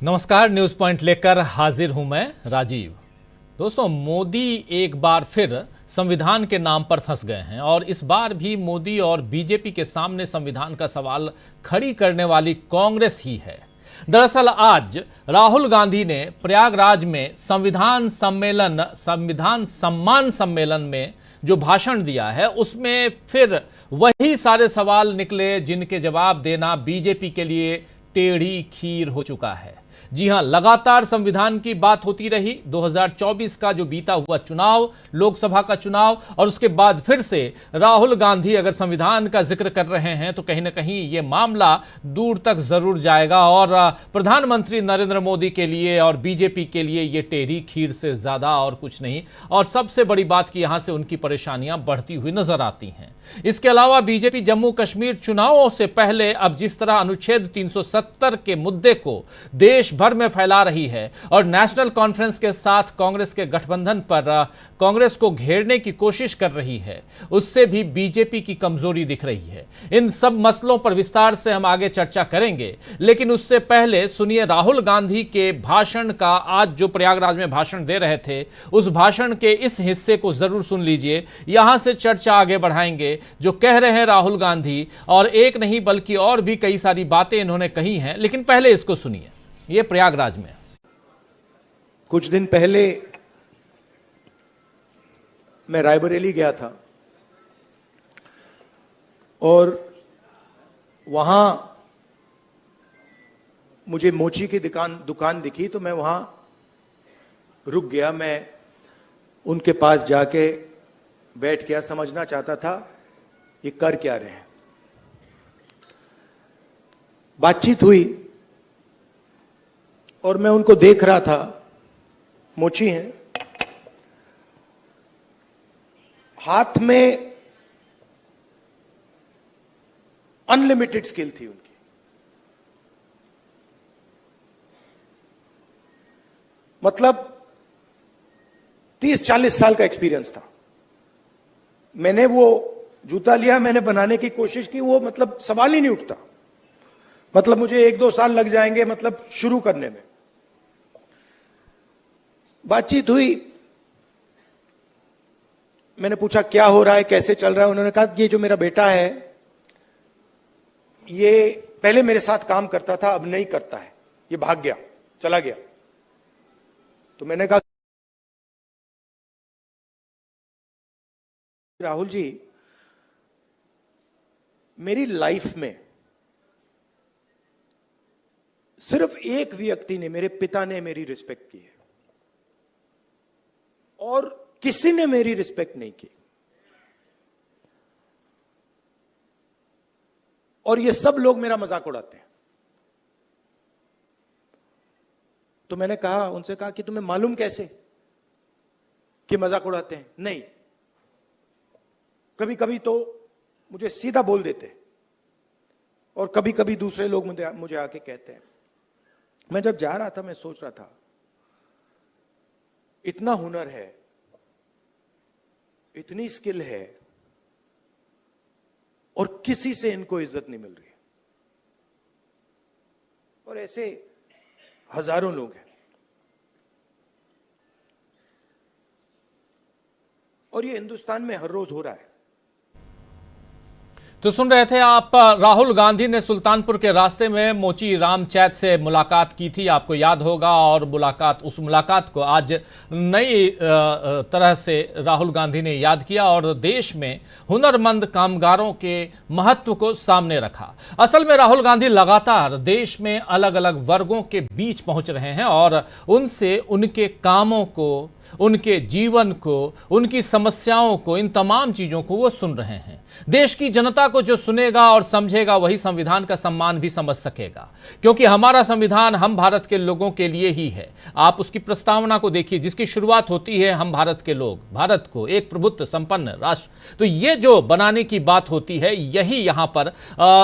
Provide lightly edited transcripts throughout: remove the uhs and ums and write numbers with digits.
नमस्कार, news point लेकर हाजिर हूं मैं राजीव। दोस्तों, मोदी एक बार फिर संविधान के नाम पर फंस गए हैं और इस बार भी मोदी और बीजेपी के सामने संविधान का सवाल खड़ी करने वाली कांग्रेस ही है। दरअसल आज राहुल गांधी ने प्रयागराज में संविधान सम्मान सम्मेलन में जो भाषण दिया है उसमें फिर वही सारे सवाल निकले जिनके जवाब देना बीजेपी के लिए टेढ़ी खीर हो चुका है। जी हां, लगातार संविधान की बात होती रही। 2024 का जो बीता हुआ चुनाव, लोकसभा का चुनाव, और उसके बाद फिर से राहुल गांधी अगर संविधान का जिक्र कर रहे हैं तो कहीं ना कहीं ये मामला दूर तक जरूर जाएगा और प्रधानमंत्री नरेंद्र मोदी के लिए और बीजेपी के लिए ये टेढ़ी खीर से ज्यादा और कुछ नहीं। और सबसे बड़ी बात कि यहां से उनकी परेशानियां बढ़ती हुई नजर आती हैं। इसके अलावा बीजेपी जम्मू कश्मीर चुनावों से पहले अब जिस तरह अनुच्छेद 370 के मुद्दे को देश भर में फैला रही है और नेशनल कॉन्फ्रेंस के साथ कांग्रेस के गठबंधन पर कांग्रेस को घेरने की कोशिश कर रही है, उससे भी बीजेपी की कमजोरी दिख रही है। इन सब मसलों पर विस्तार से हम आगे चर्चा करेंगे, लेकिन उससे पहले सुनिए राहुल गांधी के भाषण का। आज जो प्रयागराज में भाषण दे रहे थे उस भाषण के इस हिस्से को जरूर सुन लीजिए, यहां से चर्चा आगे बढ़ाएंगे। जो कह रहे हैं राहुल गांधी, और एक नहीं बल्कि और भी कई सारी बातें इन्होंने कही हैं, लेकिन पहले इसको सुनिए। ये प्रयागराज में कुछ दिन पहले मैं रायबरेली गया था और वहां मुझे मोची की दुकान दिखी तो मैं वहां रुक गया। मैं उनके पास जाके बैठ गया, समझना चाहता था ये कर क्या रहे हैं। बातचीत हुई और मैं उनको देख रहा था। मोची हैं, हाथ में अनलिमिटेड स्किल थी उनकी। मतलब 30-40 साल का एक्सपीरियंस था। मैंने वो जूता लिया, मैंने बनाने की कोशिश की, वो मतलब सवाल ही नहीं उठता। मतलब मुझे 1-2 साल लग जाएंगे मतलब शुरू करने में। बातचीत हुई, मैंने पूछा क्या हो रहा है, कैसे चल रहा है। उन्होंने कहा ये जो मेरा बेटा है ये पहले मेरे साथ काम करता था, अब नहीं करता है, ये भाग गया, चला गया। तो मैंने कहा राहुल जी, मेरी लाइफ में सिर्फ एक व्यक्ति ने, मेरे पिता ने मेरी रिस्पेक्ट की है और किसी ने मेरी रिस्पेक्ट नहीं की। और ये सब लोग मेरा मजाक उड़ाते हैं। तो मैंने कहा, उनसे कहा कि तुम्हें मालूम कैसे कि मजाक उड़ाते हैं? नहीं, कभी कभी तो मुझे सीधा बोल देते और कभी कभी दूसरे लोग मुझे आके कहते हैं। मैं जब जा रहा था मैं सोच रहा था इतना हुनर है, इतनी स्किल है और किसी से इनको इज्जत नहीं मिल रही। और ऐसे हजारों लोग हैं और ये हिंदुस्तान में हर रोज हो रहा है। तो सुन रहे थे आप, राहुल गांधी ने सुल्तानपुर के रास्ते में मोची रामचैत से मुलाकात की थी, आपको याद होगा। और उस मुलाकात को आज नई तरह से राहुल गांधी ने याद किया और देश में हुनरमंद कामगारों के महत्व को सामने रखा। असल में राहुल गांधी लगातार देश में अलग अलग वर्गों के बीच पहुंच रहे हैं और उनसे उनके कामों को, उनके जीवन को, उनकी समस्याओं को, इन तमाम चीजों को वो सुन रहे हैं। देश की जनता को जो सुनेगा और समझेगा वही संविधान का सम्मान भी समझ सकेगा, क्योंकि हमारा संविधान हम भारत के लोगों के लिए ही है। आप उसकी प्रस्तावना को देखिए जिसकी शुरुआत होती है हम भारत के लोग, भारत को एक प्रभुत्व संपन्न राष्ट्र। तो ये जो बनाने की बात होती है यही यहां पर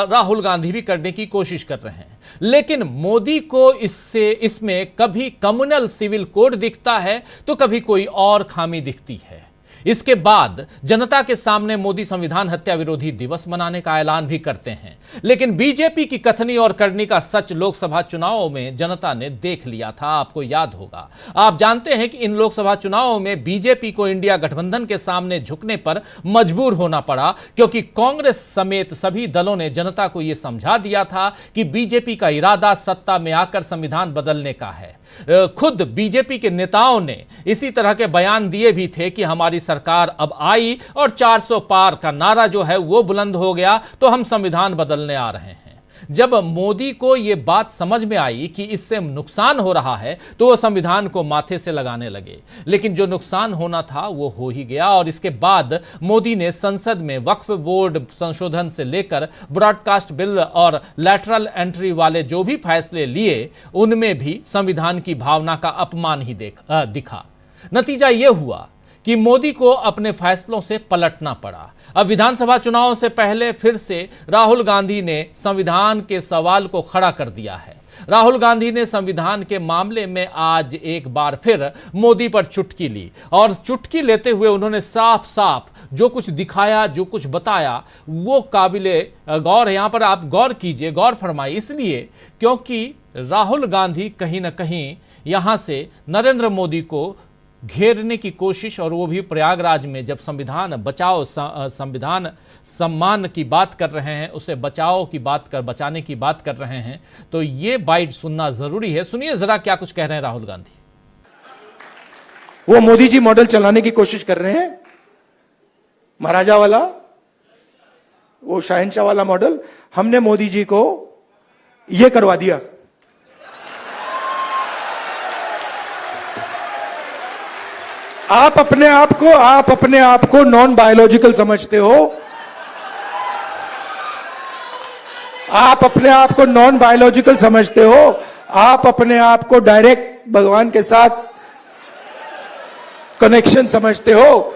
राहुल गांधी भी करने की कोशिश कर रहे हैं। लेकिन मोदी को इसमें कभी कम्युनल सिविल कोड दिखता है तो कभी कोई और खामी दिखती है। इसके बाद जनता के सामने मोदी संविधान हत्या विरोधी दिवस मनाने का ऐलान भी करते हैं। लेकिन बीजेपी की कथनी और करनी का सच लोकसभा चुनावों में जनता ने देख लिया था। आपको याद होगा, आप जानते हैं कि इन लोकसभा चुनावों में बीजेपी को इंडिया गठबंधन के सामने झुकने पर मजबूर होना पड़ा, क्योंकि कांग्रेस समेत सभी दलों ने जनता को यह समझा दिया था कि बीजेपी का इरादा सत्ता में आकर संविधान बदलने का है। खुद बीजेपी के नेताओं ने इसी तरह के बयान दिए भी थे कि हमारी सरकार अब आई और 400 पार का नारा जो है वो बुलंद हो गया, तो हम संविधान बदलने आ रहे हैं। जब मोदी को यह बात समझ में आई कि इससे नुकसान हो रहा है, तो वो संविधान को माथे से लगाने लगे। लेकिन जो नुकसान होना था वो हो ही गया, और इसके बाद मोदी ने संसद में वक्फ बोर्ड संशोधन से लेकर ब्रॉडकास्ट बिल और लैटरल एंट्री वाले जो भी फैसले लिए, उनमें भी संविधान की भावना का अपमान ही दिखा। नतीजा यह हुआ कि मोदी को अपने फैसलों से पलटना पड़ा। अब विधानसभा चुनावों से पहले फिर से राहुल गांधी ने संविधान के सवाल को खड़ा कर दिया है। राहुल गांधी ने संविधान के मामले में आज एक बार फिर मोदी पर चुटकी ली, और चुटकी लेते हुए उन्होंने साफ साफ जो कुछ दिखाया, जो कुछ बताया, वो काबिले गौर है। यहां पर आप गौर कीजिए, गौर फरमाइए, इसलिए क्योंकि राहुल गांधी कहीं ना कहीं यहां से नरेंद्र मोदी को घेरने की कोशिश, और वो भी प्रयागराज में जब संविधान बचाओ, संविधान सम्मान की बात कर रहे हैं, उसे बचाओ की बात कर, बचाने की बात कर रहे हैं, तो ये बाइट सुनना जरूरी है। सुनिए जरा क्या कुछ कह रहे हैं राहुल गांधी। वो मोदी जी मॉडल चलाने की कोशिश कर रहे हैं, महाराजा वाला, वो शहंशाह वाला मॉडल। हमने मोदी जी को यह करवा दिया। आप अपने आप को नॉन बायोलॉजिकल समझते हो। आप अपने आप को नॉन बायोलॉजिकल समझते हो। आप अपने आप को डायरेक्ट भगवान के साथ कनेक्शन समझते हो।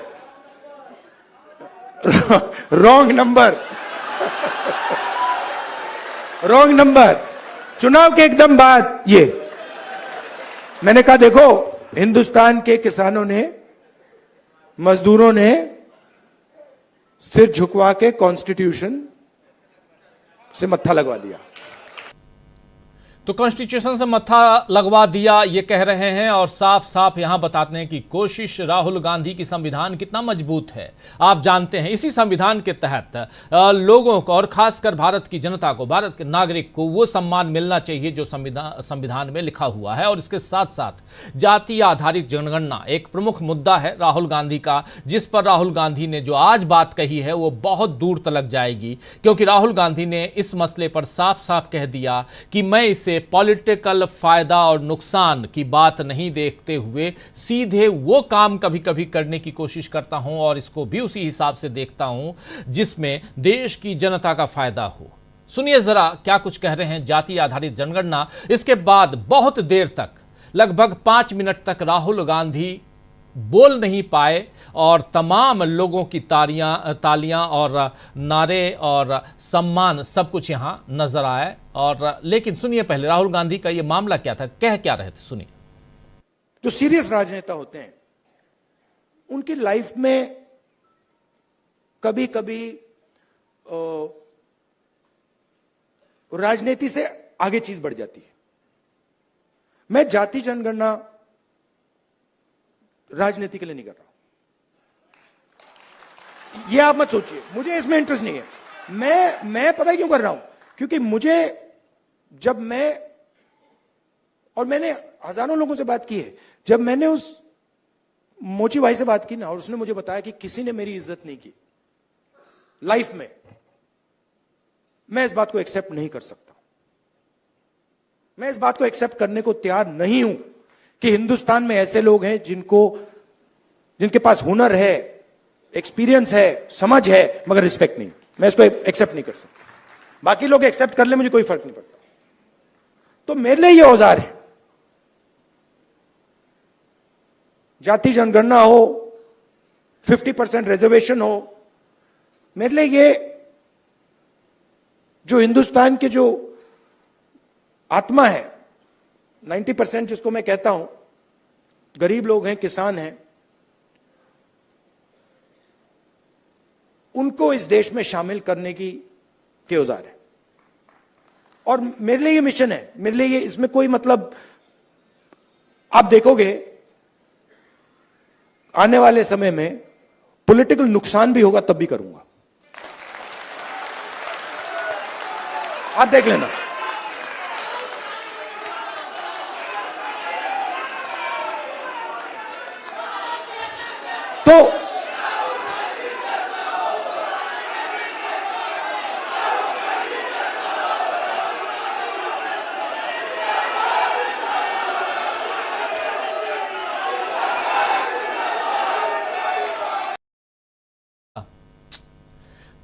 Wrong number, wrong number. चुनाव के एकदम बाद ये मैंने कहा, देखो हिंदुस्तान के किसानों ने, मजदूरों ने सिर झुकवा के कॉन्स्टिट्यूशन से मत्था लगवा दिया। तो कॉन्स्टिट्यूशन से मत्था लगवा दिया ये कह रहे हैं, और साफ साफ यहां बताने की कोशिश राहुल गांधी की संविधान कितना मजबूत है। आप जानते हैं इसी संविधान के तहत लोगों को, और खासकर भारत की जनता को, भारत के नागरिक को वो सम्मान मिलना चाहिए जो संविधान में लिखा हुआ है। और इसके साथ साथ जाति आधारित जनगणना एक प्रमुख मुद्दा है राहुल गांधी का, जिस पर राहुल गांधी ने जो आज बात कही है वो बहुत दूर तलक जाएगी, क्योंकि राहुल गांधी ने इस मसले पर साफ साफ कह दिया कि मैं इसे पॉलिटिकल फायदा और नुकसान की बात नहीं देखते हुए सीधे वो काम कभी कभी करने की कोशिश करता हूं, और इसको भी उसी हिसाब से देखता हूं जिसमें देश की जनता का फायदा हो। सुनिए जरा क्या कुछ कह रहे हैं जाति आधारित जनगणना। इसके बाद बहुत देर तक, लगभग 5 मिनट तक राहुल गांधी बोल नहीं पाए, और तमाम लोगों की तालियां और नारे और सम्मान सब कुछ यहां नजर आए। और लेकिन सुनिए पहले राहुल गांधी का यह मामला क्या था, कह क्या रहे थे, सुनिए। जो सीरियस राजनेता होते हैं उनकी लाइफ में कभी कभी राजनीति से आगे चीज बढ़ जाती है। मैं जाति जनगणना राजनीति के लिए नहीं कर रहा हूं, यह आप मत सोचिए। मुझे इसमें इंटरेस्ट नहीं है। मैं पता है क्यों कर रहा हूं, क्योंकि मुझे, जब मैंने हजारों लोगों से बात की है, जब मैंने उस मोची भाई से बात की ना, और उसने मुझे बताया कि किसी ने मेरी इज्जत नहीं की लाइफ में, मैं इस बात को एक्सेप्ट नहीं कर सकता। मैं इस बात को एक्सेप्ट करने को तैयार नहीं हूं कि हिंदुस्तान में ऐसे लोग हैं जिनके पास हुनर है, एक्सपीरियंस है, समझ है, मगर रिस्पेक्ट नहीं। मैं इसको एक्सेप्ट नहीं कर सकता। बाकी लोग एक्सेप्ट कर ले, मुझे कोई फर्क नहीं पड़ता। तो मेरे लिए ये औजार है, जाति जनगणना हो, 50% रिजर्वेशन हो, मेरे लिए ये जो हिंदुस्तान के जो आत्मा है, 90% जिसको मैं कहता हूं, गरीब लोग हैं, किसान हैं, उनको इस देश में शामिल करने के औजार है। और मेरे लिए ये मिशन है, मेरे लिए ये, इसमें कोई मतलब, आप देखोगे आने वाले समय में पॉलिटिकल नुकसान भी होगा तब भी करूंगा, आप देख लेना। तो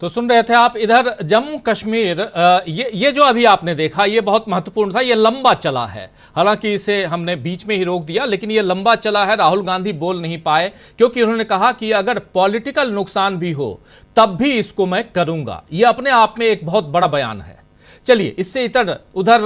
तो सुन रहे थे आप। इधर जम्मू कश्मीर, ये जो अभी आपने देखा ये बहुत महत्वपूर्ण था, ये लंबा चला है, हालांकि इसे हमने बीच में ही रोक दिया, लेकिन ये लंबा चला है। राहुल गांधी बोल नहीं पाए क्योंकि उन्होंने कहा कि अगर पॉलिटिकल नुकसान भी हो तब भी इसको मैं करूंगा। ये अपने आप में एक बहुत बड़ा बयान है। चलिए, इससे इधर उधर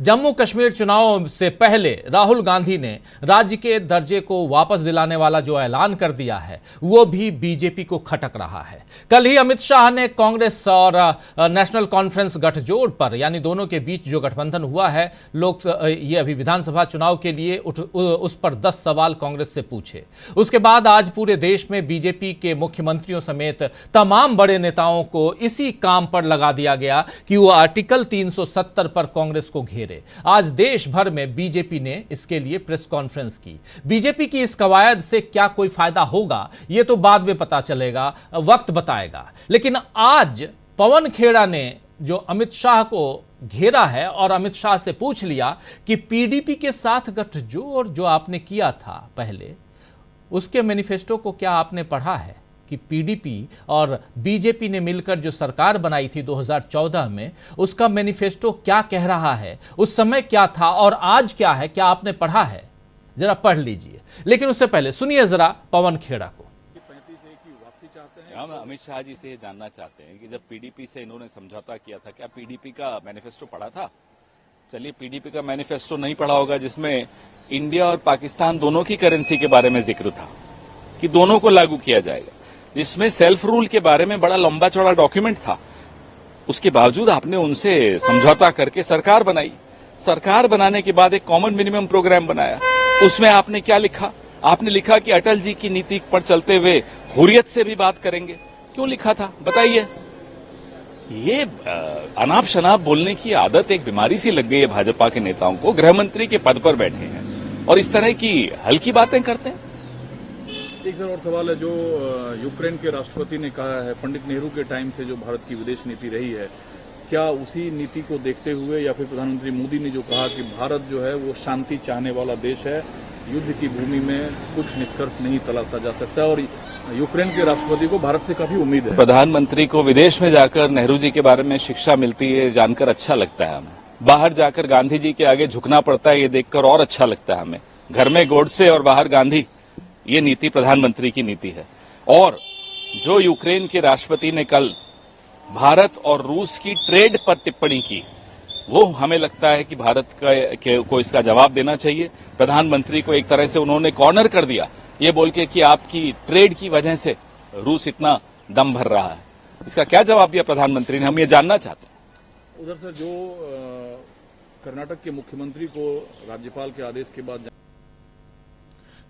जम्मू कश्मीर चुनाव से पहले राहुल गांधी ने राज्य के दर्जे को वापस दिलाने वाला जो ऐलान कर दिया है वो भी बीजेपी को खटक रहा है। कल ही अमित शाह ने कांग्रेस और नेशनल कॉन्फ्रेंस गठजोड़ पर, यानी दोनों के बीच जो गठबंधन हुआ है ये अभी विधानसभा चुनाव के लिए, उस पर 10 सवाल कांग्रेस से पूछे। उसके बाद आज पूरे देश में बीजेपी के मुख्यमंत्रियों समेत तमाम बड़े नेताओं को इसी काम पर लगा दिया गया कि वो आर्टिकल 370 पर कांग्रेस को घेरे। आज देश भर में बीजेपी ने इसके लिए प्रेस कॉन्फ्रेंस की। बीजेपी की इस कवायद से क्या कोई फायदा होगा ये तो बाद में पता चलेगा, वक्त बताएगा। लेकिन आज पवन खेड़ा ने जो अमित शाह को घेरा है और अमित शाह से पूछ लिया कि पीडीपी के साथ गठजोड़ जो आपने किया था पहले, उसके मैनिफेस्टो को क्या आपने पढ़ा है कि पीडीपी और बीजेपी ने मिलकर जो सरकार बनाई थी 2014 में, उसका मैनिफेस्टो क्या कह रहा है, उस समय क्या था और आज क्या है, क्या आपने पढ़ा है? जरा पढ़ लीजिए। लेकिन उससे पहले सुनिए जरा पवन खेड़ा को। हम अमित शाह जी से ये जानना चाहते हैं कि जब पीडीपी से इन्होंने समझौता किया था, क्या पीडीपी का मैनिफेस्टो पढ़ा था? चलिए, पीडीपी का मैनिफेस्टो नहीं पढ़ा होगा जिसमें इंडिया और पाकिस्तान दोनों की करेंसी के बारे में जिक्र था कि दोनों को लागू किया जाएगा, जिसमें सेल्फ रूल के बारे में बड़ा लंबा चौड़ा डॉक्यूमेंट था। उसके बावजूद आपने उनसे समझौता करके सरकार बनाई। सरकार बनाने के बाद एक कॉमन मिनिमम प्रोग्राम बनाया। उसमें आपने क्या लिखा? आपने लिखा कि अटल जी की नीति पर चलते हुए हुर्रियत से भी बात करेंगे। क्यों लिखा था बताइए? ये अनाप शनाप बोलने की आदत एक बीमारी सी लग गई है भाजपा के नेताओं को। गृह मंत्री के पद पर बैठे हैं और इस तरह की हल्की बातें करते हैं। एक सर और सवाल है, जो यूक्रेन के राष्ट्रपति ने कहा है, पंडित नेहरू के टाइम से जो भारत की विदेश नीति रही है, क्या उसी नीति को देखते हुए या फिर प्रधानमंत्री मोदी ने जो कहा कि भारत जो है वो शांति चाहने वाला देश है, युद्ध की भूमि में कुछ निष्कर्ष नहीं तलाशा जा सकता, और यूक्रेन के राष्ट्रपति को भारत से काफी उम्मीद है? प्रधानमंत्री को विदेश में जाकर नेहरू जी के बारे में शिक्षा मिलती है, जानकर अच्छा लगता है हमें। बाहर जाकर गांधी जी के आगे झुकना पड़ता है, ये देखकर और अच्छा लगता है हमें। घर में गोडसे और बाहर गांधी, ये नीति प्रधानमंत्री की नीति है। और जो यूक्रेन के राष्ट्रपति ने कल भारत और रूस की ट्रेड पर टिप्पणी की, वो हमें लगता है कि भारत को इसका जवाब देना चाहिए। प्रधानमंत्री को एक तरह से उन्होंने कॉर्नर कर दिया, ये बोल के कि आपकी ट्रेड की वजह से रूस इतना दम भर रहा है। इसका क्या जवाब दिया प्रधानमंत्री ने, हम ये जानना चाहते हैं। उधर से जो कर्नाटक के मुख्यमंत्री को राज्यपाल के आदेश के बाद,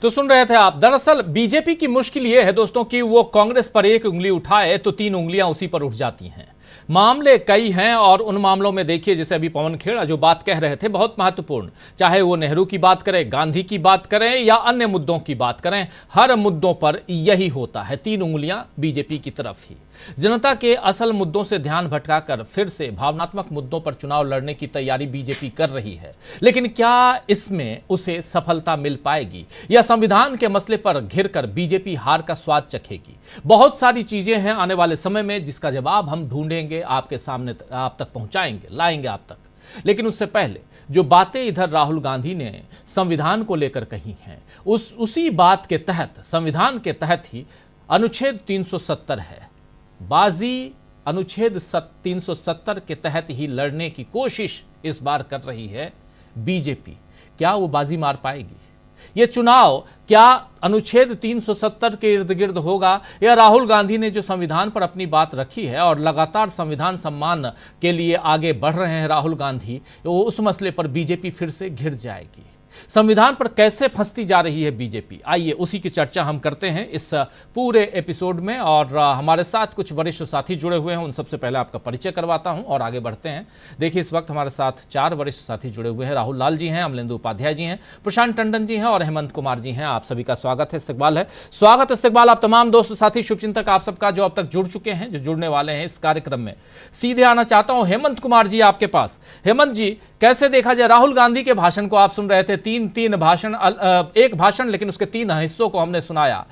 तो सुन रहे थे आप। दरअसल बीजेपी की मुश्किल यह है दोस्तों कि वो कांग्रेस पर एक उंगली उठाए तो 3 उंगलियां उसी पर उठ जाती हैं। मामले कई हैं और उन मामलों में देखिए, जैसे अभी पवन खेड़ा जो बात कह रहे थे बहुत महत्वपूर्ण, चाहे वो नेहरू की बात करें, गांधी की बात करें या अन्य मुद्दों की बात करें, हर मुद्दों पर यही होता है, 3 उंगलियां बीजेपी की तरफ ही। जनता के असल मुद्दों से ध्यान भटकाकर फिर से भावनात्मक मुद्दों पर चुनाव लड़ने की तैयारी बीजेपी कर रही है। लेकिन क्या इसमें उसे सफलता मिल पाएगी या संविधान के मसले पर घिरकर बीजेपी हार का स्वाद चखेगी? बहुत सारी चीजें हैं आने वाले समय में जिसका जवाब हम ढूंढेंगे, आपके सामने आप तक पहुंचाएंगे, लाएंगे आप तक। लेकिन उससे पहले जो बातें इधर राहुल गांधी ने संविधान को लेकर कही हैं, उसी बात के तहत, संविधान के तहत ही अनुच्छेद 370 है। बाजी अनुच्छेद 370 के तहत ही लड़ने की कोशिश इस बार कर रही है बीजेपी। क्या वो बाजी मार पाएगी? ये चुनाव क्या अनुच्छेद 370 के इर्द गिर्द होगा, या राहुल गांधी ने जो संविधान पर अपनी बात रखी है और लगातार संविधान सम्मान के लिए आगे बढ़ रहे हैं राहुल गांधी, वो उस मसले पर बीजेपी फिर से घिर जाएगी? संविधान पर कैसे फंसती जा रही है बीजेपी, आइए उसी की चर्चा हम करते हैं इस पूरे एपिसोड में। और हमारे साथ कुछ वरिष्ठ साथी जुड़े हुए हैं, उन सबसे पहले आपका परिचय करवाता हूं और आगे बढ़ते हैं। देखिए, इस वक्त हमारे साथ 4 वरिष्ठ साथी जुड़े हुए हैं। राहुल लाल जी हैं, अमलेंदु उपाध्याय जी हैं, प्रशांत टंडन जी हैं और हेमंत कुमार जी हैं। आप सभी का स्वागत है, इस्तकबाल है। स्वागत इस्तकबाल आप तमाम दोस्त साथी शुभचिंतक आप सबका जो अब तक जुड़ चुके हैं, जो जुड़ने वाले हैं इस कार्यक्रम में। सीधे आना चाहता हूं हेमंत कुमार जी आपके पास। हेमंत जी, कैसे देखा जाए राहुल गांधी के भाषण को? आप सुन रहे थे, तीन भाषण, एक भाषण लेकिन उसके 3 हिस्सों को हमने सुनाया।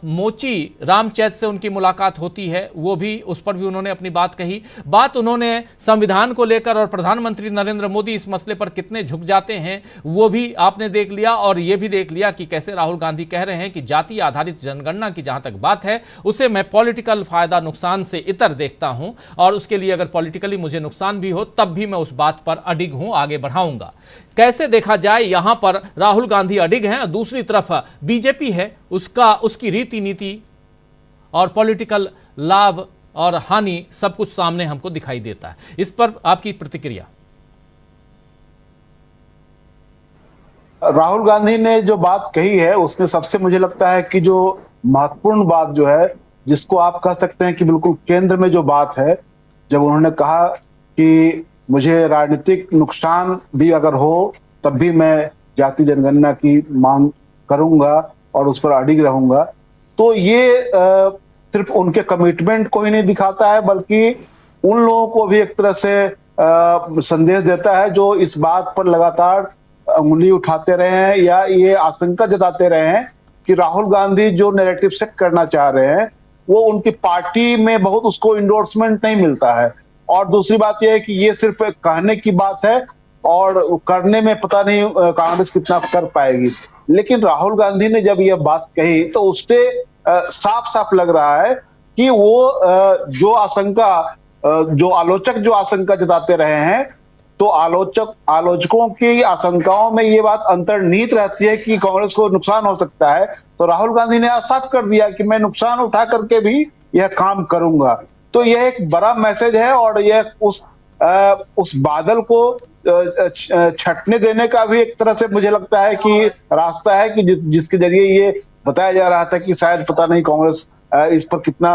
मोची रामचैत से उनकी मुलाकात होती है, वो भी, उस पर भी उन्होंने अपनी बात कही। बात उन्होंने संविधान को लेकर और प्रधानमंत्री नरेंद्र मोदी इस मसले पर कितने झुक जाते हैं वो भी आपने देख लिया। और ये भी देख लिया कि कैसे राहुल गांधी कह रहे हैं कि जाति आधारित जनगणना की जहां तक बात है उसे मैं पॉलिटिकल फायदा नुकसान से इतर देखता हूं, और उसके लिए अगर पॉलिटिकली मुझे नुकसान भी हो तब भी मैं उस बात पर अडिग हूं, आगे बढ़ाऊंगा। कैसे देखा जाए, यहां पर राहुल गांधी अडिग हैं, दूसरी तरफ बीजेपी है, उसकी रीति नीति और पॉलिटिकल लाभ और हानि सब कुछ सामने हमको दिखाई देता है। इस पर आपकी प्रतिक्रिया? राहुल गांधी ने जो बात कही है उसमें सबसे मुझे लगता है कि जो महत्वपूर्ण बात जो है, जिसको आप कह सकते हैं कि बिल्कुल केंद्र में जो बात है, जब उन्होंने कहा कि मुझे राजनीतिक नुकसान भी अगर हो तब भी मैं जाति जनगणना की मांग करूंगा और उस पर अडिग रहूंगा, तो ये सिर्फ उनके कमिटमेंट को ही नहीं दिखाता है बल्कि उन लोगों को भी एक तरह से संदेश देता है जो इस बात पर लगातार उंगली उठाते रहे हैं या ये आशंका जताते रहे हैं कि राहुल गांधी जो नैरेटिव सेट करना चाह रहे हैं वो उनकी पार्टी में बहुत उसको इंडोर्समेंट नहीं मिलता है। और दूसरी बात यह है कि ये सिर्फ कहने की बात है और करने में पता नहीं कांग्रेस कितना कर पाएगी। लेकिन राहुल गांधी ने जब यह बात कही तो उससे साफ साफ लग रहा है कि वो जो आशंका, जो आलोचक जो आशंका जताते रहे हैं, तो आलोचकों की आशंकाओं में ये बात अंतर्निहित रहती है कि कांग्रेस को नुकसान हो सकता है, तो राहुल गांधी ने साफ कर दिया कि मैं नुकसान उठा करके भी यह काम करूंगा। तो यह एक बड़ा मैसेज है और यह उस बादल को छटने देने का भी एक तरह से मुझे लगता है कि रास्ता है कि जिसके जरिए ये बताया जा रहा था कि शायद पता नहीं कांग्रेस इस पर कितना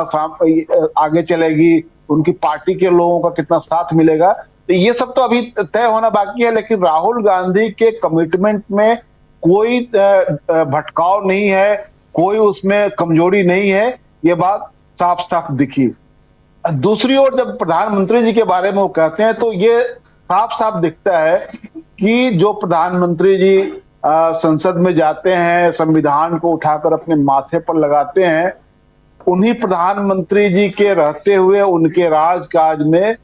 आगे चलेगी, उनकी पार्टी के लोगों का कितना साथ मिलेगा। तो ये सब तो अभी तय होना बाकी है, लेकिन राहुल गांधी के कमिटमेंट में कोई भटकाव नहीं है, कोई उसमें कमजोरी नहीं है, ये बात साफ साफ दिखी। दूसरी ओर जब प्रधानमंत्री जी के बारे में वो कहते हैं तो ये साफ साफ दिखता है कि जो प्रधानमंत्री जी संसद में जाते हैं, संविधान को उठाकर अपने माथे पर लगाते हैं, उन्हीं प्रधानमंत्री जी के रहते हुए उनके राजकाज में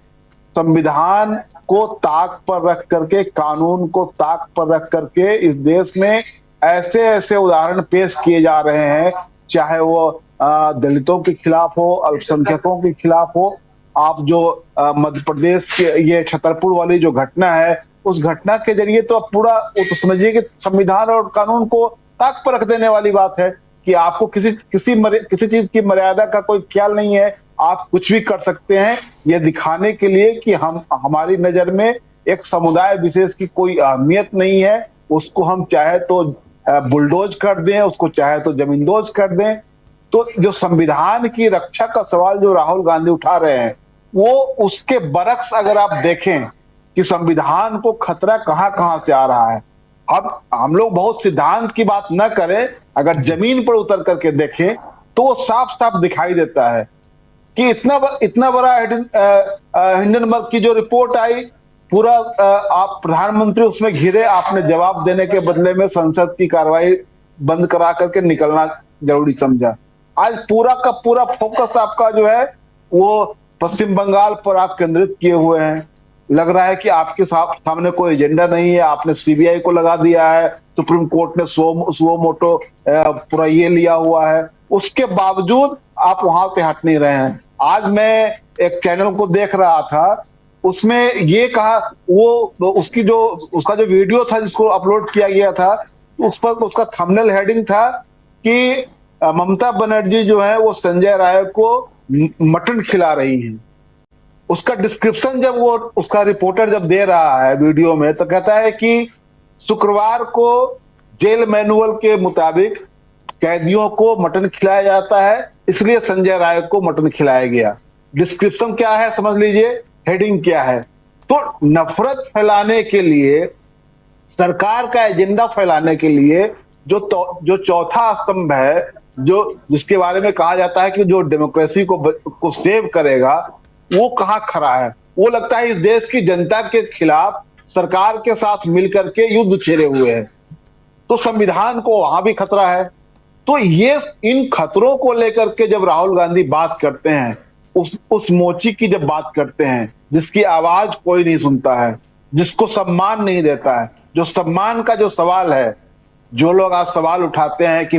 संविधान को ताक पर रख करके, कानून को ताक पर रख करके इस देश में ऐसे ऐसे उदाहरण पेश किए जा रहे हैं, चाहे वो दलितों के खिलाफ हो, अल्पसंख्यकों के खिलाफ हो। आप जो मध्य प्रदेश के ये छतरपुर वाली जो घटना है, उस घटना के जरिए तो पूरा तो समझिए कि संविधान और कानून को ताक पर रख देने वाली बात है कि आपको किसी चीज की मर्यादा का कोई ख्याल नहीं है, आप कुछ भी कर सकते हैं, ये दिखाने के लिए कि हमारी नजर में एक समुदाय विशेष की कोई अहमियत नहीं है, उसको हम चाहे तो बुलडोज कर दें, उसको चाहे तो जमींदोज कर दें। तो जो संविधान की रक्षा का सवाल जो राहुल गांधी उठा रहे हैं, वो उसके बरक्स अगर आप देखें कि संविधान को खतरा कहां से आ रहा है। अब हम लोग बहुत सिद्धांत की बात न करें, अगर जमीन पर उतर करके देखें तो वो साफ साफ दिखाई देता है कि इतना बड़ा हिंडनबर्ग की जो रिपोर्ट आई, पूरा आप प्रधानमंत्री उसमें घिरे, आपने जवाब देने के बदले में संसद की कार्रवाई बंद करा करके निकलना जरूरी समझा। आज पूरा का पूरा फोकस आपका जो है वो पश्चिम बंगाल पर आप केंद्रित किए हुए हैं। लग रहा है कि आपके सामने कोई एजेंडा नहीं है, आपने सीबीआई को लगा दिया है, सुप्रीम कोर्ट ने सुओ मोटो पूरा ये लिया हुआ है, उसके बावजूद आप वहां से हट नहीं रहे हैं। आज मैं एक चैनल को देख रहा था, उसमें ये कहा, उसका जो वीडियो था जिसको अपलोड किया गया था, उस पर उसका थंबनेल हेडिंग था कि ममता बनर्जी जो है वो संजय राय को मटन खिला रही हैं। उसका डिस्क्रिप्शन जब वो उसका रिपोर्टर जब दे रहा है वीडियो में, तो कहता है कि शुक्रवार को जेल मैनुअल के मुताबिक कैदियों को मटन खिलाया जाता है, इसलिए संजय राय को मटन खिलाया गया। डिस्क्रिप्शन क्या है समझ लीजिए, हेडिंग क्या है। तो नफरत फैलाने के लिए, सरकार का एजेंडा फैलाने के लिए जो चौथा स्तंभ है, जो जिसके बारे में कहा जाता है कि जो डेमोक्रेसी को सेव करेगा, वो कहां खड़ा है। वो लगता है इस देश की जनता के खिलाफ सरकार के साथ मिलकर के युद्ध छेड़े हुए हैं। तो संविधान को वहां भी खतरा है। तो ये इन खतरों को लेकर के जब राहुल गांधी बात करते हैं, उस मोची की जब बात करते हैं जिसकी आवाज कोई नहीं सुनता है, जिसको सम्मान नहीं देता है, जो सम्मान का जो सवाल है, जो लोग आज सवाल उठाते हैं कि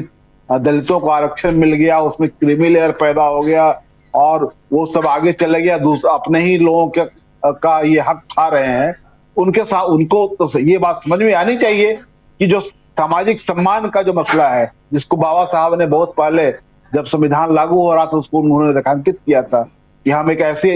दलितों को आरक्षण मिल गया, उसमें क्रीमी लेयर पैदा हो गया और वो सब आगे चले गया, अपने ही लोगों का ये हक खा रहे हैं, उनके साथ उनको तो ये बात समझ में आनी चाहिए कि जो सामाजिक सम्मान का जो मसला है, जिसको बाबा साहब ने बहुत पहले जब संविधान लागू हो रहा था उसको उन्होंने रेखांकित किया था कि हम एक ऐसे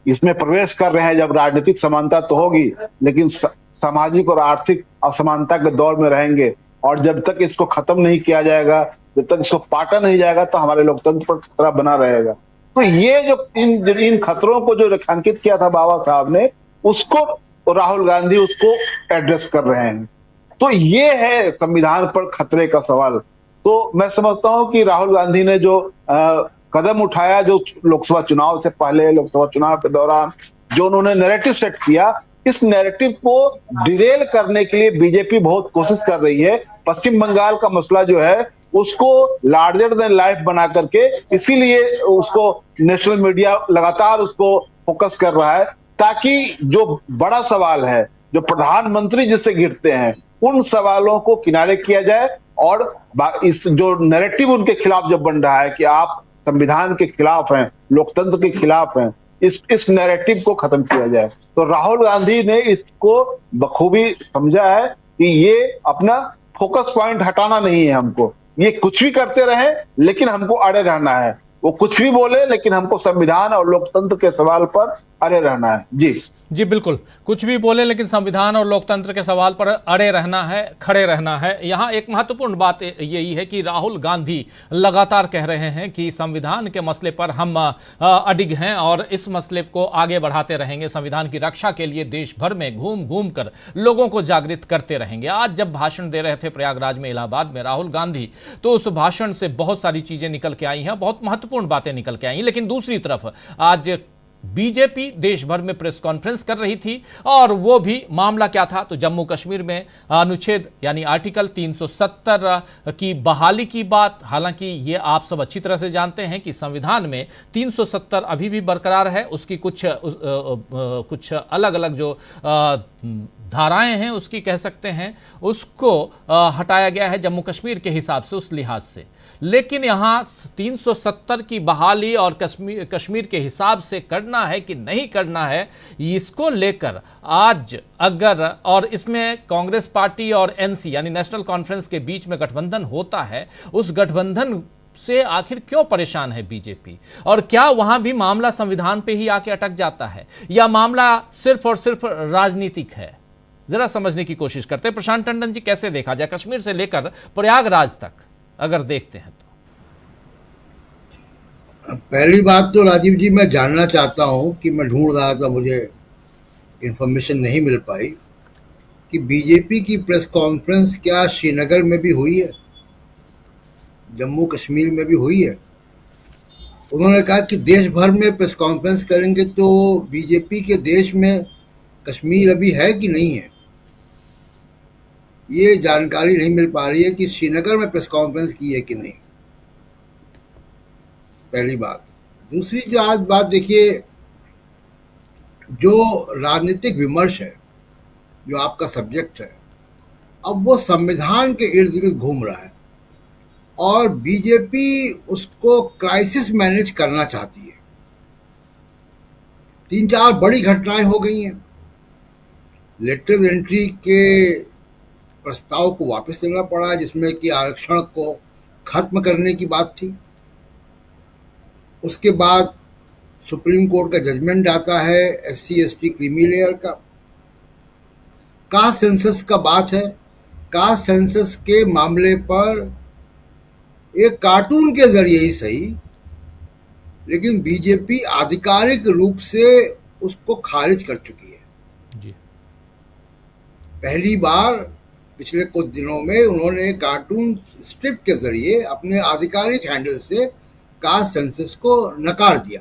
इसमें प्रवेश कर रहे हैं जब राजनीतिक समानता तो होगी, लेकिन सामाजिक और आर्थिक असमानता के दौर में रहेंगे, और जब तक इसको खत्म नहीं किया जाएगा, जब तक इसको पाटा नहीं जाएगा, तो हमारे लोकतंत्र पर खतरा बना रहेगा। तो ये जो इन खतरों को जो रेखांकित किया था बाबा साहब ने, उसको राहुल गांधी उसको एड्रेस कर रहे हैं। तो ये है संविधान पर खतरे का सवाल। तो मैं समझता हूं कि राहुल गांधी ने जो कदम उठाया, जो लोकसभा चुनाव से पहले, लोकसभा चुनाव के दौरान जो उन्होंने नैरेटिव सेट किया, इस नैरेटिव को डिरेल करने के लिए बीजेपी बहुत कोशिश कर रही है। पश्चिम बंगाल का मसला जो है उसको लार्जर देन लाइफ बना करके, इसीलिए उसको नेशनल मीडिया लगातार उसको फोकस कर रहा है, ताकि जो बड़ा सवाल है, जो प्रधानमंत्री जिससे घिरते हैं, उन सवालों को किनारे किया जाए और इस जो नैरेटिव उनके खिलाफ जब बन रहा है कि आप संविधान के खिलाफ हैं, लोकतंत्र के खिलाफ हैं, इस नैरेटिव को खत्म किया जाए। तो राहुल गांधी ने इसको बखूबी समझा है कि ये अपना फोकस पॉइंट हटाना नहीं है हमको, ये कुछ भी करते रहे लेकिन हमको अड़े रहना है। वो कुछ भी बोले लेकिन हमको संविधान और लोकतंत्र के सवाल पर अड़े रहना है। जी बिल्कुल, कुछ भी बोले लेकिन संविधान और लोकतंत्र के सवाल पर अड़े रहना है, खड़े रहना है। यहाँ एक महत्वपूर्ण बात यही है कि राहुल गांधी लगातार कह रहे हैं कि संविधान के मसले पर हम अडिग हैं और इस मसले को आगे बढ़ाते रहेंगे। संविधान की रक्षा के लिए देश भर में घूम घूम कर लोगों को जागृत करते रहेंगे। आज जब भाषण दे रहे थे प्रयागराज में, इलाहाबाद में राहुल गांधी, तो उस भाषण से बहुत सारी चीजें निकल के आई हैं, बहुत महत्वपूर्ण बातें निकल के आई हैं। लेकिन दूसरी तरफ आज बीजेपी देश भर में प्रेस कॉन्फ्रेंस कर रही थी और वो भी मामला क्या था, तो जम्मू कश्मीर में अनुच्छेद यानी आर्टिकल 370 की बहाली की बात। हालांकि ये आप सब अच्छी तरह से जानते हैं कि संविधान में 370 अभी भी बरकरार है, उसकी कुछ अलग अलग जो धाराएं हैं उसकी कह सकते हैं, उसको हटाया गया है जम्मू कश्मीर के हिसाब से, उस लिहाज से। लेकिन यहाँ 370 की बहाली और कश्मीर के हिसाब से करना है कि नहीं करना है, इसको लेकर आज अगर, और इसमें कांग्रेस पार्टी और एनसी यानी नेशनल कॉन्फ्रेंस के बीच में गठबंधन होता है, उस गठबंधन से आखिर क्यों परेशान है बीजेपी, और क्या वहां भी मामला संविधान पे ही आके अटक जाता है या मामला सिर्फ और सिर्फ राजनीतिक है? जरा समझने की कोशिश करते हैं। प्रशांत टंडन जी, कैसे देखा जाए कश्मीर से लेकर प्रयागराज तक अगर देखते हैं तो? पहली बात तो राजीव जी, मैं जानना चाहता हूं कि मैं ढूंढ रहा था, मुझे इंफॉर्मेशन नहीं मिल पाई कि बीजेपी की प्रेस कॉन्फ्रेंस क्या श्रीनगर में भी हुई है, जम्मू कश्मीर में भी हुई है? उन्होंने कहा कि देश भर में प्रेस कॉन्फ्रेंस करेंगे, तो बीजेपी के देश में कश्मीर अभी है कि नहीं है, ये जानकारी नहीं मिल पा रही है कि श्रीनगर में प्रेस कॉन्फ्रेंस की है कि नहीं, पहली बात। दूसरी जो आज बात देखिए, जो राजनीतिक विमर्श है, जो आपका सब्जेक्ट है, अब वो संविधान के इर्द गिर्द घूम रहा है और बीजेपी उसको क्राइसिस मैनेज करना चाहती है। 3-4 बड़ी घटनाएं हो गई हैं। लेटरल एंट्री के प्रस्ताव को वापस लेना पड़ा, जिसमें कि आरक्षण को खत्म करने की बात थी। उसके बाद सुप्रीम कोर्ट का जजमेंट आता है SC/ST क्रीमी लेयर का। कास्ट सेंसस का बात है। कास्ट सेंसस के मामले पर एक कार्टून के जरिए ही सही, लेकिन बीजेपी आधिकारिक रूप से उसको खारिज कर चुकी है। जी। पहली बार पिछले कुछ दिनों में उन्होंने कार्टून स्ट्रिप के जरिए अपने आधिकारिक हैंडल से कास्ट सेंसस को नकार दिया।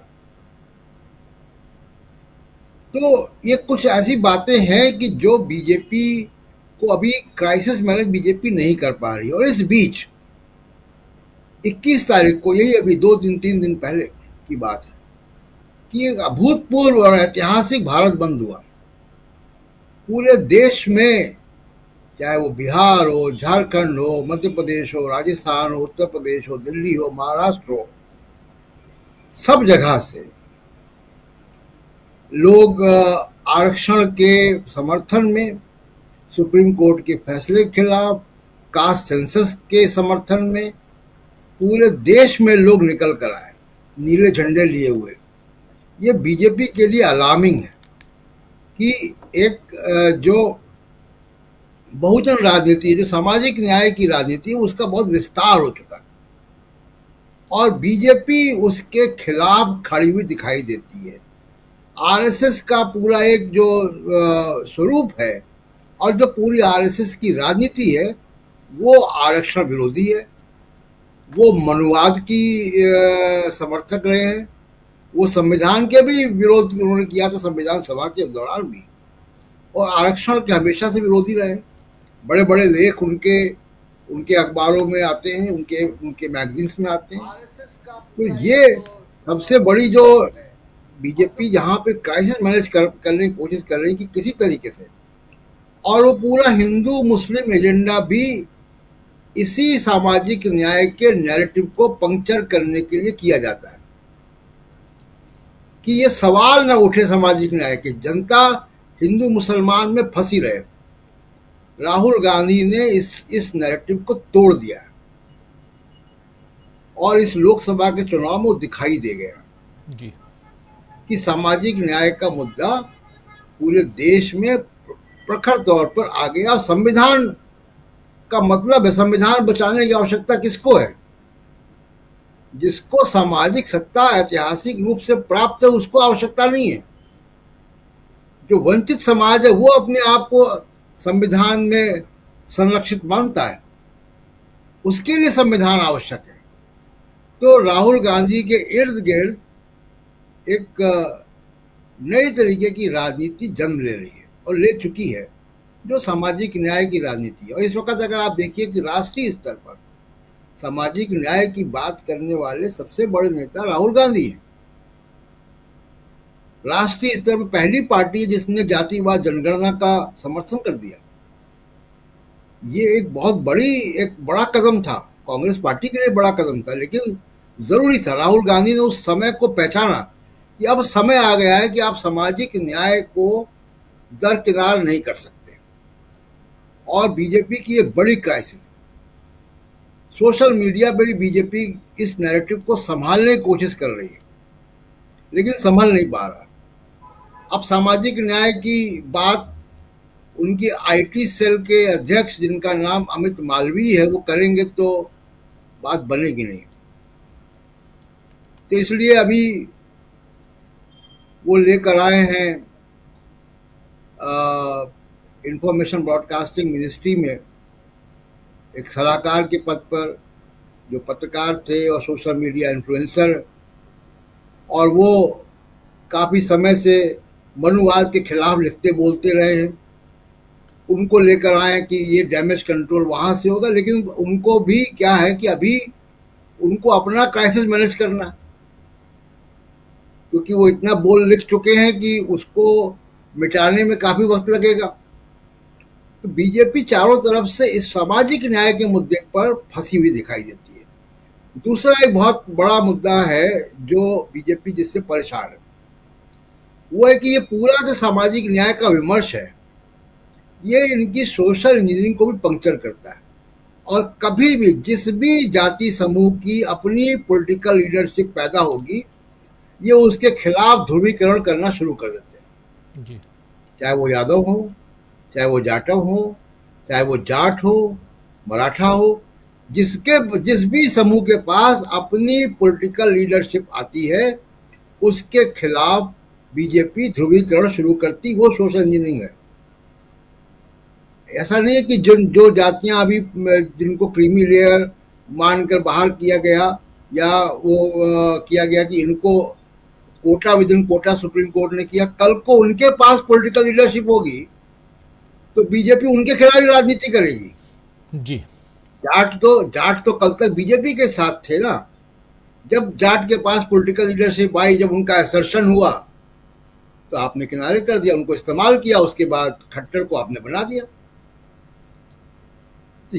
तो ये कुछ ऐसी बातें हैं कि जो बीजेपी को अभी क्राइसिस मैनेज बीजेपी नहीं कर पा रही। और इस बीच 21 तारीख को, यही अभी 2-3 दिन पहले की बात है, कि एक अभूतपूर्व और ऐतिहासिक भारत बंद हुआ। पूरे देश में, चाहे वो बिहार हो, झारखंड हो, मध्य प्रदेश हो, राजस्थान हो, उत्तर प्रदेश हो, दिल्ली हो, महाराष्ट्र हो, सब जगह से लोग आरक्षण के समर्थन में, सुप्रीम कोर्ट के फैसले के खिलाफ, कास्ट सेंसस के समर्थन में पूरे देश में लोग निकल कर आए नीले झंडे लिए हुए। ये बीजेपी के लिए अलार्मिंग है कि एक जो बहुजन राजनीति है, जो सामाजिक न्याय की राजनीति है, उसका बहुत विस्तार हो चुका है और बीजेपी उसके खिलाफ खड़ी हुई दिखाई देती है। आरएसएस का पूरा एक जो स्वरूप है और जो पूरी आरएसएस की राजनीति है, वो आरक्षण विरोधी है। वो मनुवाद की समर्थक रहे हैं। वो संविधान के भी विरोध उन्होंने किया था, संविधान सभा के दौरान भी, और आरक्षण के हमेशा से विरोधी रहे। बड़े बड़े लेख उनके अखबारों में आते हैं, उनके मैगजीन्स में आते हैं। तो ये सबसे बड़ी जो बीजेपी जहाँ पे क्राइसिस मैनेज करने की कोशिश कर रही है कि किसी तरीके से, और वो पूरा हिंदू मुस्लिम एजेंडा भी इसी सामाजिक न्याय के नैरेटिव को पंक्चर करने के लिए किया जाता है कि ये सवाल न उठे सामाजिक न्याय के, जनता हिंदू मुसलमान में फंसी रहे। राहुल गांधी ने इस नैरेटिव को तोड़ दिया और इस लोकसभा के चुनाव में दिखाई दे गया जी। कि सामाजिक न्याय का मुद्दा पूरे देश में प्रखर तौर पर आ गया। संविधान का मतलब है, संविधान बचाने की आवश्यकता किसको है? जिसको सामाजिक सत्ता ऐतिहासिक रूप से प्राप्त है, उसको आवश्यकता नहीं है। जो वंचित समाज है वो अपने आप को संविधान में संरक्षित मानता है, उसके लिए संविधान आवश्यक है। तो राहुल गांधी के इर्द गिर्द एक नई तरीके की राजनीति जन्म ले रही है और ले चुकी है, जो सामाजिक न्याय की राजनीति है। और इस वक्त अगर आप देखिए कि राष्ट्रीय स्तर पर सामाजिक न्याय की बात करने वाले सबसे बड़े नेता राहुल गांधी हैं। राष्ट्रीय स्तर पर पहली पार्टी है जिसने जातिवाद जनगणना का समर्थन कर दिया। ये एक बड़ा कदम था, कांग्रेस पार्टी के लिए बड़ा कदम था, लेकिन जरूरी था। राहुल गांधी ने उस समय को पहचाना कि अब समय आ गया है कि आप सामाजिक न्याय को दरकिनार नहीं कर सकते। और बीजेपी की ये बड़ी क्राइसिस है। सोशल मीडिया पे भी बीजेपी इस नैरेटिव को संभालने की कोशिश कर रही है, लेकिन संभल नहीं पा रहा। अब सामाजिक न्याय की बात उनकी आईटी सेल के अध्यक्ष, जिनका नाम अमित मालवीय है, वो करेंगे तो बात बनेगी नहीं। तो इसलिए अभी वो लेकर आए हैं इंफॉर्मेशन ब्रॉडकास्टिंग मिनिस्ट्री में एक सलाहकार के पद पर, जो पत्रकार थे और सोशल मीडिया इन्फ्लुएंसर, और वो काफ़ी समय से मनुवाद के खिलाफ लिखते बोलते रहे हैं। उनको लेकर आए कि ये डैमेज कंट्रोल वहाँ से होगा, लेकिन उनको भी क्या है कि अभी उनको अपना क्राइसिस मैनेज करना, क्योंकि वो इतना बोल लिख चुके हैं कि उसको मिटाने में काफ़ी वक्त लगेगा। तो बीजेपी चारों तरफ से इस सामाजिक न्याय के मुद्दे पर फंसी हुई दिखाई देती है। दूसरा एक बहुत बड़ा मुद्दा है जो बीजेपी जिससे परेशान है, वो है कि ये पूरा जो सामाजिक न्याय का विमर्श है, ये इनकी सोशल इंजीनियरिंग को भी पंक्चर करता है। और कभी भी जिस भी जाति समूह की अपनी पॉलिटिकल लीडरशिप पैदा होगी, ये उसके खिलाफ ध्रुवीकरण करना शुरू कर देते हैं जी। चाहे वो यादव हो, चाहे वो जाटव हो, चाहे वो जाट हो, मराठा हो, जिस भी समूह के पास अपनी पॉलिटिकल लीडरशिप आती है उसके खिलाफ बीजेपी ध्रुवीकरण शुरू करती। वो सोशल इंजीनियरिंग है। ऐसा नहीं है कि जो जातियां अभी जिनको क्रीमी लेयर मानकर बाहर किया गया या वो किया गया कि इनको quota within quota supreme court ने किया, कल को उनके पास पॉलिटिकल लीडरशिप होगी तो बीजेपी उनके खिलाफ ही राजनीति करेगी जी। जाट तो कल तक बीजेपी के साथ थे ना। जब जाट के पास पॉलिटिकल लीडरशिप आई, जब उनका असर्शन हुआ तो आपने किनारे कर दिया, उनको इस्तेमाल किया, उसके बाद खट्टर को आपने बना दिया। तो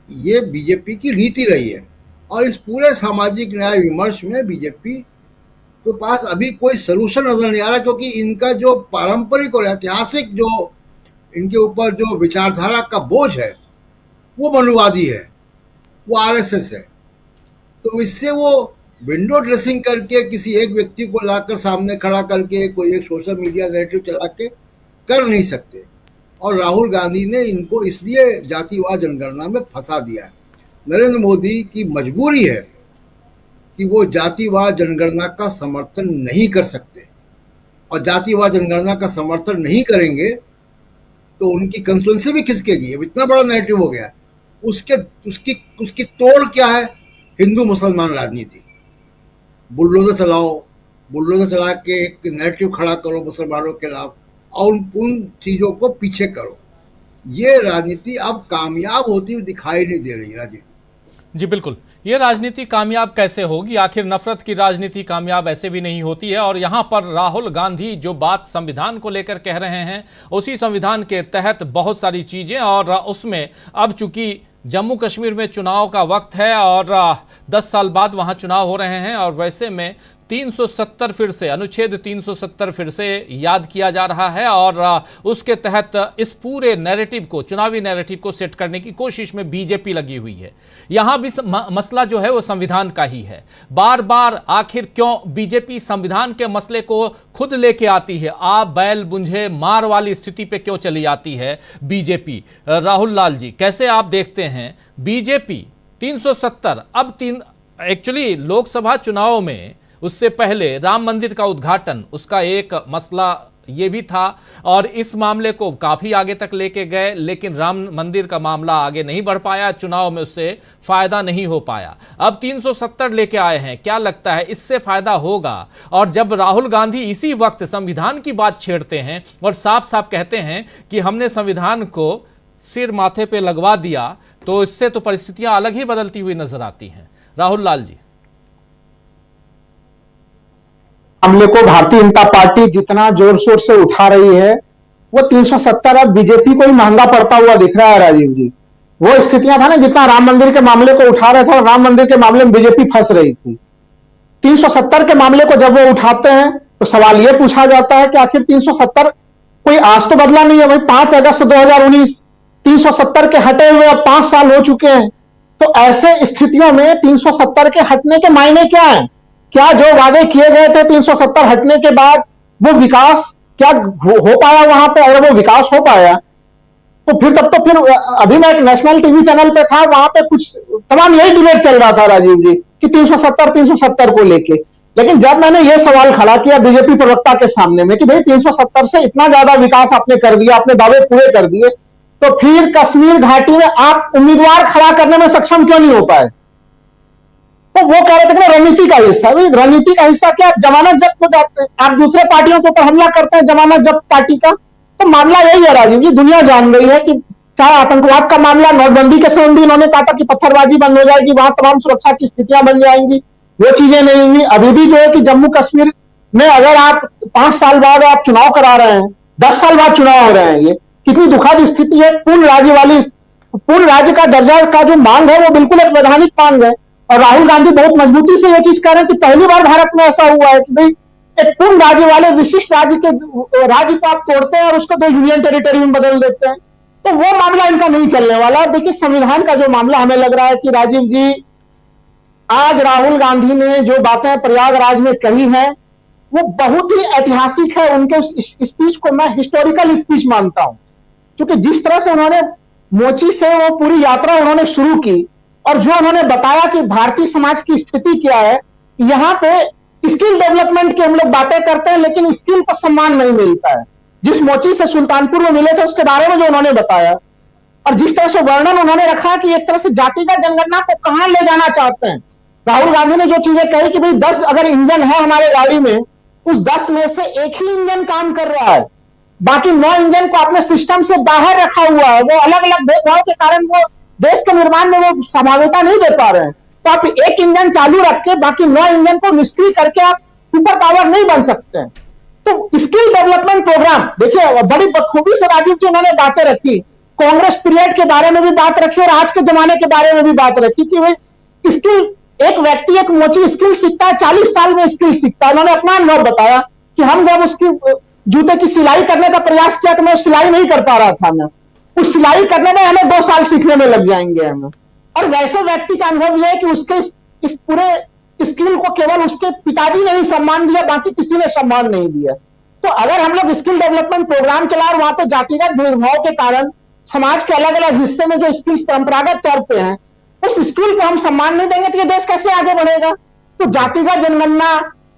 ये बीजेपी की नीति रही है। और इस पूरे सामाजिक न्याय विमर्श में बीजेपी के पास अभी कोई सलूशन नजर नहीं आ रहा, क्योंकि इनका जो पारंपरिक और ऐतिहासिक जो इनके ऊपर जो विचारधारा का बोझ है वो मनुवादी है, वो आरएसएस है। तो इससे वो विंडो ड्रेसिंग करके किसी एक व्यक्ति को लाकर सामने खड़ा करके कोई एक सोशल मीडिया नैरेटिव चला के कर नहीं सकते। और राहुल गांधी ने इनको इसलिए जातिवाद जनगणना में फंसा दिया है। नरेंद्र मोदी की मजबूरी है कि वो जातिवाद जनगणना का समर्थन नहीं कर सकते, और जातिवाद जनगणना का समर्थन नहीं करेंगे तो उनकी कंस्टिट्यूएंसी भी खिसकेगी। अब इतना बड़ा नैरेटिव हो गया। उसकी तोड़ क्या है? हिंदू मुसलमान राजनीति। बुलडोजर चला के एक नैरेटिव खड़ा करो मुसलमानों के खिलाफ और उन चीजों को पीछे करो। ये राजनीति अब कामयाब होती हुई दिखाई नहीं दे रही। राजीव जी बिल्कुल, ये राजनीति कामयाब कैसे होगी? आखिर नफरत की राजनीति कामयाब ऐसे भी नहीं होती है। और यहां पर राहुल गांधी जो बात संविधान को लेकर कह रहे हैं, उसी संविधान के तहत बहुत सारी चीजें, और उसमें अब चूंकि जम्मू कश्मीर में चुनाव का वक्त है और 10 साल बाद वहां चुनाव हो रहे हैं, और वैसे में 370 फिर से अनुच्छेद 370 फिर से याद किया जा रहा है, और उसके तहत इस पूरे नैरेटिव को, चुनावी नैरेटिव को सेट करने की कोशिश में बीजेपी लगी हुई है। यहां भी मसला जो है वो संविधान का ही है। बार बार आखिर क्यों बीजेपी संविधान के मसले को खुद लेके आती है? आप बैल बुंझे मार वाली स्थिति पे क्यों चली आती है बीजेपी? राहुल लाल जी, कैसे आप देखते हैं बीजेपी 370 अब एक्चुअली लोकसभा चुनाव में उससे पहले राम मंदिर का उद्घाटन, उसका एक मसला ये भी था, और इस मामले को काफी आगे तक लेके गए, लेकिन राम मंदिर का मामला आगे नहीं बढ़ पाया, चुनाव में उससे फायदा नहीं हो पाया। अब 370 लेके आए हैं, क्या लगता है इससे फायदा होगा? और जब राहुल गांधी इसी वक्त संविधान की बात छेड़ते हैं और साफ साफ कहते हैं कि हमने संविधान को सिर माथे पे लगवा दिया, तो इससे तो परिस्थितियां अलग ही बदलती हुई नजर आती हैं। राहुल लाल जी, मामले को भारतीय जनता पार्टी जितना जोर शोर से उठा रही है, वो 370 अब बीजेपी को ही महंगा पड़ता हुआ दिख रहा है। राजीव जी, वो स्थितियां था ना, जितना राम मंदिर के मामले को उठा रहे थे और राम मंदिर के मामले में बीजेपी फंस रही थी, 370 के मामले को जब वो उठाते हैं तो सवाल ये पूछा जाता है कि आखिर 370 कोई आज तो बदला नहीं है भाई। 5 अगस्त 2019 370 के हटे हुए अब 5 साल हो चुके हैं। तो ऐसे स्थितियों में 370 के हटने के मायने क्या है? क्या जो वादे किए गए थे 370 हटने के बाद वो विकास क्या हो पाया वहां पे? अगर वो विकास हो पाया तो फिर अभी मैं एक नेशनल टीवी चैनल पे था, वहां पे कुछ तमाम यही डिबेट चल रहा था राजीव जी कि 370 को लेके। लेकिन जब मैंने ये सवाल खड़ा किया बीजेपी प्रवक्ता के सामने में कि भाई 370 से इतना ज्यादा विकास आपने कर दिया, आपने दावे पूरे कर दिए, तो फिर कश्मीर घाटी में आप उम्मीदवार खड़ा करने में सक्षम क्यों नहीं हो पाए? तो वो कह रहे थे कि रणनीति का हिस्सा। रणनीति का हिस्सा क्या? जमानत जब्त हो जाते हैं, आप दूसरे पार्टियों के ऊपर हमला करते हैं जमानत जब्त पार्टी का। तो मामला यही है राजीव जी, दुनिया जान रही है कि चाहे आतंकवाद का मामला, नोटबंदी के समय भी इन्होंने कहा था कि पत्थरबाजी बंद हो जाएगी, वहां तमाम सुरक्षा की स्थितियां बन जाएंगी, वो चीजें नहीं हुई। अभी भी जो है कि जम्मू कश्मीर में अगर आप 5 साल बाद आप चुनाव करा रहे हैं, 10 साल बाद चुनाव हो रहे हैं, ये कितनी दुखद स्थिति है। पूर्ण राज्य का दर्जा का जो मांग है वो बिल्कुल एक वैधानिक मांग है। और राहुल गांधी बहुत मजबूती से ये चीज कह रहे हैं कि पहली बार भारत में ऐसा हुआ है कि भाई एक पूर्ण राज्य वाले विशिष्ट राज्य को आप तोड़ते हैं और उसको 2 यूनियन टेरिटरी में बदल देते हैं। तो वो मामला इनका नहीं चलने वाला। देखिए, संविधान का जो मामला हमें लग रहा है कि राजीव जी, आज राहुल गांधी ने जो बातें प्रयागराज में कही है वो बहुत ही ऐतिहासिक है। उनके स्पीच को मैं हिस्टोरिकल स्पीच मानता हूं, क्योंकि जिस तरह से उन्होंने मोची से वो पूरी यात्रा उन्होंने शुरू की और जो उन्होंने बताया कि भारतीय समाज की स्थिति क्या है, यहां पे स्किल डेवलपमेंट की हम लोग बातें करते हैं लेकिन स्किल को सम्मान नहीं मिलता है। जिस मोची से सुल्तानपुर में मिले थे उसके बारे में जो उन्होंने बताया और जिस तरह से वर्णन उन्होंने रखा कि एक तरह से जातिगत जनगणना को कहां ले जाना चाहते हैं। राहुल गांधी ने जो चीजें कही कि भाई 10 अगर इंजन है हमारे गाड़ी में, उस 10 में से एक ही इंजन काम कर रहा है, बाकी 9 इंजन को अपने सिस्टम से बाहर रखा हुआ है। वो अलग अलग भेदभाव के कारण वो देश के निर्माण में वो संभाव्यता नहीं दे पा रहे हैं। तो आप एक इंजन चालू रख के बाकी 9 इंजन को निष्क्रिय करके आप सुपर पावर नहीं बन सकते हैं। तो स्किल डेवलपमेंट प्रोग्राम देखिए, बड़ी बखूबी से राजीव जी उन्होंने बातें रखी, कांग्रेस पीरियड के बारे में भी बात रखी और आज के जमाने के बारे में भी बात रखी कि भाई स्किल, एक व्यक्ति एक मोची स्किल सीखता है, 40 साल में स्किल सीखता है। उन्होंने अपना अनुभव बताया कि हम जब उसकी जूते की सिलाई करने का प्रयास किया तो मैं सिलाई नहीं कर पा रहा था, मैं उस सिलाई करने में हमें 2 साल सीखने में लग जाएंगे हमें। और वैसे व्यक्ति का अनुभव यह है कि उसके इस पूरे स्किल को केवल उसके पिताजी ने ही सम्मान दिया, बाकी किसी ने सम्मान नहीं दिया। तो अगर हम लोग स्किल डेवलपमेंट प्रोग्राम चला और वहां पे जातिगत भेदभाव के कारण समाज के अलग अलग हिस्से में जो स्किल्स परंपरागत तौर पे हैं, उस स्किल को हम सम्मान नहीं देंगे तो ये देश कैसे आगे बढ़ेगा। तो जातिगत जनगणना,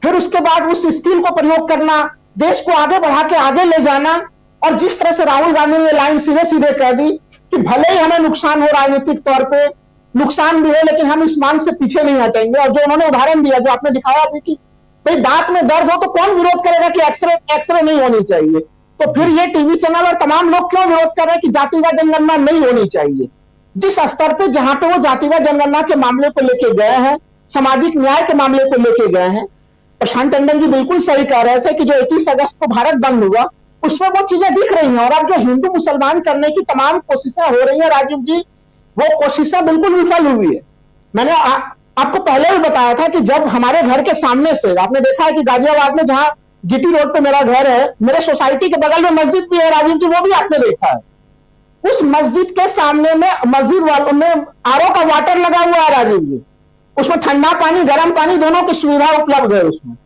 फिर उसके बाद उस स्किल को प्रयोग करना, देश को आगे बढ़ा के आगे ले जाना। और जिस तरह से राहुल गांधी ने लाइन सीधे सीधे कह दी कि भले ही हमें नुकसान हो राजनीतिक तौर पे, नुकसान भी है, लेकिन हम इस मांग से पीछे नहीं हटेंगे। और जो उन्होंने उदाहरण दिया, जो आपने दिखाया अभी कि भाई दांत में दर्द हो तो कौन विरोध करेगा कि एक्सरे नहीं होनी चाहिए, तो फिर ये टीवी चैनल और तमाम लोग क्यों विरोध कर रहे हैं कि जातिगत जनगणना नहीं होनी चाहिए। जिस स्तर पे जहां पे वो जातिगत जनगणना के मामले को लेके गए हैं, सामाजिक न्याय के मामले को लेके गए हैं, प्रशांत टंडन जी बिल्कुल सही कह रहे थे कि जो 21 अगस्त को भारत बंद हुआ उसमें वो चीजें दिख रही हैं। और अब जो हिंदू मुसलमान करने की तमाम कोशिशें हो रही हैं राजीव जी, वो कोशिशें बिल्कुल विफल हुई है। मैंने आपको पहले भी बताया था कि जब हमारे घर के सामने से, आपने देखा है कि गाजियाबाद में जहां जीटी रोड पे मेरा घर है, मेरे सोसाइटी के बगल में मस्जिद भी है राजीव जी, वो भी आपने देखा है। उस मस्जिद के सामने में मस्जिद वालों में आरओ का वाटर लगा हुआ है राजीव जी, उसमें ठंडा पानी गर्म पानी दोनों की सुविधा उपलब्ध है उसमें।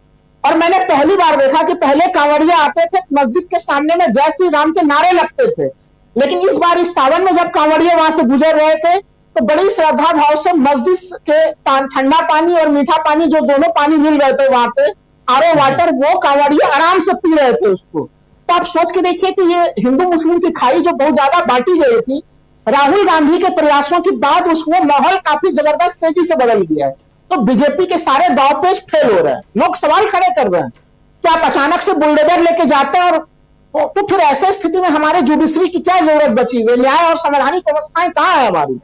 और मैंने पहली बार देखा कि पहले कांवड़िया आते थे मस्जिद के सामने में जय श्री राम के नारे लगते थे, लेकिन इस बार इस सावन में जब कांवड़िया वहां से गुजर रहे थे तो बड़ी श्रद्धा भाव से मस्जिद के ठंडा पानी और मीठा पानी, जो दोनों पानी मिल रहे थे वहां पे आरओ वाटर, वो कांवड़िया आराम से पी रहे थे उसको। तो आप सोच के देखिए कि ये हिंदू मुस्लिम की खाई जो बहुत ज्यादा बांटी गई थी, राहुल गांधी के प्रयासों के बाद उसमें माहौल काफी जबरदस्त तेजी से बदल गया है। तो बीजेपी के सारे दाव पेच फेल हो रहे हैं। लोग सवाल खड़े कर रहे हैं कि आप अचानक से बुलडोजर लेके जाते हैं, और तो फिर ऐसे स्थिति में हमारे जुडिशरी की क्या जरूरत बची हुई, न्याय और संवैधानिक व्यवस्थाएं कहां है हमारी।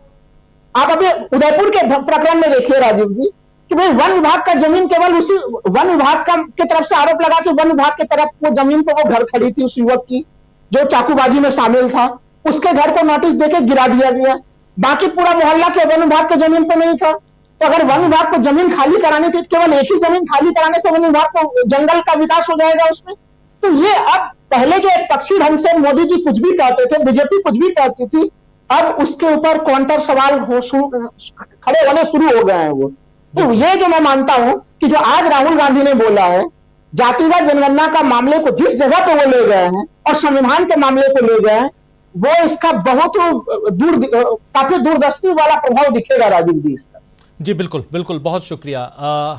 आप अभी उदयपुर के प्रकरण में देखिए राजीव जी कि भाई वन विभाग का जमीन केवल उसी वन विभाग का की तरफ से आरोप लगा कि वन विभाग की तरफ वो जमीन पे वो घर खड़ी थी उस युवक की जो चाकूबाजी में शामिल था, उसके घर को नोटिस देके गिरा दिया गया। बाकी पूरा मोहल्ला के वन विभाग के जमीन पे नहीं था। तो अगर वन विभाग को जमीन खाली करानी थी, केवल एक ही जमीन खाली कराने से वन विभाग को जंगल का विकास हो जाएगा उसमें। तो ये अब पहले जो एक पक्षी ढंग से मोदी जी कुछ भी कहते थे, बीजेपी कुछ भी कहती थी, अब उसके ऊपर काउंटर सवाल खड़े होने शुरू हो गए हैं वो। तो ये जो मैं मानता हूं कि जो आज राहुल गांधी ने बोला है, जातिगत जनगणना का मामले को जिस जगह पे वो ले गए हैं और संविधान के मामले को ले गए हैं, वो इसका बहुत काफी दूरदर्शी वाला प्रभाव दिखेगा राजीव जी इसका। जी बिल्कुल बिल्कुल, बहुत शुक्रिया।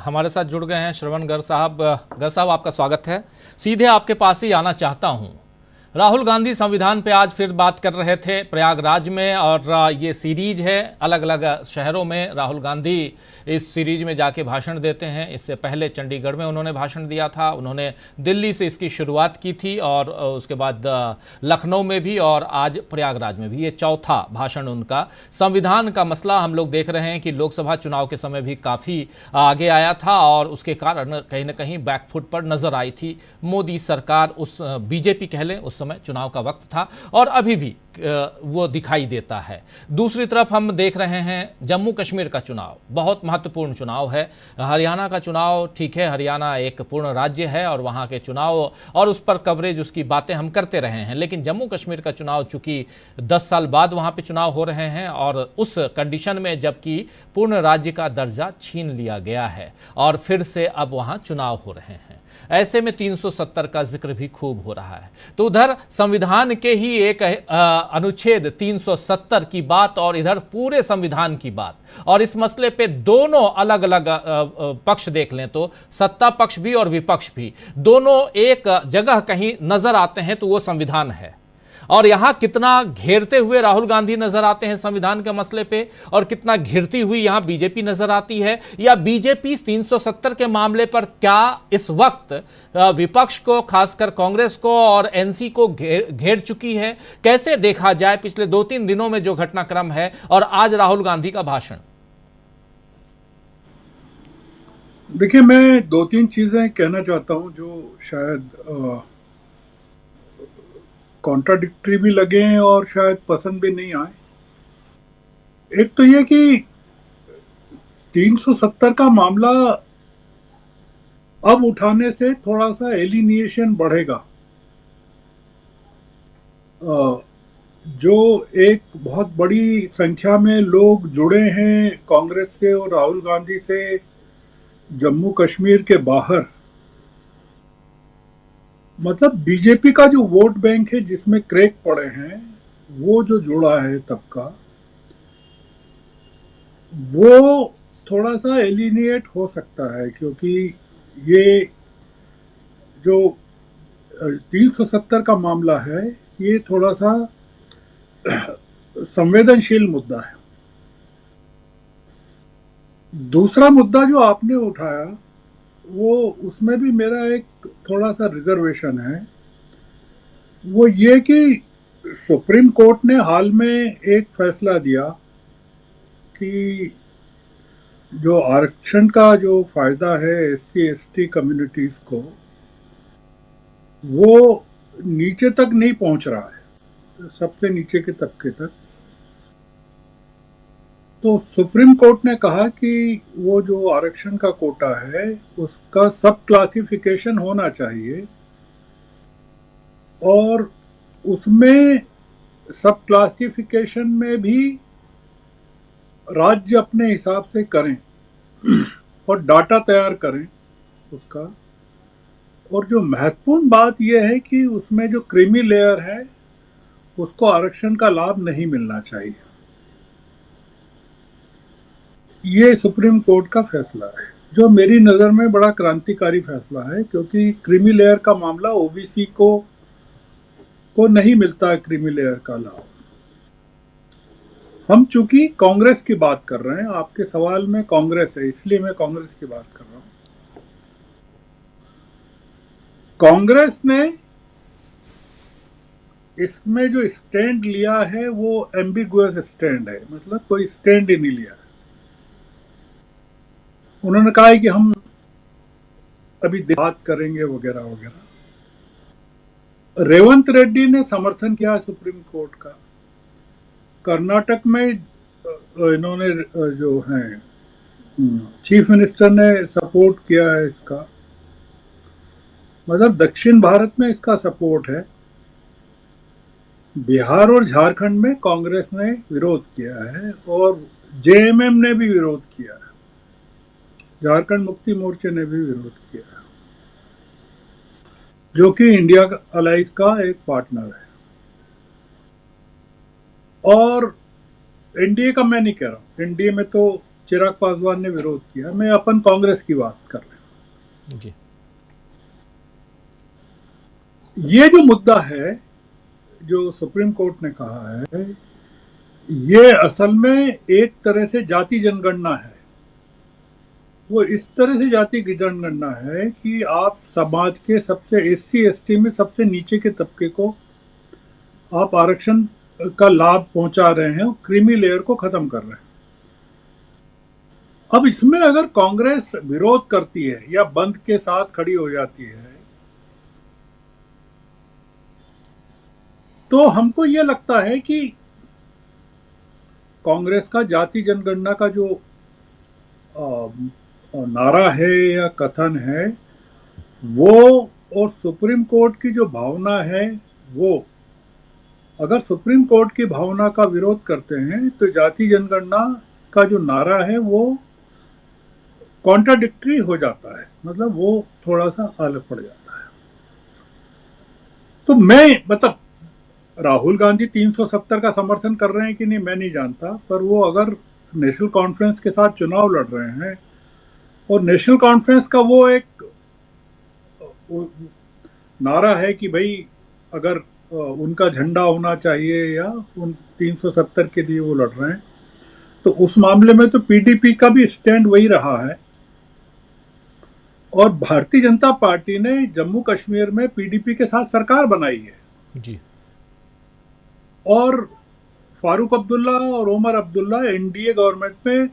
हमारे साथ जुड़ गए हैं श्रवण गर्ग साहब। गर्ग साहब, आपका स्वागत है। सीधे आपके पास ही आना चाहता हूं। राहुल गांधी संविधान पे आज फिर बात कर रहे थे प्रयागराज में, और ये सीरीज है, अलग अलग शहरों में राहुल गांधी इस सीरीज में जाके भाषण देते हैं। इससे पहले चंडीगढ़ में उन्होंने भाषण दिया था, उन्होंने दिल्ली से इसकी शुरुआत की थी, और उसके बाद लखनऊ में भी, और आज प्रयागराज में भी। ये चौथा भाषण उनका। संविधान का मसला हम लोग देख रहे हैं कि लोकसभा चुनाव के समय भी काफ़ी आगे आया था, और उसके कारण कहीं ना कहीं बैकफुट पर नजर आई थी मोदी सरकार। उस बीजेपी कह लें उस समय चुनाव का वक्त था और अभी भी वो दिखाई देता है। दूसरी तरफ हम देख रहे हैं जम्मू कश्मीर का चुनाव बहुत महत्वपूर्ण चुनाव है। हरियाणा का चुनाव ठीक है, हरियाणा एक पूर्ण राज्य है और वहाँ के चुनाव और उस पर कवरेज उसकी बातें हम करते रहे हैं, लेकिन जम्मू कश्मीर का चुनाव चूंकि 10 साल बाद वहाँ पे चुनाव हो रहे हैं और उस कंडीशन में जबकि पूर्ण राज्य का दर्जा छीन लिया गया है और फिर से अब वहाँ चुनाव हो रहे हैं, ऐसे में 370 का जिक्र भी खूब हो रहा है। तो उधर संविधान के ही एक अनुच्छेद 370 की बात और इधर पूरे संविधान की बात, और इस मसले पे दोनों अलग अलग पक्ष देख लें तो सत्ता पक्ष भी और विपक्ष भी दोनों एक जगह कहीं नजर आते हैं तो वो संविधान है। और यहां कितना घेरते हुए राहुल गांधी नजर आते हैं संविधान के मसले पे और कितना घिरती हुई यहां बीजेपी नजर आती है, या बीजेपी 370 के मामले पर क्या इस वक्त विपक्ष को खासकर कांग्रेस को और एनसी को घेर चुकी है। कैसे देखा जाए पिछले 2-3 दिनों में जो घटनाक्रम है और आज राहुल गांधी का भाषण? देखिए, मैं 2-3 चीजें कहना चाहता हूं जो शायद कॉन्ट्राडिक्टरी भी लगे हैं और शायद पसंद भी नहीं आए। एक तो ये कि 370 का मामला अब उठाने से थोड़ा सा एलिनिएशन बढ़ेगा। जो एक बहुत बड़ी संख्या में लोग जुड़े हैं कांग्रेस से और राहुल गांधी से जम्मू कश्मीर के बाहर, मतलब बीजेपी का जो वोट बैंक है जिसमें क्रैक पड़े हैं, वो जो जुड़ा है तबका, वो थोड़ा सा एलिनिएट हो सकता है, क्योंकि ये जो 370 का मामला है ये थोड़ा सा संवेदनशील मुद्दा है। दूसरा मुद्दा जो आपने उठाया वो उसमें भी मेरा एक थोड़ा सा रिजर्वेशन है। वो ये कि सुप्रीम कोर्ट ने हाल में एक फैसला दिया कि जो आरक्षण का जो फायदा है एससी एसटी कम्युनिटीज को, वो नीचे तक नहीं पहुंच रहा है, सबसे नीचे के तबके तक। तो सुप्रीम कोर्ट ने कहा कि वो जो आरक्षण का कोटा है उसका सब क्लासिफिकेशन होना चाहिए और उसमें सब क्लासिफिकेशन में भी राज्य अपने हिसाब से करें और डाटा तैयार करें उसका। और जो महत्वपूर्ण बात यह है कि उसमें जो क्रीमी लेयर है उसको आरक्षण का लाभ नहीं मिलना चाहिए। ये सुप्रीम कोर्ट का फैसला है जो मेरी नज़र में बड़ा क्रांतिकारी फैसला है, क्योंकि क्रीमी लेयर का मामला ओबीसी को नहीं मिलता है क्रीमी लेयर का लाभ। हम चूंकि कांग्रेस की बात कर रहे हैं, आपके सवाल में कांग्रेस है इसलिए मैं कांग्रेस की बात कर रहा हूं। कांग्रेस ने इसमें जो स्टैंड लिया है वो एम्बिगुअस स्टैंड है, मतलब कोई स्टैंड ही नहीं लिया। उन्होंने कहा है कि हम अभी बात करेंगे वगैरह वगैरह। रेवंत रेड्डी ने समर्थन किया सुप्रीम कोर्ट का। कर्नाटक में इन्होंने जो है चीफ मिनिस्टर ने सपोर्ट किया है इसका, मतलब दक्षिण भारत में इसका सपोर्ट है। बिहार और झारखंड में कांग्रेस ने विरोध किया है और जेएमएम ने भी विरोध किया है, झारखंड मुक्ति मोर्चे ने भी विरोध किया है, जो कि इंडिया अलायंस का एक पार्टनर है। और एनडीए का मैं नहीं कह रहा हूं, एनडीए में तो चिराग पासवान ने विरोध किया, मैं अपन कांग्रेस की बात कर रहा हूं। ये जो मुद्दा है जो सुप्रीम कोर्ट ने कहा है, ये असल में एक तरह से जाति जनगणना है। वो इस तरह से जाति की जनगणना है कि आप समाज के सबसे एससी एसटी में सबसे नीचे के तबके को आप आरक्षण का लाभ पहुंचा रहे हैं और क्रीमी लेयर को खत्म कर रहे हैं। अब इसमें अगर कांग्रेस विरोध करती है या बंद के साथ खड़ी हो जाती है तो हमको ये लगता है कि कांग्रेस का जाति जनगणना का जो नारा है या कथन है वो, और सुप्रीम कोर्ट की जो भावना है वो, अगर सुप्रीम कोर्ट की भावना का विरोध करते हैं तो जाति जनगणना का जो नारा है वो कॉन्ट्राडिक्टरी हो जाता है, मतलब वो थोड़ा सा अलग पड़ जाता है। तो मतलब राहुल गांधी 370 का समर्थन कर रहे हैं कि नहीं मैं नहीं जानता, पर वो अगर नेशनल कॉन्फ्रेंस के साथ चुनाव लड़ रहे हैं और नेशनल कॉन्फ्रेंस का वो एक नारा है कि भाई अगर उनका झंडा होना चाहिए या उन 370 के लिए वो लड़ रहे हैं, तो उस मामले में तो पीडीपी का भी स्टैंड वही रहा है। और भारतीय जनता पार्टी ने जम्मू कश्मीर में पीडीपी के साथ सरकार बनाई है जी, और फारूक अब्दुल्ला और ओमर अब्दुल्ला एनडीए गवर्नमेंट में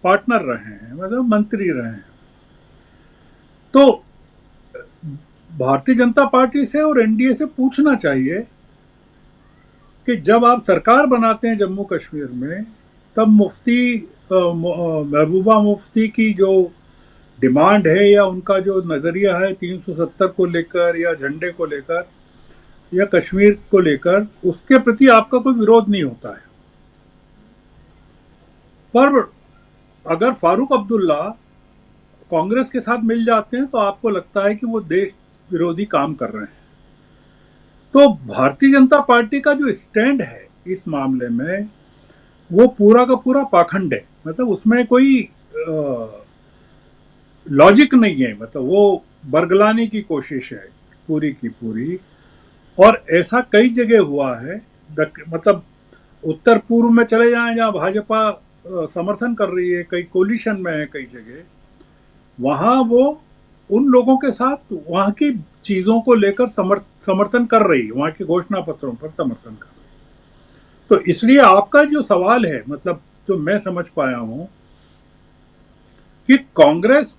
पार्टनर रहे हैं, मतलब मंत्री रहे हैं। तो भारतीय जनता पार्टी से और एनडीए से पूछना चाहिए कि जब आप सरकार बनाते हैं जम्मू कश्मीर में, तब मुफ्ती महबूबा मुफ्ती की जो डिमांड है या उनका जो नजरिया है 370 को लेकर या झंडे को लेकर या कश्मीर को लेकर, उसके प्रति आपका कोई विरोध नहीं होता है। पर अगर फारूक अब्दुल्ला कांग्रेस के साथ मिल जाते हैं तो आपको लगता है कि वो देश विरोधी काम कर रहे हैं। तो भारतीय जनता पार्टी का जो स्टैंड है इस मामले में वो पूरा का पूरा पाखंड है, मतलब उसमें कोई लॉजिक नहीं है, मतलब वो बरगलाने की कोशिश है पूरी की पूरी। और ऐसा कई जगह हुआ है, मतलब उत्तर पूर्व में चले जाएं जहां भाजपा समर्थन कर रही है, कई कोलिशन में है कई जगह, वहां वो उन लोगों के साथ वहां की चीजों को लेकर समर्थन कर रही है, वहां के घोषणा पत्रों पर समर्थन कर रही है। तो इसलिए आपका जो सवाल है, मतलब जो मैं समझ पाया हूं कि कांग्रेस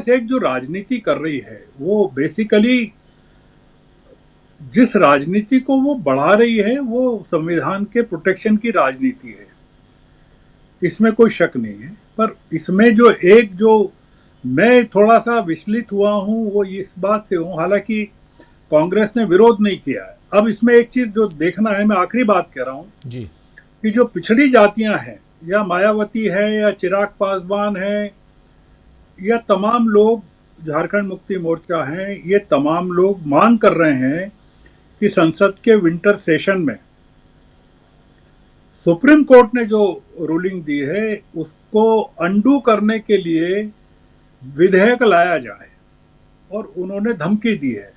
एक जो राजनीति कर रही है वो बेसिकली जिस राजनीति को वो बढ़ा रही है वो संविधान के प्रोटेक्शन की राजनीति है, इसमें कोई शक नहीं है। पर इसमें जो मैं थोड़ा सा विचलित हुआ हूं वो इस बात से हूं, हालांकि कांग्रेस ने विरोध नहीं किया है। अब इसमें एक चीज जो देखना है, मैं आखिरी बात कह रहा हूं जी, कि जो पिछड़ी जातियां हैं, या मायावती है या चिराग पासवान है या तमाम लोग झारखंड मुक्ति मोर्चा हैं, ये तमाम लोग मांग कर रहे हैं कि संसद के विंटर सेशन में सुप्रीम कोर्ट ने जो रूलिंग दी है उसको अंडू करने के लिए विधेयक लाया जाए, और उन्होंने धमकी दी है।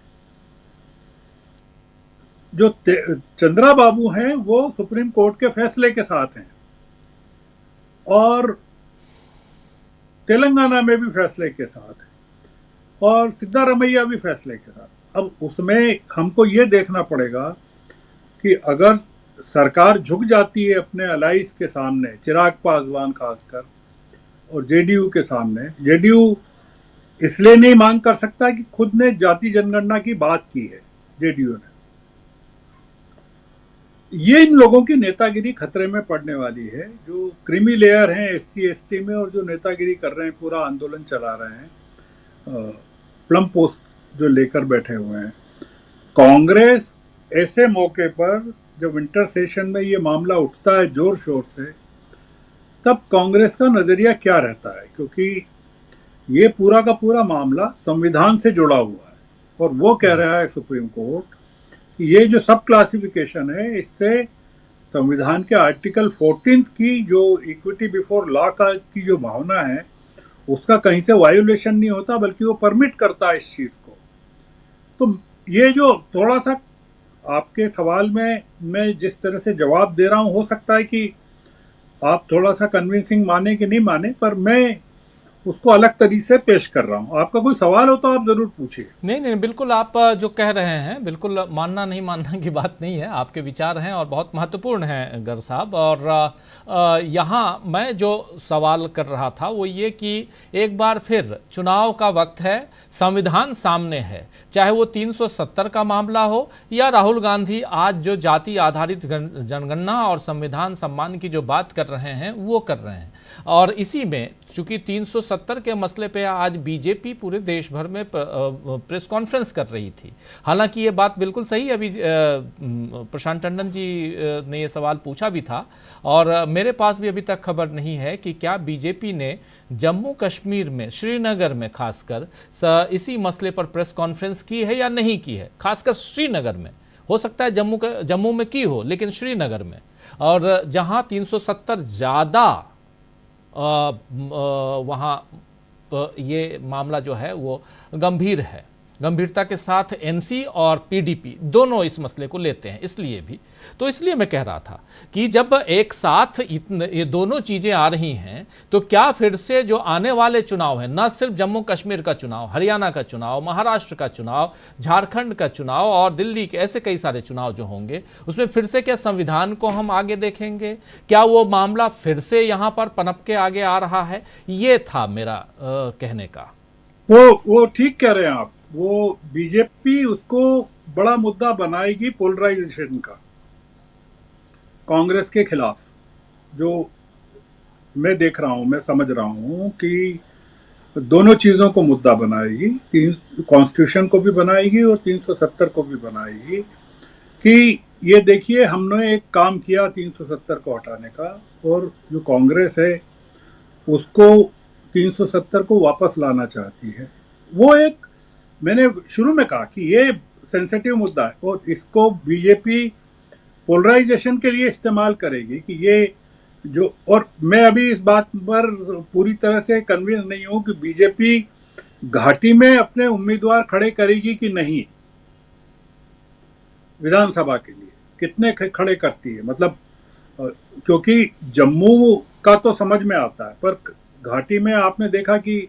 जो चंद्रा बाबू हैं वो सुप्रीम कोर्ट के फैसले के साथ हैं और तेलंगाना में भी फैसले के साथ है और सिद्धारमैया भी फैसले के साथ। अब उसमें हमको ये देखना पड़ेगा कि अगर सरकार झुक जाती है अपने अलाइज के सामने, चिराग पासवान खासकर, और जेडीयू के सामने, जेडीयू इसलिए नहीं मांग कर सकता कि खुद ने जाति जनगणना की बात की है जेडीयू ने, ये इन लोगों की नेतागिरी खतरे में पड़ने वाली है। जो क्रीमी लेयर हैं एससी एसटी में और जो नेतागिरी कर रहे हैं, पूरा आंदोलन चला रहे हैं, प्लम पोस्ट जो लेकर बैठे हुए हैं, कांग्रेस ऐसे मौके पर जब विंटर सेशन में ये मामला उठता है जोर शोर से, तब कांग्रेस का नजरिया क्या रहता है, क्योंकि ये पूरा का पूरा मामला संविधान से जुड़ा हुआ है और वो कह रहा है सुप्रीम कोर्ट कि ये जो सब क्लासिफिकेशन है इससे संविधान के आर्टिकल 14 की जो इक्विटी बिफोर लॉ का की जो भावना है उसका कहीं से वायोलेशन नहीं होता, बल्कि वो परमिट करता है इस चीज को। तो ये जो थोड़ा सा आपके सवाल में मैं जिस तरह से जवाब दे रहा हूं, हो सकता है कि आप थोड़ा सा कन्विंसिंग माने कि नहीं माने, पर मैं उसको अलग तरीके से पेश कर रहा हूं। आपका कोई सवाल हो तो आप जरूर पूछिए। नहीं नहीं, बिल्कुल आप जो कह रहे हैं बिल्कुल मानना नहीं मानना की बात नहीं है, आपके विचार हैं और बहुत महत्वपूर्ण हैं गर्ग साहब। और यहाँ मैं जो सवाल कर रहा था वो ये कि एक बार फिर चुनाव का वक्त है, संविधान सामने है, चाहे वो 370 का मामला हो या राहुल गांधी आज जो जाति आधारित जनगणना और संविधान सम्मान की जो बात कर रहे हैं वो कर रहे हैं। और इसी में चूंकि 370 के मसले पे आज बीजेपी पूरे देश भर में प्रेस कॉन्फ्रेंस कर रही थी। हालांकि ये बात बिल्कुल सही, अभी प्रशांत टंडन जी ने ये सवाल पूछा भी था और मेरे पास भी अभी तक खबर नहीं है कि क्या बीजेपी ने जम्मू कश्मीर में, श्रीनगर में खासकर इसी मसले पर प्रेस कॉन्फ्रेंस की है या नहीं की है। खासकर श्रीनगर में, हो सकता है जम्मू में की हो, लेकिन श्रीनगर में, और जहां 370 ज़्यादा वहाँ ये मामला जो है वो गंभीर है, गंभीरता के साथ एनसी और पीडीपी दोनों इस मसले को लेते हैं। इसलिए मैं कह रहा था कि जब एक साथ ये दोनों चीज़ें आ रही हैं तो क्या फिर से जो आने वाले चुनाव हैं, न सिर्फ जम्मू कश्मीर का चुनाव, हरियाणा का चुनाव, महाराष्ट्र का चुनाव, झारखंड का चुनाव और दिल्ली के ऐसे कई सारे चुनाव जो होंगे, उसमें फिर से क्या संविधान को हम आगे देखेंगे? क्या वो मामला फिर से यहाँ पर पनप के आगे आ रहा है? ये था मेरा कहने का। वो ठीक कह रहे हैं आप। वो बीजेपी उसको बड़ा मुद्दा बनाएगी पोलराइजेशन का, कांग्रेस के खिलाफ। जो मैं देख रहा हूं, मैं समझ रहा हूं कि दोनों चीजों को मुद्दा बनाएगी, कॉन्स्टिट्यूशन को भी बनाएगी और 370 को भी बनाएगी। कि ये देखिए, हमने एक काम किया 370 को हटाने का, और जो कांग्रेस है उसको 370 को वापस लाना चाहती है। वो एक, मैंने शुरू में कहा कि ये सेंसिटिव मुद्दा है और इसको बीजेपी पोलराइजेशन के लिए इस्तेमाल करेगी कि ये जो, और मैं अभी इस बात पर पूरी तरह से कन्विंस नहीं हूं कि बीजेपी घाटी में अपने उम्मीदवार खड़े करेगी कि नहीं। विधानसभा के लिए कितने खड़े करती है, मतलब क्योंकि जम्मू का तो समझ में आता है, पर घाटी में आपने देखा कि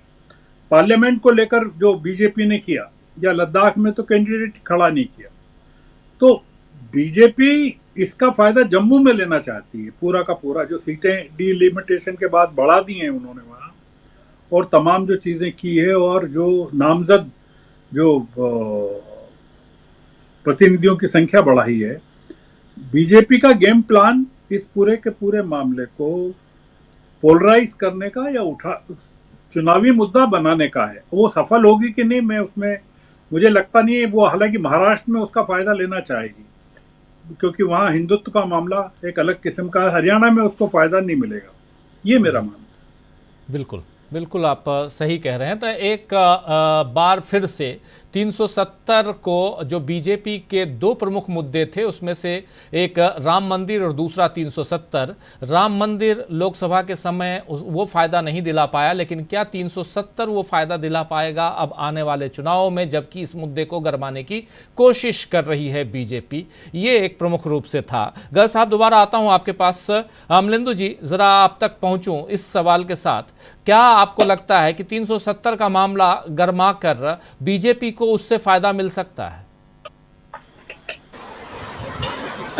पार्लियामेंट को लेकर जो बीजेपी ने किया, या लद्दाख में तो कैंडिडेट खड़ा नहीं किया। तो बीजेपी इसका फायदा जम्मू में लेना चाहती है, पूरा का पूरा। जो सीटें डिलिमिटेशन के बाद बढ़ा दी हैं उन्होंने वहां, और तमाम जो चीजें की है, और जो नामजद जो प्रतिनिधियों की संख्या बढ़ाई है, बीजेपी का गेम प्लान इस पूरे के पूरे मामले को पोलराइज करने का या चुनावी मुद्दा बनाने का है। वो सफल होगी कि नहीं, मैं उसमें, मुझे लगता नहीं है वो। हालांकि महाराष्ट्र में उसका फायदा लेना चाहेगी क्योंकि वहां हिंदुत्व का मामला एक अलग किस्म का है। हरियाणा में उसको फायदा नहीं मिलेगा, ये मेरा मानना। बिल्कुल बिल्कुल, आप सही कह रहे हैं। तो एक बार फिर से 370 को, जो बीजेपी के दो प्रमुख मुद्दे थे उसमें से एक राम मंदिर और दूसरा 370। राम मंदिर लोकसभा के समय वो फायदा नहीं दिला पाया, लेकिन क्या 370 वो फायदा दिला पाएगा अब आने वाले चुनावों में, जबकि इस मुद्दे को गरमाने की कोशिश कर रही है बीजेपी। ये एक प्रमुख रूप से था। गर्ग साहब, दोबारा आता हूं आपके पास। अमलेंदु जी, जरा आप तक पहुंचूं इस सवाल के साथ। क्या आपको लगता है कि 370 का मामला गरमा कर बीजेपी को उससे फायदा मिल सकता है?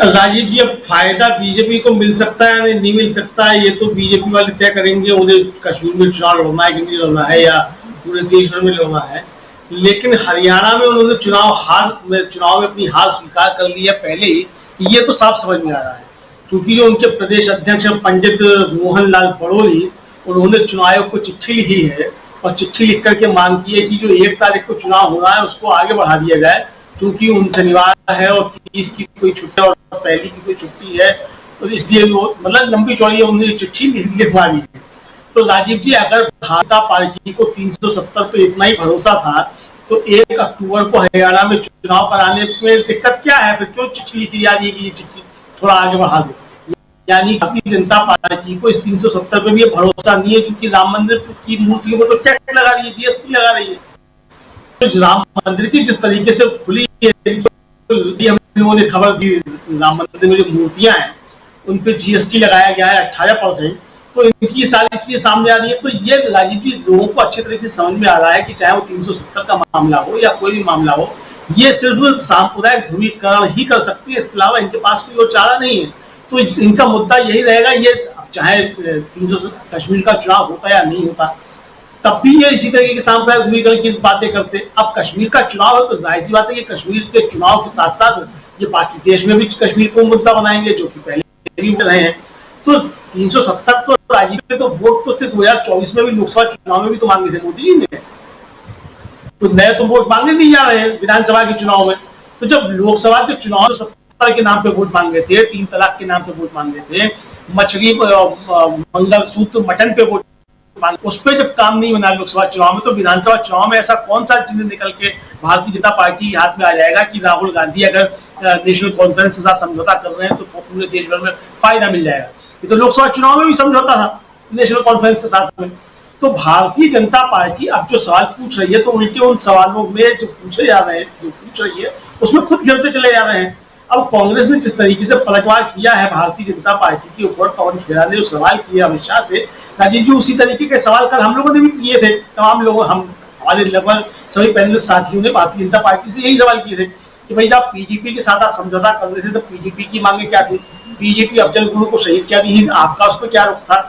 राजीव जी, अब फायदा बीजेपी को मिल सकता है या नहीं मिल सकता है, ये तो बीजेपी वाले तय करेंगे। उन्हें कश्मीर में चुनाव लड़ना है कि नहीं लड़ना है, या पूरे देश भर में लड़ना है। लेकिन हरियाणा में उन्होंने चुनाव में अपनी हार स्वीकार कर ली है पहले ही, ये तो साफ समझ में आ रहा है। क्योंकि जो उनके प्रदेश अध्यक्ष पंडित मोहन लाल पड़ोरी, उन्होंने चुनाव आयोग को चिट्ठी लिखी है और चिट्ठी लिख करके मांग की है कि जो 1 तारीख को चुनाव होना है उसको आगे बढ़ा दिया जाए, क्योंकि उन शनिवार है और 30 की कोई छुट्टी और पहली की कोई छुट्टी है, तो इसलिए वो मतलब लंबी चौड़ी उन्होंने चिट्ठी लिखवा दी है। तो राजीव जी, अगर भाजपा पार्टी को 370 पे इतना ही भरोसा था तो 1 अक्टूबर को हरियाणा में चुनाव कराने में दिक्कत क्या है? फिर क्यों चिट्ठी लिखी जा रही है कि ये चिट्ठी थोड़ा आगे बढ़ा दो? यानी भारतीय जनता पार्टी को इस 370 पे भी भरोसा नहीं है, क्योंकि राम मंदिर की मूर्तियों पर तो टैक्स लगा रही है, जीएसटी लगा रही है। तो राम मंदिर की जिस तरीके से खुली हम लोगों ने खबर दी, राम मंदिर में जो मूर्तियां हैं उन पे जीएसटी लगाया गया है 18%। तो इनकी सारी चीजें सामने आ रही है। तो ये राजीव जी लोगों को अच्छे तरीके से समझ में आ रहा है कि चाहे वो 370 का मामला हो या कोई भी मामला हो, ये सिर्फ सांप्रदायिक ध्रुवीकरण ही कर सकती है, इसके अलावा इनके पास कोई और चारा नहीं है। तो इनका मुद्दा यही रहेगा, ये चाहे 300 कश्मीर का चुनाव होता या नहीं होता, तब भी ये इसी तरीके के सांप्रदायिक ध्रुवीकरण की बातें करते। अब कश्मीर का चुनाव है तो जाहिर सी बात है कि कश्मीर के चुनाव के साथ साथ ये बाकी देश में भी कश्मीर को मुद्दा बनाएंगे, जो कि पहले भी रहे हैं। तो 370 तो राजीव में तो वोट तो थे 2024 में भी, लोकसभा चुनाव में भी तो मांगे थे मोदी जी ने, तो नए तो वोट मांगे नहीं जा रहे हैं विधानसभा के चुनाव में। तो जब लोकसभा के चुनाव 70 के नाम पे वोट मांगे थे, 3 तलाक के नाम पे वोट मांगे थे, मछली मंगलसूत्र मटन पे वोट मांगे, उस पर जब काम नहीं बना लोकसभा चुनाव में, तो विधानसभा चुनाव में ऐसा कौन सा चिन्ह निकल के भारतीय जनता पार्टी के हाथ में आ जाएगा कि राहुल गांधी अगर नेशनल कॉन्फ्रेंस के साथ समझौता कर रहे हैं तो पूरे देश भर में फायदा मिल जाएगा। ये तो लोकसभा चुनाव में भी समझौता था नेशनल कॉन्फ्रेंस के साथ में। तो भारतीय जनता पार्टी अब जो सवाल पूछ रही है, तो उनके उन सवालों में जो पूछे जा रहे हैं, जो पूछ रही है उसमें खुद गिरते चले जा रहे हैं। अब कांग्रेस ने जिस तरीके से पलटवार किया है भारतीय जनता पार्टी के ऊपर, पवन खेड़ा ने जो सवाल किया अमित शाह से, राजीव जी उसी तरीके के सवाल कल हम लोगों ने भी किए थे। तमाम लोगों, हमारे लगभग सभी पैनल साथियों ने भारतीय जनता पार्टी से यही सवाल किए थे कि भाई जब पीडीपी के साथ आप समझौता कर रहे थे तो पीडीपी की मांगे क्या थी, पीडीपी अफजल गुरु को शहीद क्या दी, आपका उस पर क्या रुख था,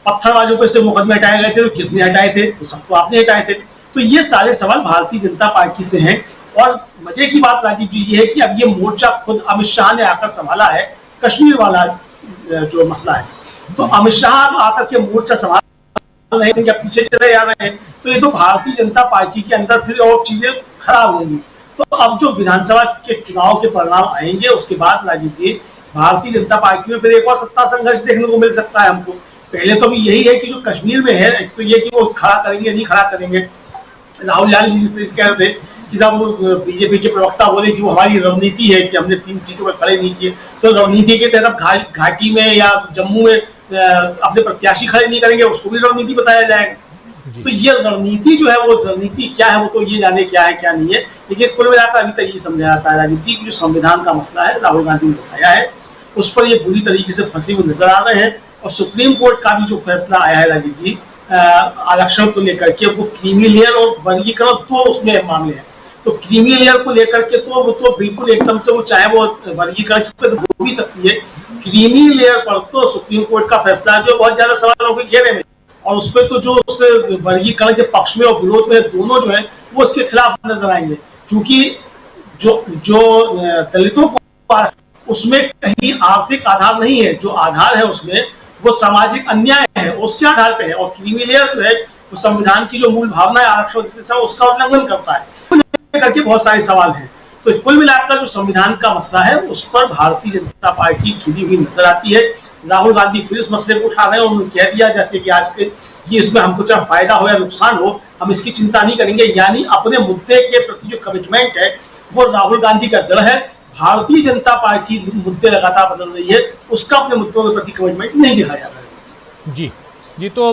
पत्थरबाजों पे से मुकदमे हटाए गए थे तो किसने हटाए थे, तो सब तो आपने हटाए थे। तो ये सारे सवाल भारतीय जनता पार्टी से हैं। और मजे की बात राजीव जी ये है कि अब ये मोर्चा खुद अमित शाह ने आकर संभाला है, कश्मीर वाला जो मसला है, तो अमित शाह आकर के मोर्चा संभाल रहे हैं या पीछे चले जा रहे हैं, तो ये तो भारतीय जनता पार्टी के अंदर फिर और चीजें खराब होंगी। तो अब जो विधानसभा के चुनाव के परिणाम आएंगे उसके बाद राजीव जी भारतीय जनता पार्टी में फिर एक और सत्ता संघर्ष देखने को मिल सकता है हमको। पहले तो अभी यही है कि जो कश्मीर में है, एक तो ये कि वो खड़ा करेंगे नहीं खड़ा करेंगे। राहुल गांधी जी जिस कह रहे थे कि जब बीजेपी के प्रवक्ता बोले कि वो हमारी रणनीति है कि हमने 3 सीटों पर खड़े नहीं किए, तो रणनीति के तहत घाटी में या जम्मू में अपने प्रत्याशी खड़े नहीं करेंगे, उसको भी रणनीति बताया जाएगा। तो ये रणनीति जो है वो रणनीति क्या है वो तो ये जाने क्या है क्या नहीं है, लेकिन कुल मिलाकर अभी तक ये समझा जाता है राजीव जी की जो संविधान का मसला है राहुल गांधी ने बताया है, उस पर ये बुरी तरीके से फंसे हुए नजर आ रहे हैं। और सुप्रीम कोर्ट का भी जो फैसला आया है राजीव जी आरक्षण को लेकर के, वो क्रीमी लेयर और वर्गीकरण तो उसमें मामले हैं, तो क्रीमी लेयर को लेकर के तो वो तो बिल्कुल एकदम से वो चाहे वो वर्गीकरण पर हो भी सकती है, क्रीमी लेयर पर तो सुप्रीम कोर्ट का फैसला जो बहुत ज्यादा सवालों के घेरे में, और उस पर तो जो उस वर्गीकरण के पक्ष में और विरोध में दोनों जो है वो इसके खिलाफ नजर आएंगे, क्योंकि जो दलितों को उसमें कहीं आर्थिक आधार नहीं है, जो आधार है उसमें वो सामाजिक अन्याय है, उसके आधार पे है। और क्रीमी लेयर जो है वो संविधान की जो मूल भावना है आरक्षण उसका उल्लंघन करता है, करके बहुत सारे सवाल हैं। तो कुल मिलाकर जो संविधान का मसला है उस पर भारतीय जनता पार्टी खिली हुई नजर आती है। राहुल गांधी फिर इस मसले को उठा रहे हैं, उन्होंने कह दिया जैसे कि आज के कि इसमें हमको चाहे फायदा हो या नुकसान हो हम इसकी चिंता नहीं करेंगे, यानी अपने मुद्दे के प्रति जो कमिटमेंट है वो राहुल गांधी का दृढ़ है। भारतीय जनता पार्टी मुद्दे लगातार बदल रही है, उसका अपने मुद्दों के प्रति कमिटमेंट नहीं दिखाया जा रहा है। जी तो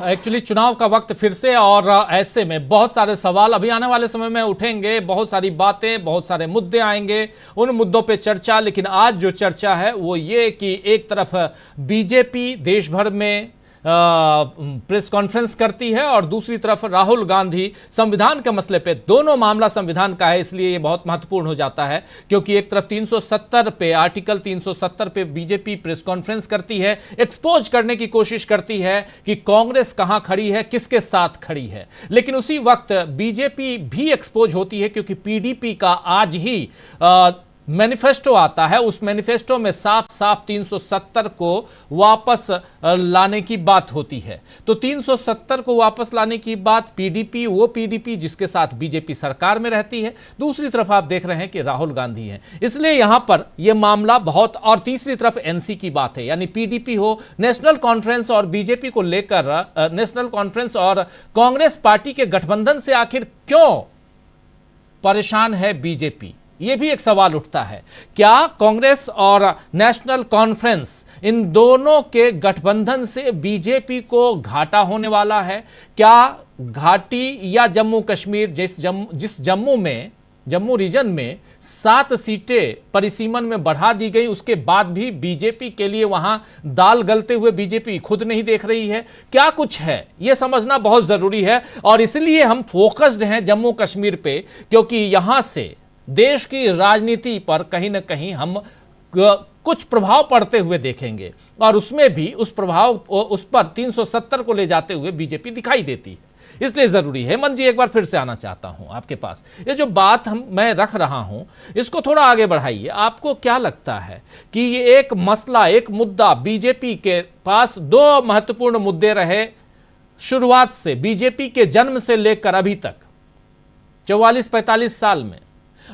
एक्चुअली चुनाव का वक्त फिर से, और ऐसे में बहुत सारे सवाल अभी आने वाले समय में उठेंगे, बहुत सारी बातें, बहुत सारे मुद्दे आएंगे, उन मुद्दों पे चर्चा। लेकिन आज जो चर्चा है वो ये कि एक तरफ बीजेपी देश भर में प्रेस कॉन्फ्रेंस करती है और दूसरी तरफ राहुल गांधी संविधान के मसले पे, दोनों मामला संविधान का है इसलिए ये बहुत महत्वपूर्ण हो जाता है, क्योंकि एक तरफ 370 पे, आर्टिकल 370 पे बीजेपी प्रेस कॉन्फ्रेंस करती है, एक्सपोज करने की कोशिश करती है कि कांग्रेस कहां खड़ी है, किसके साथ खड़ी है। लेकिन उसी वक्त बीजेपी भी एक्सपोज होती है, क्योंकि पीडीपी का आज ही मैनिफेस्टो आता है, उस मैनिफेस्टो में साफ साफ 370 को वापस लाने की बात होती है। तो 370 को वापस लाने की बात पीडीपी, वो पीडीपी जिसके साथ बीजेपी सरकार में रहती है, दूसरी तरफ आप देख रहे हैं कि राहुल गांधी हैं, इसलिए यहां पर यह मामला बहुत, और तीसरी तरफ एनसी की बात है, यानी पीडीपी हो, नेशनल कॉन्फ्रेंस और बीजेपी को लेकर नेशनल कॉन्फ्रेंस और कांग्रेस पार्टी के गठबंधन से आखिर क्यों परेशान है बीजेपी, यह भी एक सवाल उठता है। क्या कांग्रेस और नेशनल कॉन्फ्रेंस इन दोनों के गठबंधन से बीजेपी को घाटा होने वाला है? क्या घाटी या जम्मू कश्मीर जिस जम्मू में जम्मू रीजन में 7 सीटें परिसीमन में बढ़ा दी गई, उसके बाद भी बीजेपी के लिए वहां दाल गलते हुए बीजेपी खुद नहीं देख रही है। क्या कुछ है यह समझना बहुत जरूरी है, और इसलिए हम फोकस्ड हैं जम्मू कश्मीर पे, क्योंकि यहां से देश की राजनीति पर कहीं ना कहीं हम कुछ प्रभाव पड़ते हुए देखेंगे, और उसमें भी उस पर 370 को ले जाते हुए बीजेपी दिखाई देती है। इसलिए जरूरी है। मन जी, एक बार फिर से आना चाहता हूं आपके पास। ये जो बात मैं रख रहा हूं इसको थोड़ा आगे बढ़ाइए। आपको क्या लगता है कि ये एक मसला, एक मुद्दा, बीजेपी के पास 2 महत्वपूर्ण मुद्दे रहे शुरुआत से, बीजेपी के जन्म से लेकर अभी तक 44-45 साल में,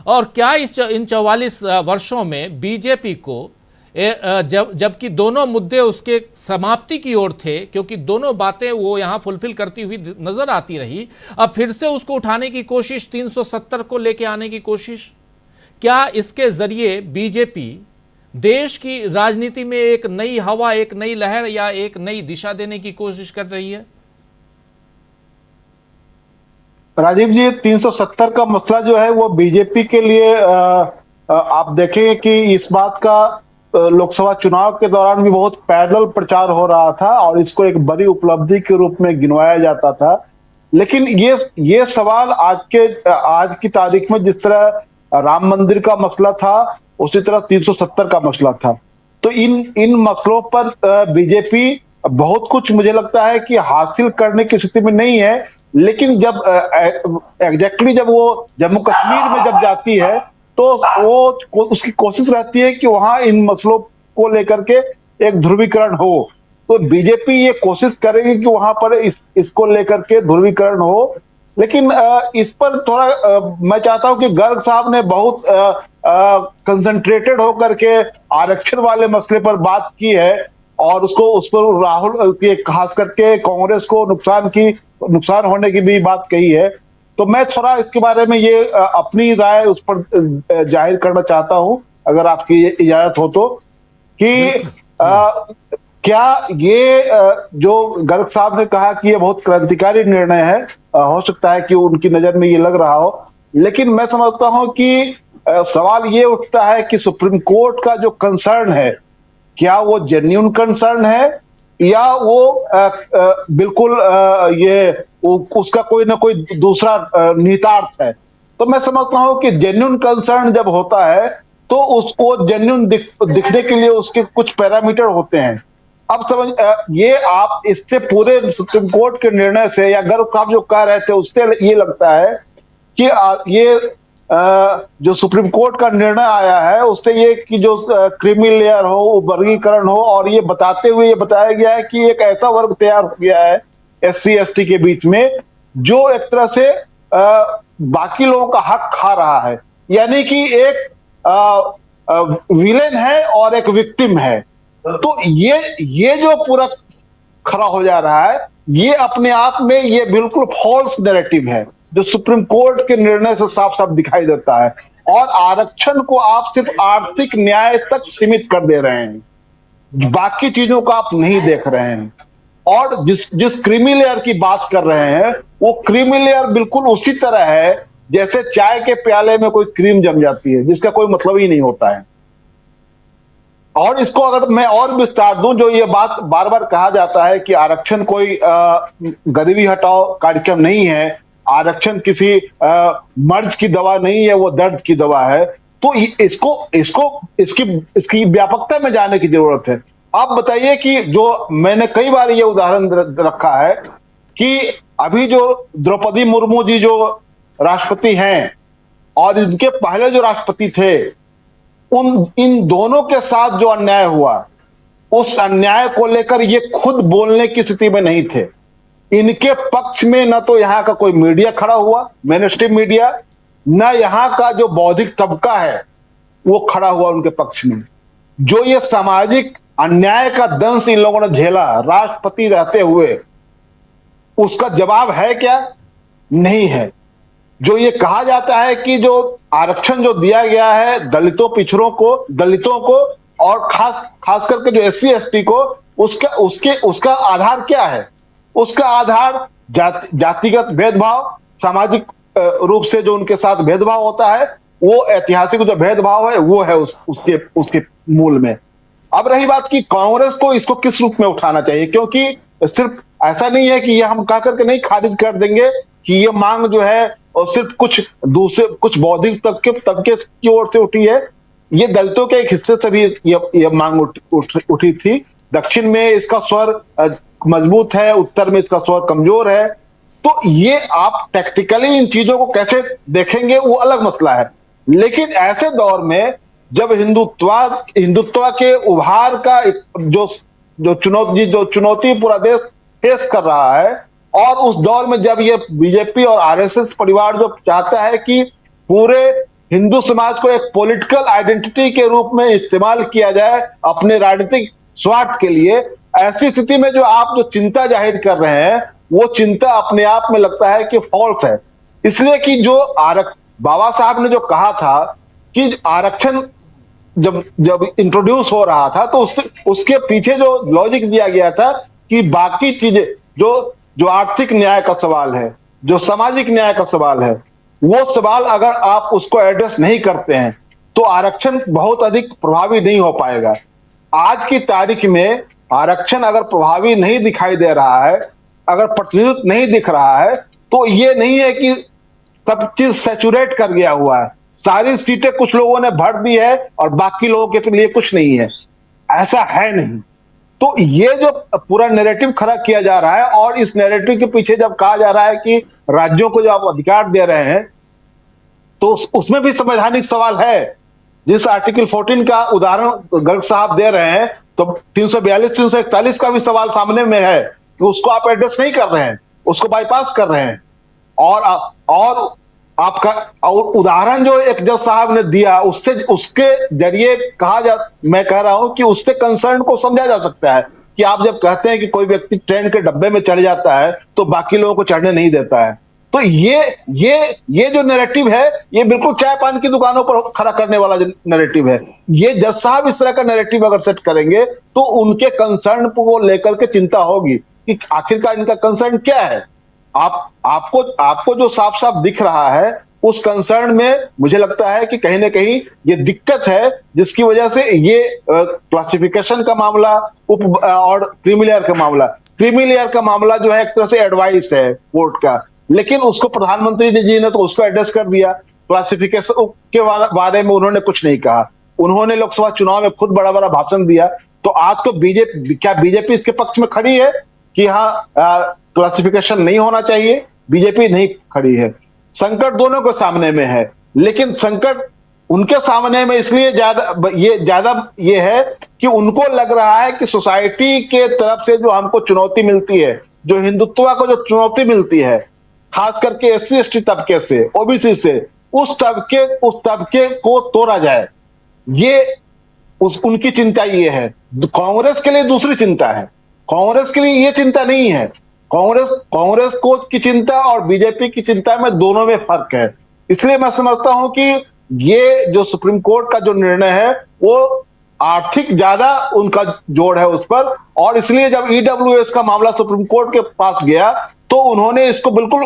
और क्या इन 44 वर्षों में बीजेपी को जबकि दोनों मुद्दे उसके समाप्ति की ओर थे, क्योंकि दोनों बातें वो यहां फुलफिल करती हुई नजर आती रही, अब फिर से उसको उठाने की कोशिश, 370 को लेके आने की कोशिश, क्या इसके जरिए बीजेपी देश की राजनीति में एक नई हवा, एक नई लहर या एक नई दिशा देने की कोशिश कर रही है? राजीव जी, 370 का मसला जो है वो बीजेपी के लिए आप देखेंगे कि इस बात का लोकसभा चुनाव के दौरान भी बहुत पैरेलल प्रचार हो रहा था और इसको एक बड़ी उपलब्धि के रूप में गिनवाया जाता था। लेकिन ये सवाल आज की तारीख में जिस तरह राम मंदिर का मसला था, उसी तरह 370 का मसला था। तो इन मसलों पर बीजेपी बहुत कुछ मुझे लगता है कि हासिल करने की स्थिति में नहीं है। लेकिन जब एग्जैक्टली जब वो जम्मू कश्मीर में जब जाती है तो वो उसकी कोशिश रहती है कि वहां इन मसलों को लेकर के एक ध्रुवीकरण हो। तो बीजेपी ये कोशिश करेगी कि वहां पर इसको लेकर के ध्रुवीकरण हो। लेकिन इस पर थोड़ा मैं चाहता हूं कि गर्ग साहब ने बहुत कंसंट्रेटेड होकर के आरक्षण वाले मसले पर बात की है, और उस पर राहुल के खास करके कांग्रेस को नुकसान होने की भी बात कही है। तो मैं थोड़ा इसके बारे में ये अपनी राय उस पर जाहिर करना चाहता हूं, अगर आपकी इजाजत हो तो, कि क्या ये जो गर्ग साहब ने कहा कि ये बहुत क्रांतिकारी निर्णय है, हो सकता है कि उनकी नजर में ये लग रहा हो, लेकिन मैं समझता हूं कि सवाल ये उठता है कि सुप्रीम कोर्ट का जो कंसर्न है, क्या वो जेन्युइन कंसर्न है या वो बिल्कुल उसका कोई ना कोई दूसरा निहितार्थ है। तो मैं समझता हूं कि जेन्युइन कंसर्न जब होता है तो उसको जेन्युइन दिखने के लिए उसके कुछ पैरामीटर होते हैं। अब ये आप इससे पूरे सुप्रीम कोर्ट के निर्णय से या गर्ग साहब जो कह रहे थे उससे ये लगता है कि ये जो सुप्रीम कोर्ट का निर्णय आया है उससे ये कि जो क्रीमी लेयर हो, वर्गीकरण हो, और ये बताते हुए ये बताया गया है कि एक ऐसा वर्ग तैयार हो गया है SC ST के बीच में जो एक तरह से बाकी लोगों का हक खा रहा है, यानी कि एक विलेन है और एक विक्टिम है। तो ये जो पूरा खड़ा हो जा रहा है, ये अपने आप में ये बिल्कुल फॉल्स नैरेटिव है जो सुप्रीम कोर्ट के निर्णय से साफ साफ दिखाई देता है, और आरक्षण को आप सिर्फ आर्थिक न्याय तक सीमित कर दे रहे हैं, बाकी चीजों को आप नहीं देख रहे हैं। और जिस क्रीमी लेयर की बात कर रहे हैं वो क्रीमी लेयर बिल्कुल उसी तरह है जैसे चाय के प्याले में कोई क्रीम जम जाती है, जिसका कोई मतलब ही नहीं होता है। और इसको अगर मैं और विस्तार दूं, जो ये बात बार बार कहा जाता है कि आरक्षण कोई गरीबी हटाओ कार्यक्रम नहीं है, आरक्षण किसी मर्ज की दवा नहीं है, वो दर्द की दवा है, तो इसकी व्यापकता में जाने की जरूरत है। आप बताइए कि जो मैंने कई बार ये उदाहरण रखा है कि अभी जो द्रौपदी मुर्मू जी जो राष्ट्रपति हैं और इनके पहले जो राष्ट्रपति थे, इन दोनों के साथ जो अन्याय हुआ, उस अन्याय को लेकर ये खुद बोलने की स्थिति में नहीं थे। इनके पक्ष में न तो यहां का कोई मीडिया खड़ा हुआ, मेनस्ट्रीम मीडिया, न यहां का जो बौद्धिक तबका है वो खड़ा हुआ उनके पक्ष में। जो ये सामाजिक अन्याय का दंश इन लोगों ने झेला राष्ट्रपति रहते हुए, उसका जवाब है क्या? नहीं है। जो ये कहा जाता है कि जो आरक्षण जो दिया गया है दलितों को और खास करके जो SC ST को, उसका आधार क्या है? उसका आधार जातिगत भेदभाव, सामाजिक रूप से जो उनके साथ भेदभाव होता है, वो ऐतिहासिक जो भेदभाव है वो है उसके मूल में। अब रही बात कि कांग्रेस को इसको किस रूप में उठाना चाहिए, क्योंकि सिर्फ ऐसा नहीं है कि ये हम कह करके नहीं खारिज कर देंगे कि ये मांग जो है और सिर्फ कुछ बौद्धिक तबके की ओर से उठी है। ये दलितों के एक हिस्से से भी ये मांग उठी थी। दक्षिण में इसका स्वर मजबूत है, उत्तर में इसका स्वर कमजोर है। तो ये आप टैक्टिकली इन चीजों को कैसे देखेंगे वो अलग मसला है। लेकिन ऐसे दौर में जब हिंदुत्व के उभार का जो चुनौती पूरा देश फेस कर रहा है, और उस दौर में जब ये बीजेपी और आरएसएस परिवार जो चाहता है कि पूरे हिंदू समाज को एक पॉलिटिकल आइडेंटिटी के रूप में इस्तेमाल किया जाए अपने राजनीतिक स्वार्थ के लिए, ऐसी स्थिति में जो आप जो चिंता जाहिर कर रहे हैं वो चिंता अपने आप में लगता है कि फॉल्स है। इसलिए कि जो बाबा साहब ने जो कहा था कि आरक्षण जब इंट्रोड्यूस हो रहा था, तो उसके पीछे जो लॉजिक दिया गया था कि बाकी चीजें जो आर्थिक न्याय का सवाल है, जो सामाजिक न्याय का सवाल है, वो सवाल अगर आप उसको एड्रेस नहीं करते हैं तो आरक्षण बहुत अधिक प्रभावी नहीं हो पाएगा। आज की तारीख में आरक्षण अगर प्रभावी नहीं दिखाई दे रहा है, अगर प्रतिनिधित्व नहीं दिख रहा है, तो ये नहीं है कि सब चीज सैचुरेट कर गया हुआ है, सारी सीटें कुछ लोगों ने भर दी है और बाकी लोगों के लिए कुछ नहीं है, ऐसा है नहीं। तो ये जो पूरा नैरेटिव खड़ा किया जा रहा है, और इस नैरेटिव के पीछे जब कहा जा रहा है कि राज्यों को जो आप अधिकार दे रहे हैं, तो उसमें भी संवैधानिक सवाल है। जिस आर्टिकल 14 का उदाहरण गर्ग साहब दे रहे हैं, तो 342 341 का भी सवाल सामने में है कि उसको आप एड्रेस नहीं कर रहे हैं, उसको बाईपास कर रहे हैं। और आपका उदाहरण जो एक जज साहब ने दिया, उसके जरिए मैं कह रहा हूं कि उससे कंसर्न को समझा जा सकता है कि आप जब कहते हैं कि कोई व्यक्ति ट्रेन के डब्बे में चढ़ जाता है तो बाकी लोगों को चढ़ने नहीं देता है, तो ये जो नैरेटिव है, ये बिल्कुल चाय पान की दुकानों पर खड़ा करने वाला नैरेटिव है। ये जज साहब इस तरह का नैरेटिव अगर सेट करेंगे तो उनके कंसर्न को लेकर के चिंता होगी कि आखिरकार इनका कंसर्न क्या है। आपको जो साफ साफ दिख रहा है, उस कंसर्न में मुझे लगता है कि कहीं ना कहीं ये दिक्कत है, जिसकी वजह से ये क्लासिफिकेशन का मामला और क्रीमी लेयर का मामला जो है एक तरह से एडवाइस है कोर्ट का, लेकिन उसको प्रधानमंत्री जी ने तो उसको एड्रेस कर दिया। क्लासिफिकेशन के बारे में उन्होंने कुछ नहीं कहा। उन्होंने लोकसभा चुनाव में खुद बड़ा बड़ा भाषण दिया। तो आज तो बीजेपी इसके पक्ष में खड़ी है कि हाँ क्लासिफिकेशन नहीं होना चाहिए? बीजेपी नहीं खड़ी है। संकट दोनों के सामने में है, लेकिन संकट उनके सामने में इसलिए ज्यादा ये है कि उनको लग रहा है कि सोसाइटी के तरफ से जो हमको चुनौती मिलती है, जो हिंदुत्व को जो चुनौती मिलती है, खास करके SC/ST तबके से, ओबीसी से, उस तबके को तोड़ा जाए, ये उनकी चिंता ये है। कांग्रेस के लिए दूसरी चिंता है। कांग्रेस के लिए ये चिंता नहीं है। कांग्रेस को की चिंता और बीजेपी की चिंता में दोनों में फर्क है। इसलिए मैं समझता हूं कि ये जो सुप्रीम कोर्ट का जो निर्णय है वो आर्थिक ज्यादा उनका जोड़ है उस पर, और इसलिए जब EWS का मामला सुप्रीम कोर्ट के पास गया तो उन्होंने इसको बिल्कुल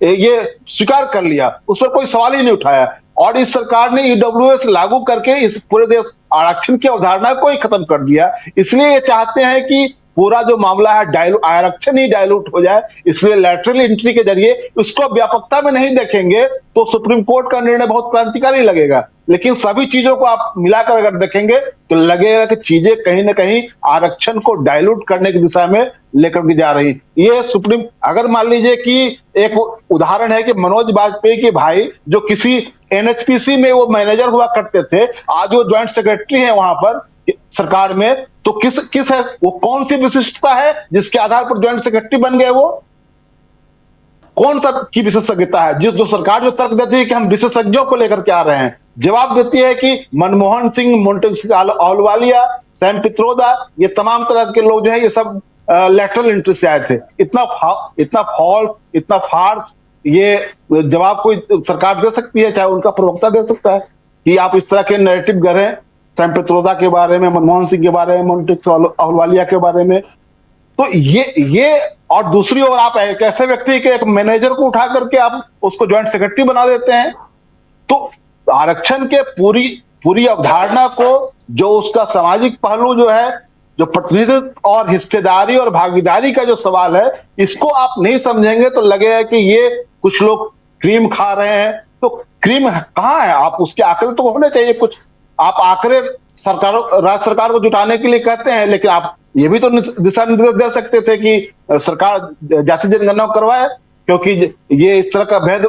ये स्वीकार कर लिया, उस पर कोई सवाल ही नहीं उठाया। और इस सरकार ने EWS लागू करके इस पूरे देश आरक्षण की अवधारणा को ही खत्म कर दिया। इसलिए ये चाहते हैं कि पूरा जो मामला है आरक्षण ही डायलूट हो जाए, इसलिए लैटरल एंट्री के जरिए उसको व्यापकता में नहीं देखेंगे तो सुप्रीम कोर्ट का निर्णय बहुत क्रांतिकारी लगेगा। लेकिन सभी चीजों को आप मिलाकर अगर देखेंगे तो लगेगा कि चीजें कहीं ना कहीं आरक्षण को डायलूट करने की दिशा में लेकर के जा रही। ये सुप्रीम, अगर मान लीजिए कि एक उदाहरण है कि मनोज वाजपेयी के भाई जो किसी NHPC में वो मैनेजर हुआ करते थे, आज वो ज्वाइंट सेक्रेटरी है वहां पर सरकार में, तो किस है वो, कौन सी विशिष्टता है जिसके आधार पर ज्वाइंट सेक्रेटरी बन गए? वो कौन सा की विशेषज्ञता है जो सरकार जो तर्क देती है कि हम विशेषज्ञों को लेकर के आ रहे हैं, जवाब देती है कि मनमोहन सिंह, मोन्टेक आहलूवालिया, सैम पित्रोदा, ये तमाम तरह के लोग जो है ये सब लैटरल एंट्री से आए थे। इतना फॉल्स, इतना फार्स ये जवाब कोई सरकार दे सकती है, चाहे उनका प्रवक्ता दे सकता है कि आप इस तरह के नैरेटिव गढ़ें सैम पित्रोदा के बारे में, मनमोहन सिंह के बारे में, मोन्टेक आहलूवालिया के बारे में। तो ये और दूसरी ओर आप एक ऐसे व्यक्ति के एक मैनेजर को उठा करके आप उसको ज्वाइंट सेक्रेटरी बना देते हैं। तो आरक्षण के पूरी अवधारणा को, जो उसका सामाजिक पहलू जो है, जो प्रतिनिधित्व और हिस्सेदारी और भागीदारी का जो सवाल है, इसको आप नहीं समझेंगे तो लगेगा कि ये कुछ लोग क्रीम खा रहे हैं। तो क्रीम कहाँ है? आप उसके आंकड़े तो होने चाहिए कुछ। आप आंकड़े राज्य सरकार को जुटाने के लिए कहते हैं, लेकिन आप ये भी तो दिशा निर्देश दे सकते थे कि सरकार जाति जनगणना करवाए, क्योंकि ये इस तरह का भेद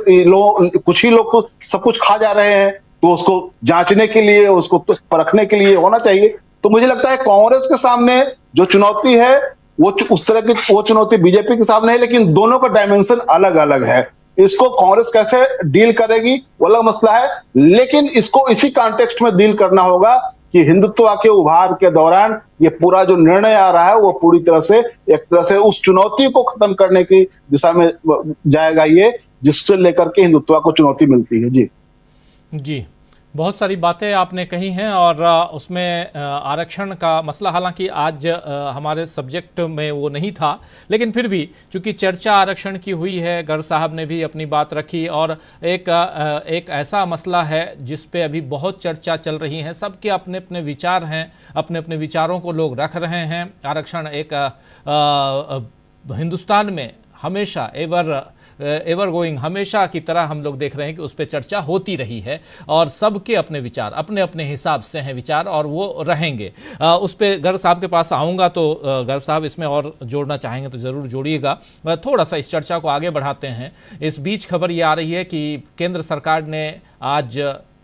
कुछ ही लोग तो सब कुछ खा जा रहे हैं, तो उसको जांचने के लिए, उसको परखने के लिए होना चाहिए। तो मुझे लगता है कांग्रेस के सामने जो चुनौती है वो उस तरह की वो चुनौती बीजेपी के सामने है, लेकिन दोनों का डायमेंशन अलग अलग है। इसको कांग्रेस कैसे डील करेगी वो अलग मसला है, लेकिन इसको इसी कॉन्टेक्स्ट में डील करना होगा कि हिंदुत्व के उभार के दौरान ये पूरा जो निर्णय आ रहा है वो पूरी तरह से एक तरह से उस चुनौती को खत्म करने की दिशा में जाएगा, ये जिससे लेकर के हिंदुत्व को चुनौती मिलती है। जी, बहुत सारी बातें आपने कही हैं और उसमें आरक्षण का मसला, हालांकि आज हमारे सब्जेक्ट में वो नहीं था, लेकिन फिर भी चूंकि चर्चा आरक्षण की हुई है, गर्ग साहब ने भी अपनी बात रखी और एक ऐसा मसला है जिस पे अभी बहुत चर्चा चल रही है। सबके अपने अपने विचार हैं, अपने अपने विचारों को लोग रख रहे हैं। आरक्षण एक हिंदुस्तान में हमेशा एवर गोइंग, हमेशा की तरह हम लोग देख रहे हैं कि उस पर चर्चा होती रही है और सबके अपने विचार अपने अपने हिसाब से हैं विचार, और वो रहेंगे। उस पर गर्ग साहब के पास आऊँगा तो गर्ग साहब इसमें और जोड़ना चाहेंगे तो ज़रूर जोड़िएगा। थोड़ा सा इस चर्चा को आगे बढ़ाते हैं। इस बीच खबर ये आ रही है कि केंद्र सरकार ने आज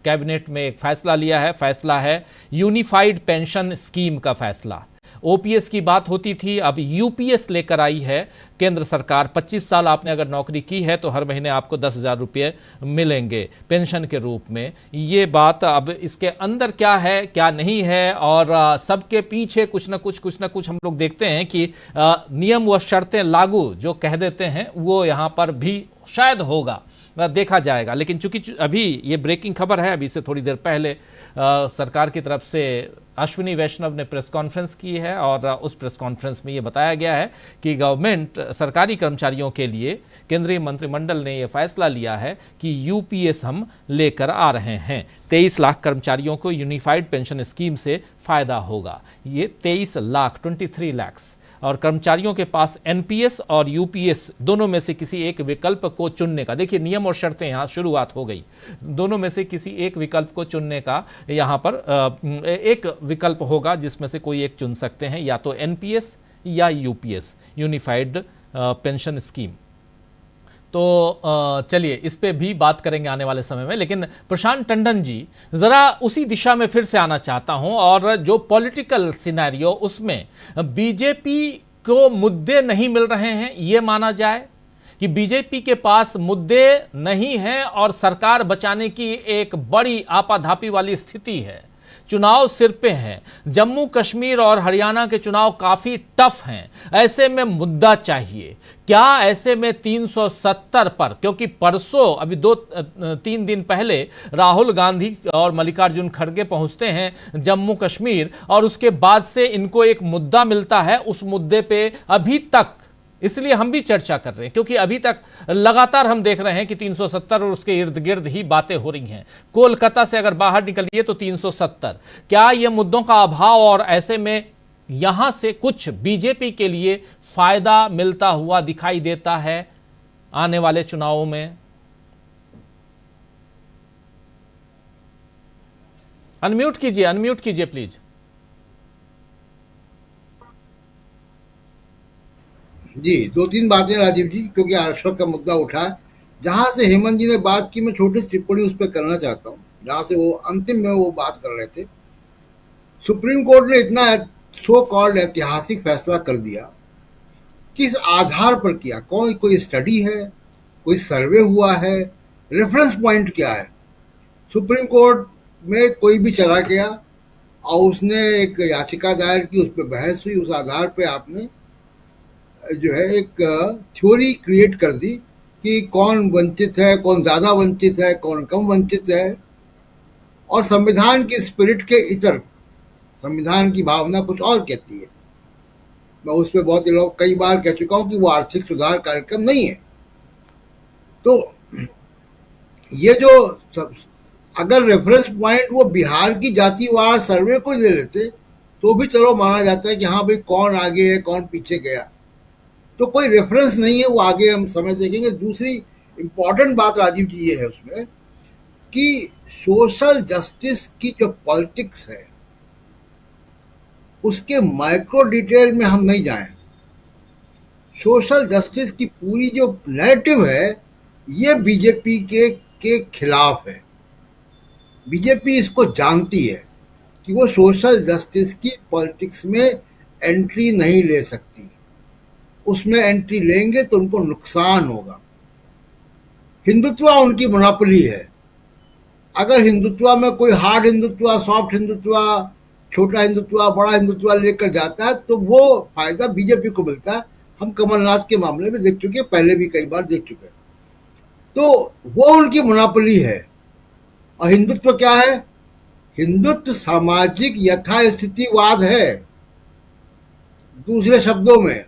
कैबिनेट में एक फैसला लिया है। फैसला है यूनिफाइड पेंशन स्कीम का फैसला। ओपीएस की बात होती थी, अब यूपीएस लेकर आई है केंद्र सरकार। 25 साल आपने अगर नौकरी की है तो हर महीने आपको 10,000 रुपये मिलेंगे पेंशन के रूप में। ये बात अब इसके अंदर क्या है क्या नहीं है, और सबके पीछे कुछ ना कुछ हम लोग देखते हैं कि नियम व शर्तें लागू जो कह देते हैं वो यहाँ पर भी शायद होगा, देखा जाएगा। लेकिन चूंकि अभी ये ब्रेकिंग खबर है, अभी से थोड़ी देर पहले सरकार की तरफ से अश्विनी वैष्णव ने प्रेस कॉन्फ्रेंस की है और उस प्रेस कॉन्फ्रेंस में ये बताया गया है कि गवर्नमेंट सरकारी कर्मचारियों के लिए केंद्रीय मंत्रिमंडल ने ये फैसला लिया है कि यूपीएस हम लेकर आ रहे हैं। 23 लाख कर्मचारियों को यूनिफाइड पेंशन स्कीम से फ़ायदा होगा। ये 23 लाख 23 लैक्स, और कर्मचारियों के पास एनपीएस और यूपीएस दोनों में से किसी एक विकल्प को चुनने का, देखिए नियम और शर्तें यहाँ शुरुआत हो गई, दोनों में से किसी एक विकल्प को चुनने का यहाँ पर एक विकल्प होगा जिसमें से कोई एक चुन सकते हैं, या तो एनपीएस या यूपीएस, यूनिफाइड पेंशन स्कीम। तो चलिए इस पे भी बात करेंगे आने वाले समय में, लेकिन प्रशांत टंडन जी ज़रा उसी दिशा में फिर से आना चाहता हूं, और जो पॉलिटिकल सिनेरियो उसमें बीजेपी को मुद्दे नहीं मिल रहे हैं, ये माना जाए कि बीजेपी के पास मुद्दे नहीं हैं और सरकार बचाने की एक बड़ी आपाधापी वाली स्थिति है। चुनाव सिर पे हैं, जम्मू कश्मीर और हरियाणा के चुनाव काफ़ी टफ हैं, ऐसे में मुद्दा चाहिए क्या? ऐसे में 370 पर, क्योंकि परसों अभी 2-3 दिन पहले राहुल गांधी और मल्लिकार्जुन खड़गे पहुंचते हैं जम्मू कश्मीर, और उसके बाद से इनको एक मुद्दा मिलता है। उस मुद्दे पे अभी तक, इसलिए हम भी चर्चा कर रहे हैं क्योंकि अभी तक लगातार हम देख रहे हैं कि 370 और उसके इर्द गिर्द ही बातें हो रही हैं। कोलकाता से अगर बाहर निकलिए तो 370। क्या ये मुद्दों का अभाव, और ऐसे में यहां से कुछ बीजेपी के लिए फायदा मिलता हुआ दिखाई देता है आने वाले चुनावों में? अनम्यूट कीजिए प्लीज। जी, 2-3 बातें राजीव जी, क्योंकि आरक्षण का मुद्दा उठा, जहां से हेमंत जी ने बात की मैं छोटी सी टिप्पणी उस पर करना चाहता हूं, जहां से वो अंतिम में वो बात कर रहे थे। सुप्रीम कोर्ट ने इतना सो कॉल्ड ऐतिहासिक फैसला कर दिया, किस आधार पर किया? कोई स्टडी है, कोई सर्वे हुआ है, रेफरेंस पॉइंट क्या है? सुप्रीम कोर्ट में कोई भी चला गया और उसने एक याचिका दायर की, उस पर बहस हुई, उस आधार पर आपने जो है एक थ्योरी क्रिएट कर दी कि कौन वंचित है, कौन ज़्यादा वंचित है, कौन कम वंचित है। और संविधान की स्पिरिट के इतर संविधान की भावना कुछ और कहती है। मैं उस पर बहुत कई बार कह चुका हूं कि वो आर्थिक सुधार कार्यक्रम नहीं है। तो ये जो अगर रेफरेंस पॉइंट वो बिहार की जातिवार सर्वे को ले लेते तो भी चलो माना जाता है कि हाँ भाई कौन आगे है कौन पीछे गया, तो कोई रेफरेंस नहीं है, वो आगे हम समय देखेंगे। दूसरी इंपॉर्टेंट बात राजीव जी ये है उसमें कि सोशल जस्टिस की जो पॉलिटिक्स है उसके माइक्रो डिटेल में हम नहीं जाएं। सोशल जस्टिस की पूरी जो नैरेटिव है ये बीजेपी के खिलाफ है। बीजेपी इसको जानती है कि वो सोशल जस्टिस की पॉलिटिक्स में एंट्री नहीं ले सकती, उसमें एंट्री लेंगे तो उनको नुकसान होगा। हिंदुत्व उनकी मोनोपोली है। अगर हिंदुत्व में कोई हार्ड हिंदुत्व, सॉफ्ट हिंदुत्व, छोटा हिंदुत्व, बड़ा हिंदुत्व लेकर जाता है तो वो फायदा बीजेपी को मिलता है। हम कमलनाथ के मामले में देख चुके, पहले भी कई बार देख चुके। तो वो उनकी मोनोपोली है। और हिंदुत्व क्या है? हिंदुत्व सामाजिक यथास्थितिवाद है। दूसरे शब्दों में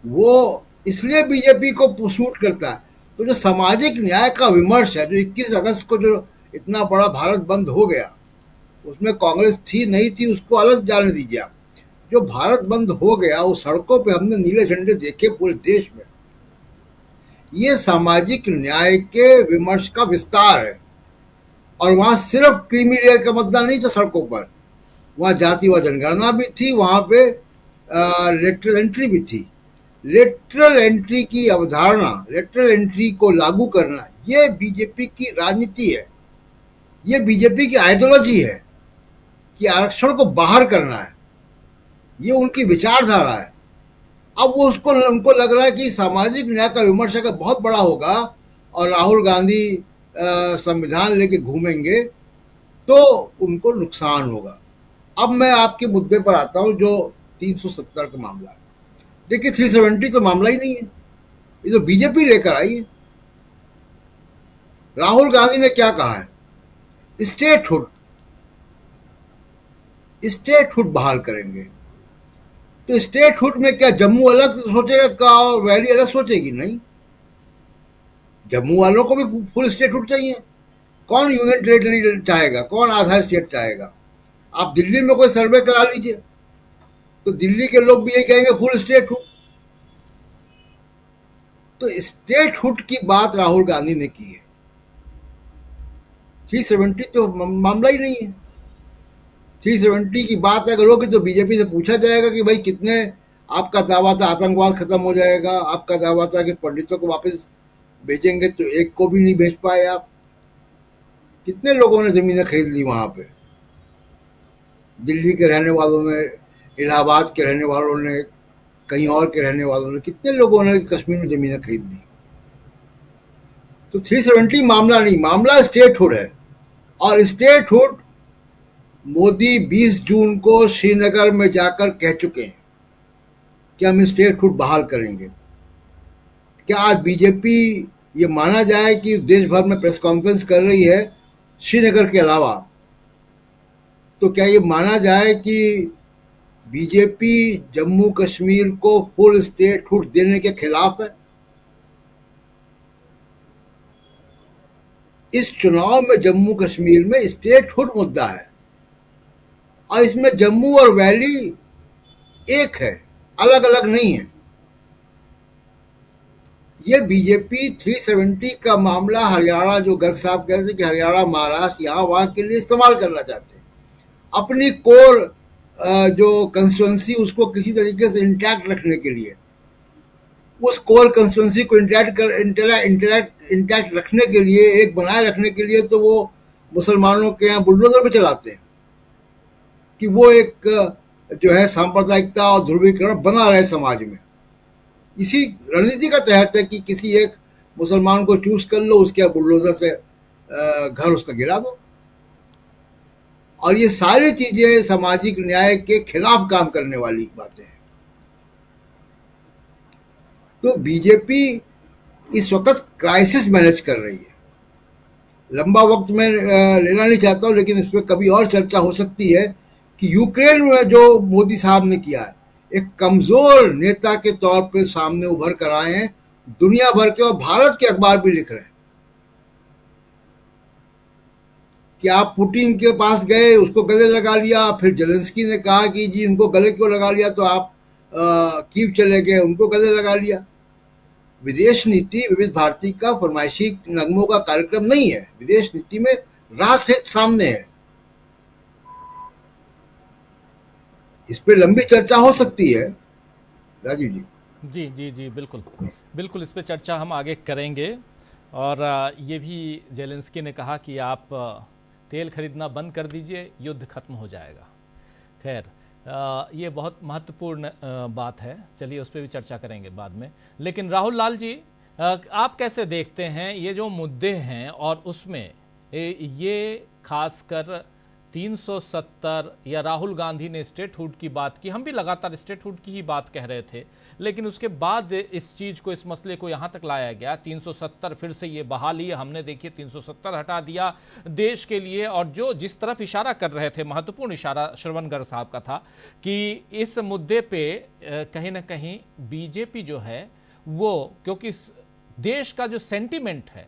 वो इसलिए बीजेपी को सूट करता है। तो जो सामाजिक न्याय का विमर्श है, जो 21 अगस्त को जो इतना बड़ा भारत बंद हो गया, उसमें कांग्रेस थी नहीं थी उसको अलग जाने दीजिए आप। जो भारत बंद हो गया वो सड़कों पे हमने नीले झंडे देखे पूरे देश में, ये सामाजिक न्याय के विमर्श का विस्तार है। और वहां सिर्फ क्रीमी लेयर का मुद्दा नहीं था सड़कों पर, वहां जाति व जनगणना भी थी, वहां पे लेटरल एंट्री भी थी। लेटरल एंट्री की अवधारणा, लेटरल एंट्री को लागू करना, ये बीजेपी की राजनीति है, ये बीजेपी की आइडियोलॉजी है कि आरक्षण को बाहर करना है, ये उनकी विचारधारा है। अब वो उनको लग रहा है कि सामाजिक न्याय का विमर्श अगर बहुत बड़ा होगा और राहुल गांधी संविधान लेके घूमेंगे तो उनको नुकसान होगा। अब मैं आपके मुद्दे पर आता हूं जो 370 का मामला है। देखिए 370 तो मामला ही नहीं है, ये तो बीजेपी लेकर आई है। राहुल गांधी ने क्या कहा है? स्टेटहुड बहाल करेंगे। तो स्टेटहुड में क्या जम्मू अलग सोचेगा और वैली अलग सोचेगी? नहीं, जम्मू वालों को भी फुल स्टेटहुड चाहिए। कौन यूनियन टेरिटरी चाहेगा? कौन आधा स्टेट चाहेगा? आप दिल्ली में कोई सर्वे करा लीजिए तो दिल्ली के लोग भी यही कहेंगे फुल स्टेटहुड। तो स्टेटहुड की बात राहुल गांधी ने की है। 370 तो मामला ही नहीं है। 370 की बात अगर होगी तो बीजेपी से पूछा जाएगा कि भाई कितने, आपका दावा था आतंकवाद खत्म हो जाएगा, आपका दावा था कि पंडितों को वापस भेजेंगे, तो एक को भी नहीं भेज पाए आप। कितने लोगों ने जमीनें खरीद ली वहां पे? दिल्ली के रहने वालों ने, इलाहाबाद के रहने वालों ने, कहीं और के रहने वालों ने, कितने लोगों ने कश्मीर में जमीनें खरीद ली। तो 370 मामला नहीं, मामला स्टेटहुड है। और स्टेटहुड मोदी 20 जून को श्रीनगर में जाकर कह चुके हैं कि हम स्टेटहुड बहाल करेंगे। क्या आज बीजेपी ये माना जाए कि देश भर में प्रेस कॉन्फ्रेंस कर रही है श्रीनगर के अलावा, तो क्या ये माना जाए कि बीजेपी जम्मू कश्मीर को फुल स्टेटहुड देने के खिलाफ है? इस चुनाव में जम्मू कश्मीर में स्टेटहुड मुद्दा है और इसमें जम्मू और वैली एक है, अलग अलग नहीं है। ये बीजेपी 370 का मामला हरियाणा, जो गर्ग साहब कह रहे थे कि हरियाणा, महाराष्ट्र, यहाँ वहां के लिए इस्तेमाल करना चाहते हैं। अपनी कोर जो कंस्टिट्यूंसी उसको किसी तरीके से इंटैक्ट रखने के लिए, उस कोर कंस्टिट्यूंसी को इंटैक्ट रखने के लिए, एक बनाए रखने के लिए, तो वो मुसलमानों के यहाँ बुलडोजर पे चलाते हैं कि वो एक जो है सांप्रदायिकता और ध्रुवीकरण बना रहे समाज में। इसी रणनीति का तहत है कि किसी एक मुसलमान को चूज कर लो, उसके बुलडोजर से घर उसका गिरा दो। और ये सारी चीजें सामाजिक न्याय के खिलाफ काम करने वाली बातें हैं। तो बीजेपी इस वक्त क्राइसिस मैनेज कर रही है। लंबा वक्त में लेना नहीं चाहता हूं, लेकिन इस पर कभी और चर्चा हो सकती है कि यूक्रेन में जो मोदी साहब ने किया है, एक कमजोर नेता के तौर पे सामने उभर कर आए हैं। दुनिया भर के और भारत के अखबार भी लिख रहे हैं कि आप पुतिन के पास गए, उसको गले लगा लिया, फिर जेलेंस्की ने कहा कि जी उनको गले क्यों लगा लिया, तो आप कीव चले गए, उनको गले लगा लिया। विदेश नीति विविध भारती का फरमाइशी नगमों का कार्यक्रम नहीं है। विदेश नीति में राष्ट्र हित सामने है। इस पे लंबी चर्चा हो सकती है राजीव जी। जी जी जी, बिल्कुल बिल्कुल, इस पे चर्चा हम आगे करेंगे। और ये भी जेलेंस्की ने कहा कि आप तेल खरीदना बंद कर दीजिए, युद्ध खत्म हो जाएगा। खैर, ये बहुत महत्वपूर्ण बात है, चलिए उस पर भी चर्चा करेंगे बाद में। लेकिन राहुल लाल जी, आप कैसे देखते हैं ये जो मुद्दे हैं, और उसमें ये खासकर 370 या राहुल गांधी ने स्टेटहुड की बात की, हम भी लगातार स्टेटहुड की ही बात कह रहे थे, लेकिन उसके बाद इस चीज़ को, इस मसले को यहाँ तक लाया गया। 370 फिर से ये बहाली, हमने देखिए 370 हटा दिया देश के लिए। और जो जिस तरफ इशारा कर रहे थे, महत्वपूर्ण इशारा श्रवण गर्ग साहब का था कि इस मुद्दे पे कहीं ना कहीं बीजेपी जो है वो, क्योंकि देश का जो सेंटिमेंट है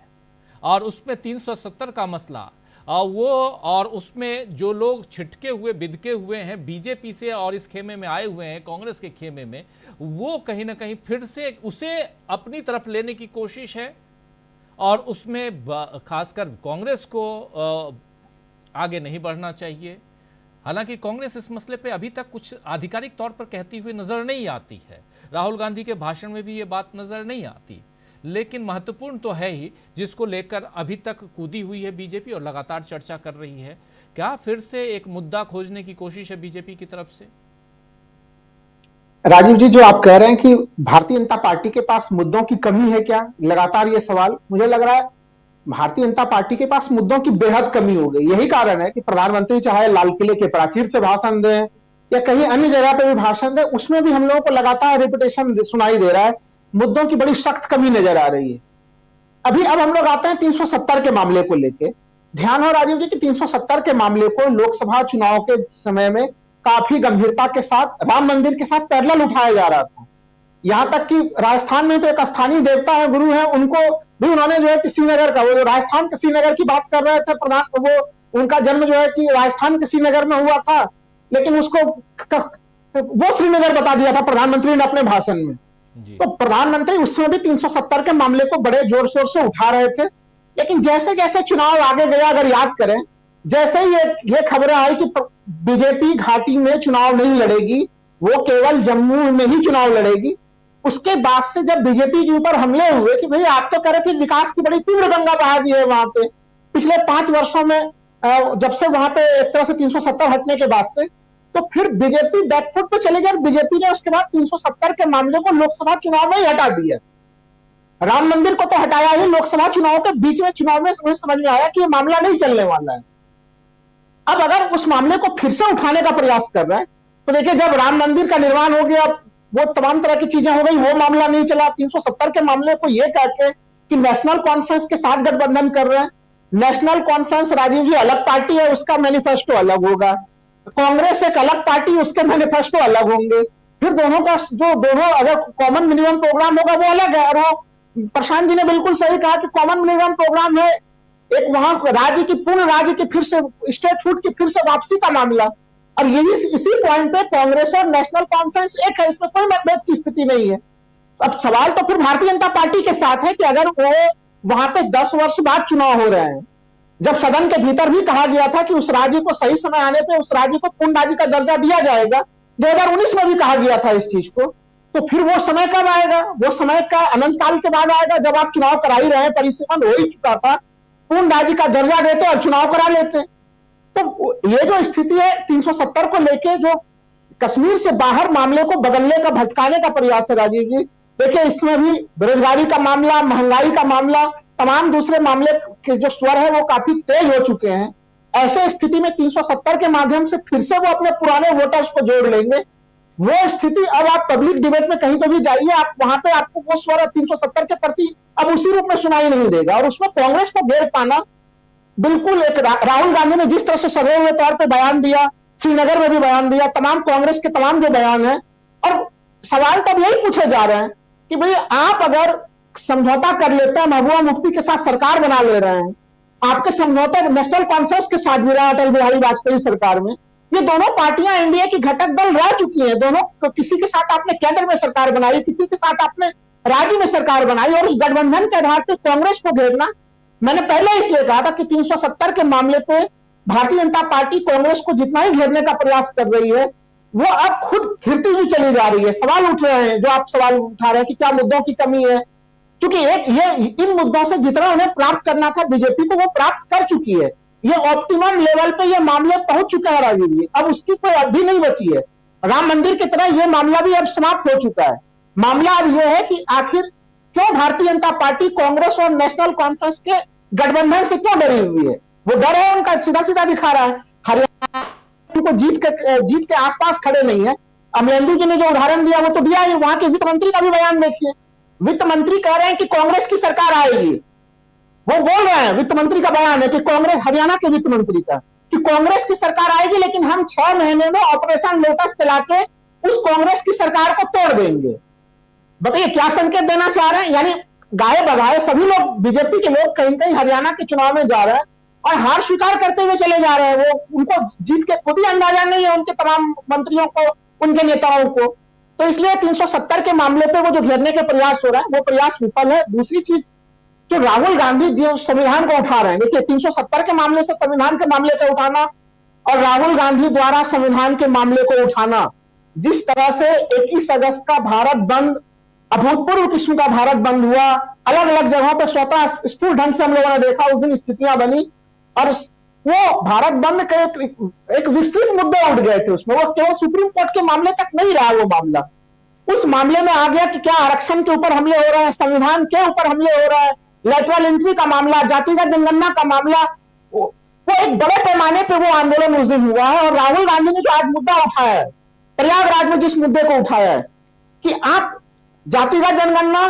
और उसमें 370 का मसला वो, और उसमें जो लोग छिटके हुए बिदके हुए हैं बीजेपी से और इस खेमे में आए हुए हैं कांग्रेस के खेमे में, वो कहीं ना कहीं फिर से उसे अपनी तरफ लेने की कोशिश है। और उसमें खासकर कांग्रेस को आगे नहीं बढ़ना चाहिए। हालांकि कांग्रेस इस मसले पे अभी तक कुछ आधिकारिक तौर पर कहती हुई नजर नहीं आती है। राहुल गांधी के भाषण में भी ये बात नजर नहीं आती, लेकिन महत्वपूर्ण तो है ही, जिसको लेकर अभी तक कूदी हुई है बीजेपी और लगातार चर्चा कर रही है। क्या फिर से एक मुद्दा खोजने की कोशिश है बीजेपी की तरफ से? राजीव जी, जो आप कह रहे हैं कि भारतीय जनता पार्टी के पास मुद्दों की कमी है क्या, लगातार ये सवाल, मुझे लग रहा है भारतीय जनता पार्टी के पास मुद्दों की बेहद कमी हो गई। यही कारण है कि प्रधानमंत्री चाहे लाल किले के प्राचीर से भाषण दें या कहीं अन्य जगह पे भी भाषण दें, उसमें भी हम लोगों को लगातार रिपीटेशन सुनाई दे रहा है, मुद्दों की बड़ी सख्त कमी नजर आ रही है। अब हम लोग आते हैं 370 के मामले को लेके। ध्यान हो राजीव जी कि 370 के मामले को लोकसभा चुनाव के समय में काफी गंभीरता के साथ राम मंदिर के साथ पैरेलल उठाया जा रहा था। यहां तक कि राजस्थान में तो एक स्थानीय देवता है, गुरु है, उनको भी उन्होंने जो है कि श्रीनगर का, वो राजस्थान के श्रीनगर की बात कर रहे थे प्रधान, वो उनका जन्म जो है कि राजस्थान के श्रीनगर में हुआ था, लेकिन उसको वो श्रीनगर बता दिया था प्रधानमंत्री ने अपने भाषण में। तो प्रधानमंत्री उसमें भी 370 के मामले को बड़े जोर शोर से उठा रहे थे। लेकिन जैसे जैसे चुनाव आगे गया, अगर याद करें, जैसे ही ये खबरें आई कि बीजेपी घाटी में चुनाव नहीं लड़ेगी, वो केवल जम्मू में ही चुनाव लड़ेगी, उसके बाद से जब बीजेपी के ऊपर हमले हुए कि भाई आप तो कह रहे थे विकास की बड़ी तीव्र गंगा बहा दी है वहां पे, पिछले 5 वर्षों में जब से वहां पे एक तरह से 370 हटने के बाद से, तो फिर बीजेपी बैकफुट पे चले गए। बीजेपी ने उसके बाद 370 के मामले को लोकसभा चुनाव में ही हटा दिया। राम मंदिर को तो हटाया ही, लोकसभा चुनाव के बीच में चुनाव में समझ में आया कि ये मामला नहीं चलने वाला है। अब अगर उस मामले को फिर से उठाने का प्रयास कर रहे हैं, तो देखिए जब राम मंदिर का निर्माण हो गया, वो तमाम तरह की चीजें हो गई, वो मामला नहीं चला। 370 के मामले को ये कहते कि नेशनल कॉन्फ्रेंस के साथ गठबंधन कर रहे हैं। नेशनल कॉन्फ्रेंस राजीव जी अलग पार्टी है, उसका मैनिफेस्टो अलग होगा। कांग्रेस एक अलग पार्टी, उसके मैनिफेस्टो अलग होंगे। फिर दोनों का जो दोनों अगर कॉमन मिनिमम प्रोग्राम होगा वो अलग है। और वो प्रशांत जी ने बिल्कुल सही कहा कि कॉमन मिनिमम प्रोग्राम है एक वहां राज्य की, पूर्ण राज्य की फिर से स्टेटहुड की फिर से वापसी का मामला। और यही इसी पॉइंट पे कांग्रेस और नेशनल कॉन्फ्रेंस एक है, इसमें कोई मतभेद की स्थिति नहीं है। अब सवाल तो फिर भारतीय जनता पार्टी के साथ है कि अगर वो वहां पे 10 वर्ष बाद चुनाव हो रहे हैं, जब सदन के भीतर भी कहा गया था कि उस राज्य को सही समय आने पे उस राज्य को पूर्ण राज्य का दर्जा दिया जाएगा, 2019 में भी कहा गया था इस चीज को, तो फिर वो समय कब आएगा? वो समय का अनंत काल के बाद आएगा, जब आप चुनाव करा ही रहे हैं, परिसीमन हो ही चुका था, पूर्ण राज्य का दर्जा देते और चुनाव करा लेते। तो ये जो स्थिति है 370 को लेके, जो कश्मीर से बाहर मामले को बदलने का, भटकाने का प्रयास है राजीव जी, देखिए इसमें भी बेरोजगारी का मामला, महंगाई का मामला, तमाम दूसरे मामले के जो स्वर है वो काफी तेज हो चुके हैं। ऐसे स्थिति में 370 के माध्यम से फिर से वो अपने पुराने वोटर्स को जोड़ लेंगे। वो स्थिति अब आप पब्लिक डिबेट में कहीं पे भी जाइए, आप वहां पे आपको वो स्वर 370 के प्रति अब उसी रूप में सुनाई नहीं देगा। और उसमें कांग्रेस को घेर पाना, बिल्कुल एक राहुल गांधी ने जिस तरह से सजे हुए तौर पर बयान दिया श्रीनगर में भी बयान दिया, तमाम कांग्रेस के तमाम जो बयान है। और सवाल तब यही पूछे जा रहे हैं कि भाई आप अगर समझौता कर लेते हैं, महबूबा मुफ्ती के साथ सरकार बना ले रहे हैं, आपके समझौते नेशनल कॉन्फ्रेंस के साथ भी रहा अटल बिहारी वाजपेयी सरकार में, ये दोनों पार्टियां एनडीए की घटक दल रह चुकी हैं। दोनों, किसी के साथ आपने केंद्र में सरकार बनाई, किसी के साथ आपने राज्य में सरकार बनाई, और उस गठबंधन के आधार पर कांग्रेस को घेरना, मैंने पहले इसलिए कहा था कि 370 के मामले पे भारतीय जनता पार्टी कांग्रेस को जितना ही घेरने का प्रयास कर रही है, वो अब खुद घिरती हुई चली जा रही है। सवाल उठ रहे हैं, जो आप सवाल उठा रहे हैं कि क्या मुद्दों की कमी है, क्योंकि इन मुद्दों से जितना उन्हें प्राप्त करना था बीजेपी को, वो प्राप्त कर चुकी है। ये ऑप्टिमम लेवल पे ये मामले पहुंच चुके हैं राजीव जी, अब उसकी कोई अब भी नहीं बची है। राम मंदिर की तरह ये मामला भी अब समाप्त हो चुका है। मामला अब यह है कि आखिर क्यों भारतीय जनता पार्टी कांग्रेस और नेशनल कॉन्फ्रेंस के गठबंधन से क्यों डरी हुई है। वो डर है उनका, सीधा सीधा दिखा रहा है। हरियाणा को जीत के आसपास खड़े नहीं है। अमलेंदु जी ने जो उदाहरण दिया वो तो दिया ही, वहां के वित्त मंत्री का भी बयान देखिए। वित्त मंत्री कह रहे हैं कि कांग्रेस की सरकार आएगी। वो बोल रहे हैं, वित्त मंत्री का बयान है कि कांग्रेस, हरियाणा के वित्त मंत्री का, कि कांग्रेस की सरकार आएगी, लेकिन हम 6 महीने में ऑपरेशन लोटस चला के उस कांग्रेस की सरकार को तोड़ देंगे। बताइए क्या संकेत देना चाह रहे हैं। यानी गाये बगाए सभी लोग, बीजेपी के लोग कहीं कहीं हरियाणा के चुनाव में जा रहे हैं और हार स्वीकार करते हुए चले जा रहे हैं। वो, उनको जीत के खुद ही अंदाजा नहीं है, उनके तमाम मंत्रियों को, उनके नेताओं को। तो इसलिए 370 के मामले पे वो जो घेरने के प्रयास हो रहा है, वो प्रयास विफल है। दूसरी चीज, जो राहुल गांधी जो संविधान को उठा रहे हैं, देखिए 370 के मामले से संविधान के मामले को उठाना और राहुल गांधी द्वारा संविधान के मामले को उठाना, जिस तरह से 21 अगस्त का भारत बंद, अभूतपूर्व किस्म का भारत बंद हुआ, अलग अलग जगहों पर स्वतः स्फूर्त ढंग से हम लोगों ने देखा, उस दिन स्थितियां बनी और वो भारत बंद के एक विस्तृत मुद्दे उठ गए थे उसमें। वो केवल सुप्रीम कोर्ट के मामले तक नहीं रहा वो मामला, उस मामले में आ गया कि क्या आरक्षण के ऊपर हमले हो रहे हैं, संविधान के ऊपर हमले हो रहा है, लेटरल एंट्री का मामला, जातिगत जनगणना का मामला। वो एक बड़े पैमाने पे वो आंदोलन उस दिन हुआ है। और राहुल गांधी ने जो आज मुद्दा उठाया है, प्रयागराज में जिस मुद्दे को उठाया है कि आप जातिगत जनगणना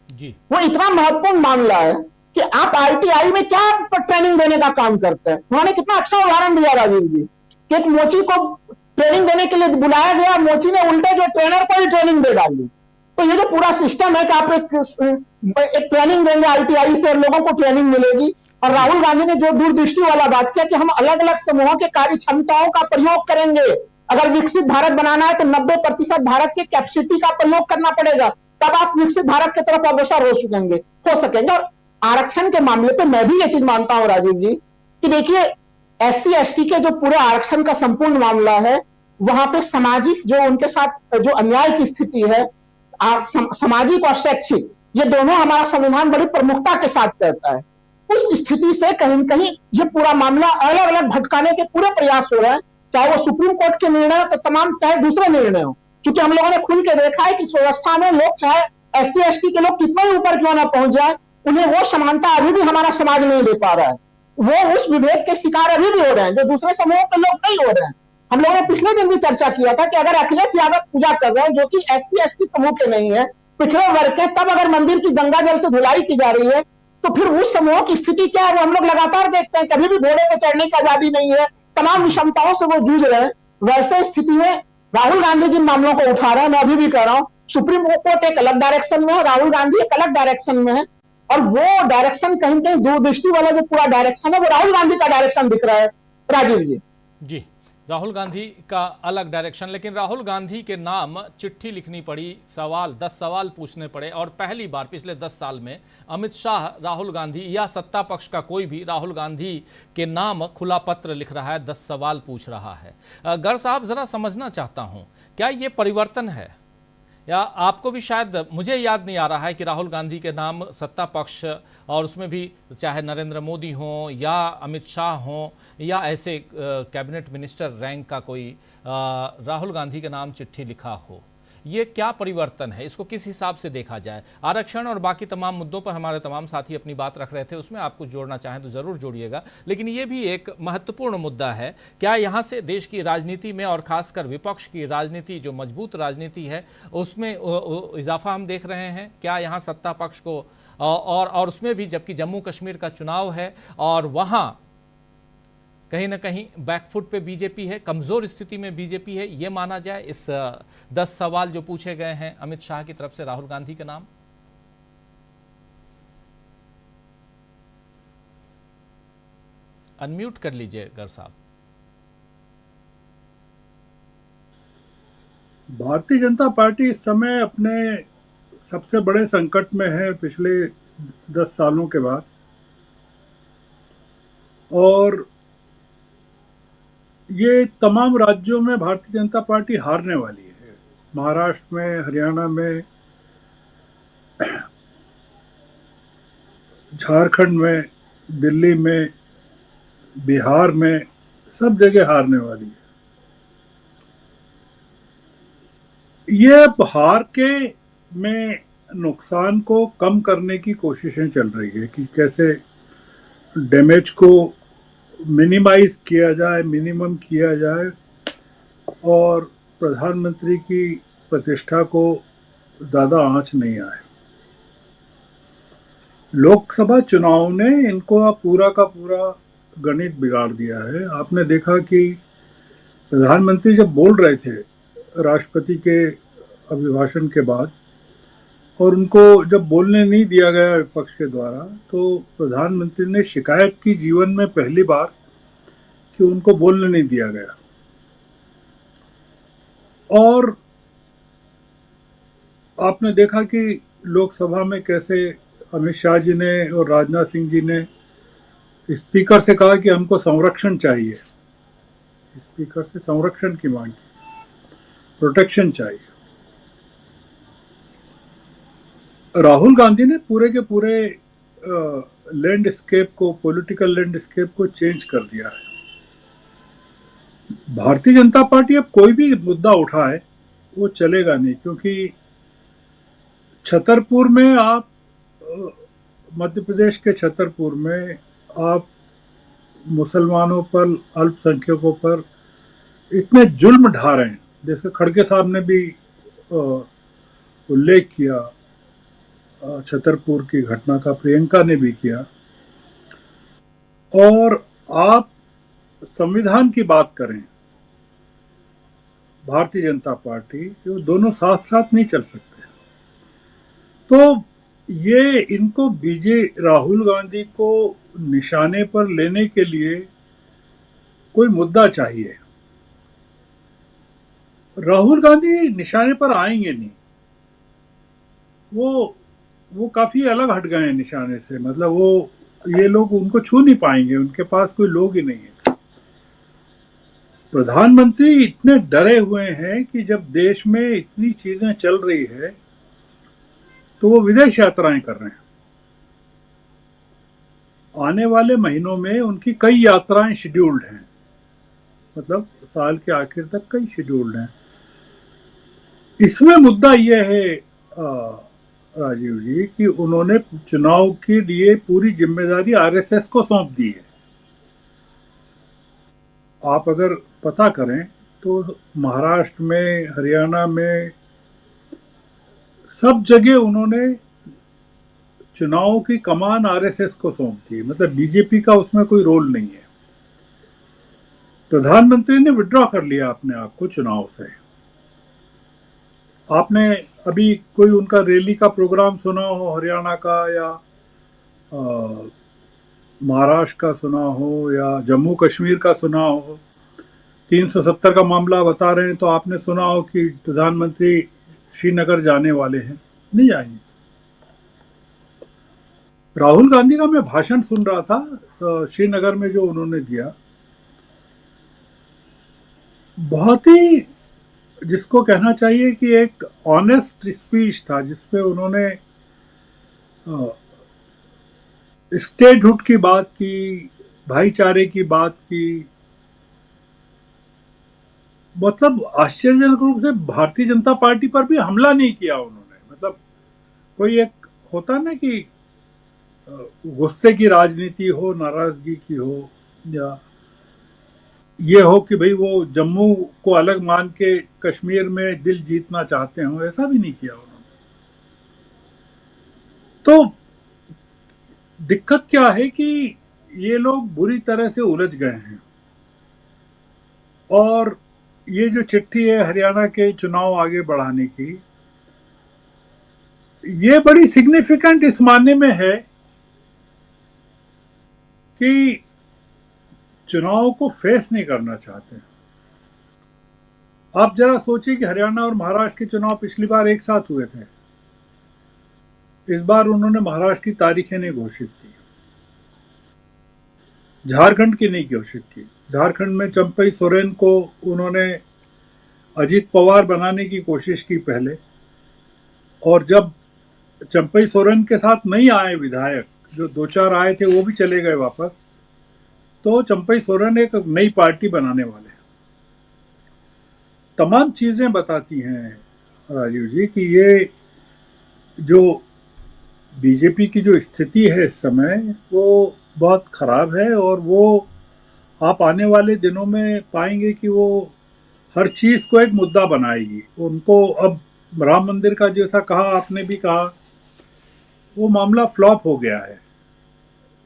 जी, वो इतना महत्वपूर्ण मामला है कि आप आईटीआई में क्या ट्रेनिंग देने का काम करते हैं। उन्होंने कितना अच्छा उदाहरण दिया राजीव जी कि एक मोची को ट्रेनिंग देने के लिए बुलाया गया, मोची ने उल्टे जो ट्रेनर को ही ट्रेनिंग दे डाली। तो ये जो पूरा सिस्टम है कि आप एक ट्रेनिंग देंगे आईटीआई से और लोगों को ट्रेनिंग मिलेगी। और राहुल गांधी ने जो दूरदृष्टि वाला बात किया कि हम अलग अलग समूहों के कार्य क्षमताओं का प्रयोग करेंगे। अगर विकसित भारत बनाना है तो 90% भारत के कैपेसिटी का प्रयोग करना पड़ेगा, तब आप विकसित भारत की तरफ अग्रसर हो सकेंगे। और आरक्षण के मामले पे मैं भी ये चीज मानता हूं राजीव जी कि देखिए एससी एसटी के जो पूरे आरक्षण का संपूर्ण मामला है, वहां पे सामाजिक जो उनके साथ जो अन्याय की स्थिति है, सामाजिक और शैक्षिक, ये दोनों हमारा संविधान बड़ी प्रमुखता के साथ कहता है। उस स्थिति से कहीं न कहीं ये पूरा मामला अलग अलग भटकाने के पूरे प्रयास हो रहे हैं, चाहे वो सुप्रीम कोर्ट के निर्णय हो तो तमाम, चाहे दूसरे निर्णय हो। क्योंकि हम लोगों ने खुल के देखा है कि इस व्यवस्था में लोग, चाहे एससी एसटी के लोग कितना ही ऊपर क्यों ना पहुंच जाए, उन्हें वो समानता अभी भी हमारा समाज नहीं दे पा रहा है। वो उस विभेद के शिकार अभी भी हो रहे हैं जो दूसरे समूहों के लोग नहीं हो रहे हैं। हम लोगों ने पिछले दिन भी चर्चा किया था कि अगर अखिलेश यादव पूजा कर रहे हैं जो कि एससी एसटी समूह के नहीं है, पिछड़े वर्ग के, तब अगर मंदिर की गंगा जल से धुलाई की जा रही है तो फिर उस समूह की स्थिति क्या है वो हम लोग लगातार देखते हैं। कभी भी घोड़े पर चढ़ने की आजादी नहीं है, तमाम विषमताओं से वो जूझ रहे हैं। वैसे स्थिति में राहुल गांधी जिन मामलों को उठा रहे हैं, मैं अभी भी कह रहा हूं, सुप्रीम कोर्ट एक अलग डायरेक्शन में है, राहुल गांधी एक अलग डायरेक्शन में है। और वो डायरेक्शन कहीं कहीं दूरदृष्टि वाला जो पूरा डायरेक्शन है वो राहुल गांधी का डायरेक्शन दिख रहा है राजीव जी। जी, राहुल गांधी का अलग डायरेक्शन, लेकिन राहुल गांधी के नाम चिट्ठी लिखनी पड़ी, 10 सवाल पूछने पड़े। और पहली बार पिछले 10 साल में अमित शाह राहुल गांधी या सत्ता पक्ष का कोई भी राहुल गांधी के नाम खुला पत्र लिख रहा है, 10 सवाल पूछ रहा है। गर साहब, जरा समझना चाहता हूं, क्या ये परिवर्तन है या आपको भी शायद, मुझे याद नहीं आ रहा है कि राहुल गांधी के नाम सत्ता पक्ष, और उसमें भी चाहे नरेंद्र मोदी हों या अमित शाह हों या ऐसे कैबिनेट मिनिस्टर रैंक का कोई राहुल गांधी के नाम चिट्ठी लिखा हो। ये क्या परिवर्तन है, इसको किस हिसाब से देखा जाए? आरक्षण और बाकी तमाम मुद्दों पर हमारे तमाम साथी अपनी बात रख रहे थे, उसमें आप कुछ जोड़ना चाहें तो ज़रूर जोड़िएगा। लेकिन ये भी एक महत्वपूर्ण मुद्दा है, क्या यहाँ से देश की राजनीति में और ख़ासकर विपक्ष की राजनीति, जो मजबूत राजनीति है, उसमें इजाफा हम देख रहे हैं? क्या यहाँ सत्ता पक्ष को और उसमें भी, जबकि जम्मू कश्मीर का चुनाव है और वहाँ कहीं ना कहीं बैकफुट पे बीजेपी है, कमजोर स्थिति में बीजेपी है, ये माना जाए इस 10 सवाल जो पूछे गए हैं अमित शाह की तरफ से राहुल गांधी के नाम? अनम्यूट कर लीजिए गर साहब। भारतीय जनता पार्टी इस समय अपने सबसे बड़े संकट में है पिछले 10 सालों के बाद, और ये तमाम राज्यों में भारतीय जनता पार्टी हारने वाली है। महाराष्ट्र में, हरियाणा में, झारखंड में, दिल्ली में, बिहार में, सब जगह हारने वाली है। ये हार के में नुकसान को कम करने की कोशिशें चल रही है कि कैसे डैमेज को मिनिमाइज किया जाए, मिनिमम किया जाए और प्रधानमंत्री की प्रतिष्ठा को ज़्यादा आंच नहीं आए। लोकसभा चुनाव ने इनको पूरा का पूरा गणित बिगाड़ दिया है। आपने देखा कि प्रधानमंत्री जब बोल रहे थे राष्ट्रपति के अभिभाषण के बाद और उनको जब बोलने नहीं दिया गया विपक्ष के द्वारा, तो प्रधानमंत्री ने शिकायत की जीवन में पहली बार कि उनको बोलने नहीं दिया गया। और आपने देखा कि लोकसभा में कैसे अमित शाह जी ने और राजनाथ सिंह जी ने स्पीकर से कहा कि हमको संरक्षण चाहिए, स्पीकर से संरक्षण की मांग की, प्रोटेक्शन चाहिए। राहुल गांधी ने पूरे के पूरे लैंडस्केप को, पॉलिटिकल लैंडस्केप को चेंज कर दिया है। भारतीय जनता पार्टी अब कोई भी मुद्दा उठाए वो चलेगा नहीं, क्योंकि छतरपुर में आप, मध्य प्रदेश के छतरपुर में आप मुसलमानों पर, अल्पसंख्यकों पर इतने जुल्म ढा रहे हैं, जैसे खड़गे साहब ने भी उल्लेख किया छतरपुर की घटना का, प्रियंका ने भी किया। और आप संविधान की बात करें, भारतीय जनता पार्टी, ये दोनों साथ साथ नहीं चल सकते। तो ये इनको राहुल गांधी को निशाने पर लेने के लिए कोई मुद्दा चाहिए। राहुल गांधी निशाने पर आएंगे नहीं, वो काफी अलग हट गए हैं निशाने से। मतलब वो, ये लोग उनको छू नहीं पाएंगे, उनके पास कोई लोग ही नहीं है। प्रधानमंत्री इतने डरे हुए हैं कि जब देश में इतनी चीजें चल रही है तो वो विदेश यात्राएं कर रहे हैं। आने वाले महीनों में उनकी कई यात्राएं शेड्यूल्ड हैं, मतलब साल के आखिर तक कई शेड्यूल्ड हैं। इसमें मुद्दा यह है राजीव जी कि उन्होंने चुनाव के लिए पूरी जिम्मेदारी आरएसएस को सौंप दी है। आप अगर पता करें तो महाराष्ट्र में, हरियाणा में, सब जगह उन्होंने चुनाव की कमान आरएसएस को सौंप दी। मतलब बीजेपी का उसमें कोई रोल नहीं है। प्रधानमंत्री ने विड्रॉ कर लिया अपने आप को चुनाव से। आपने अभी कोई उनका रैली का प्रोग्राम सुना हो हरियाणा का, या महाराष्ट्र का सुना हो, या जम्मू कश्मीर का सुना हो? 370 का मामला बता रहे हैं तो आपने सुना हो कि प्रधानमंत्री श्रीनगर जाने वाले हैं? नहीं जाएंगे। राहुल गांधी का मैं भाषण सुन रहा था श्रीनगर में, जो उन्होंने दिया, बहुत ही, जिसको कहना चाहिए कि एक ऑनेस्ट स्पीच था, जिसपे उन्होंने स्टेटहुड की बात की, भाईचारे की बात की। मतलब आश्चर्यजनक रूप से भारतीय जनता पार्टी पर भी हमला नहीं किया उन्होंने। मतलब कोई एक होता ना कि गुस्से की राजनीति हो, नाराजगी की हो, या ये हो कि भाई वो जम्मू को अलग मान के कश्मीर में दिल जीतना चाहते हो, ऐसा भी नहीं किया उन्होंने। तो दिक्कत क्या है कि ये लोग बुरी तरह से उलझ गए हैं। और ये जो चिट्ठी है हरियाणा के चुनाव आगे बढ़ाने की, ये बड़ी सिग्निफिकेंट इस मायने में है कि चुनाव को फेस नहीं करना चाहते। आप जरा सोचिए कि हरियाणा और महाराष्ट्र के चुनाव पिछली बार एक साथ हुए थे। इस बार उन्होंने महाराष्ट्र की तारीखें नहीं घोषित की, झारखंड की नहीं घोषित की। झारखंड में चंपई सोरेन को उन्होंने अजीत पवार बनाने की कोशिश की पहले, और जब चंपई सोरेन के साथ नहीं आए विधायक, जो 2-4 आए थे वो भी चले गए वापस, तो चंपई सोरेन एक नई पार्टी बनाने वाले हैं। तमाम चीजें बताती हैं राजीव जी कि ये जो बीजेपी की जो स्थिति है इस समय वो बहुत खराब है, और वो आप आने वाले दिनों में पाएंगे कि वो हर चीज को एक मुद्दा बनाएगी। उनको अब राम मंदिर का जैसा कहा, आपने भी कहा, वो मामला फ्लॉप हो गया है,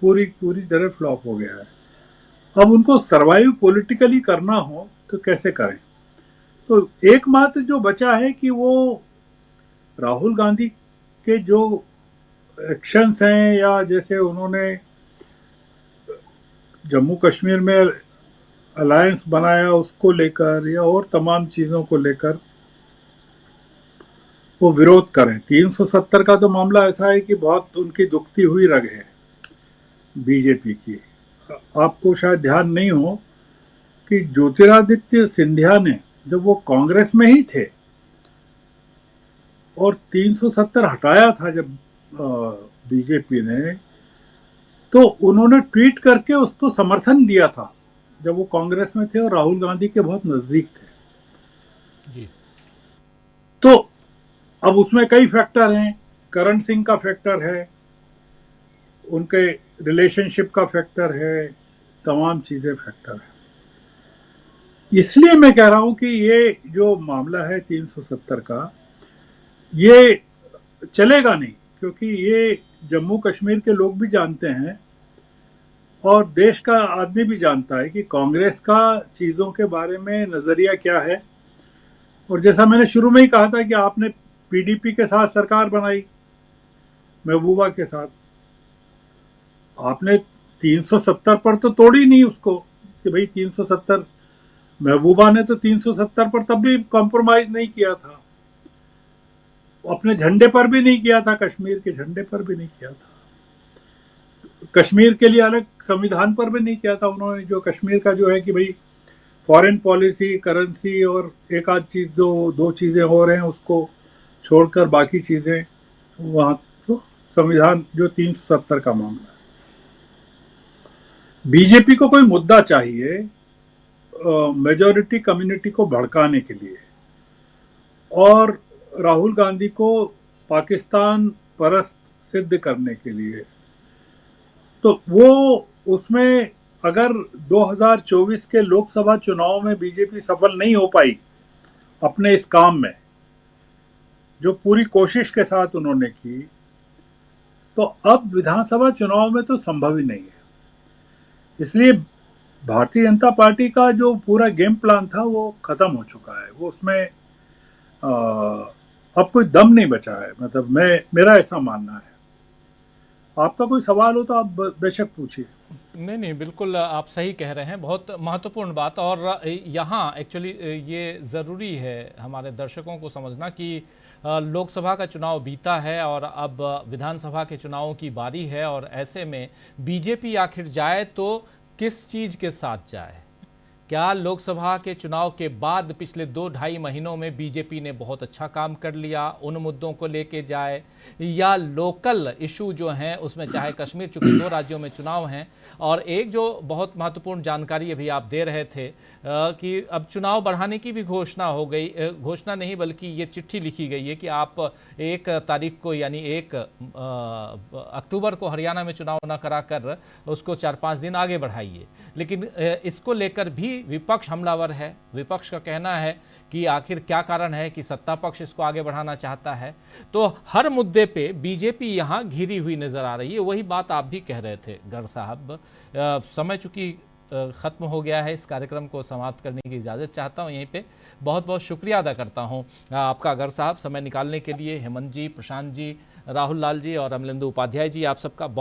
पूरी तरह फ्लॉप हो गया है। अब उनको सरवाइव पॉलिटिकली करना हो तो कैसे करें? तो एकमात्र जो बचा है कि वो राहुल गांधी के जो एक्शंस हैं, या जैसे उन्होंने जम्मू कश्मीर में अलायंस बनाया उसको लेकर, या और तमाम चीज़ों को लेकर वो विरोध करें। 370 का तो मामला ऐसा है कि बहुत उनकी दुखती हुई रग है बीजेपी की। आपको शायद ध्यान नहीं हो कि ज्योतिरादित्य सिंधिया ने, जब वो कांग्रेस में ही थे और 370 हटाया था जब बीजेपी ने, तो उन्होंने ट्वीट करके उसको समर्थन दिया था जब वो कांग्रेस में थे और राहुल गांधी के बहुत नजदीक थे जी। तो अब उसमें कई फैक्टर हैं, करण सिंह का फैक्टर है, उनके रिलेशनशिप का फैक्टर है, तमाम चीजें फैक्टर है। इसलिए मैं कह रहा हूं कि ये जो मामला है 370 का, ये चलेगा नहीं, क्योंकि ये जम्मू कश्मीर के लोग भी जानते हैं और देश का आदमी भी जानता है कि कांग्रेस का चीज़ों के बारे में नज़रिया क्या है। और जैसा मैंने शुरू में ही कहा था कि आपने पीडीपी के साथ सरकार बनाई, महबूबा के साथ, आपने 370 पर तो तोड़ी नहीं उसको कि भाई 370, महबूबा ने तो 370 पर तब भी कॉम्प्रोमाइज नहीं किया था, अपने झंडे पर भी नहीं किया था, कश्मीर के झंडे पर भी नहीं किया था, कश्मीर के लिए अलग संविधान पर भी नहीं किया था उन्होंने। जो कश्मीर का जो है कि भाई फॉरेन पॉलिसी, करेंसी और एक आध चीज, दो चीजें हो रहे हैं, उसको छोड़कर बाकी चीजें वहां, तो संविधान जो 370 का मामला है। बीजेपी को कोई मुद्दा चाहिए मेजॉरिटी कम्युनिटी को भड़काने के लिए और राहुल गांधी को पाकिस्तान परस्त सिद्ध करने के लिए। तो वो उसमें अगर 2024 के लोकसभा चुनाव में बीजेपी सफल नहीं हो पाई अपने इस काम में, जो पूरी कोशिश के साथ उन्होंने की, तो अब विधानसभा चुनाव में तो संभव ही नहीं है। इसलिए भारतीय जनता पार्टी का जो पूरा गेम प्लान था वो खत्म हो चुका है, वो उसमें अब कोई दम नहीं बचा है, मतलब मेरा ऐसा मानना है। आपका कोई सवाल हो तो आप बेशक पूछिए। नहीं, बिल्कुल आप सही कह रहे हैं, बहुत महत्वपूर्ण बात। और यहाँ एक्चुअली ये ज़रूरी है हमारे दर्शकों को समझना कि लोकसभा का चुनाव बीता है और अब विधानसभा के चुनावों की बारी है, और ऐसे में बीजेपी आखिर जाए तो किस चीज़ के साथ जाए? क्या लोकसभा के चुनाव के बाद पिछले 2-2.5 महीनों में बीजेपी ने बहुत अच्छा काम कर लिया, उन मुद्दों को लेके जाए, या लोकल इशू जो हैं उसमें, चाहे कश्मीर, चूंकि 2 राज्यों में चुनाव हैं। और एक जो बहुत महत्वपूर्ण जानकारी अभी आप दे रहे थे कि अब चुनाव बढ़ाने की भी घोषणा हो गई, घोषणा नहीं बल्कि ये चिट्ठी लिखी गई है कि आप 1 तारीख को यानी 1 अक्टूबर को हरियाणा में चुनाव न कराकर उसको 4-5 दिन आगे बढ़ाइए। लेकिन इसको लेकर भी विपक्ष हमलावर है। विपक्ष का कहना है कि आखिर क्या कारण है कि सत्ता पक्ष इसको आगे बढ़ाना चाहता है। तो हर मुद्दे पे बीजेपी यहाँ घिरी हुई नजर आ रही है। वही बात आप भी कह रहे थे गर्ग साहब, समय चूंकि ख़त्म हो गया है। इस कार्यक्रम को समाप्त करने की इजाज़त चाहता हूँ यहीं पे। बहुत बहुत शुक्रिया अदा करता हूँ आपका अगर साहब, समय निकालने के लिए। हेमंत जी, प्रशांत जी, राहुल लाल जी और अमलेंदु उपाध्याय जी, आप सबका बहुत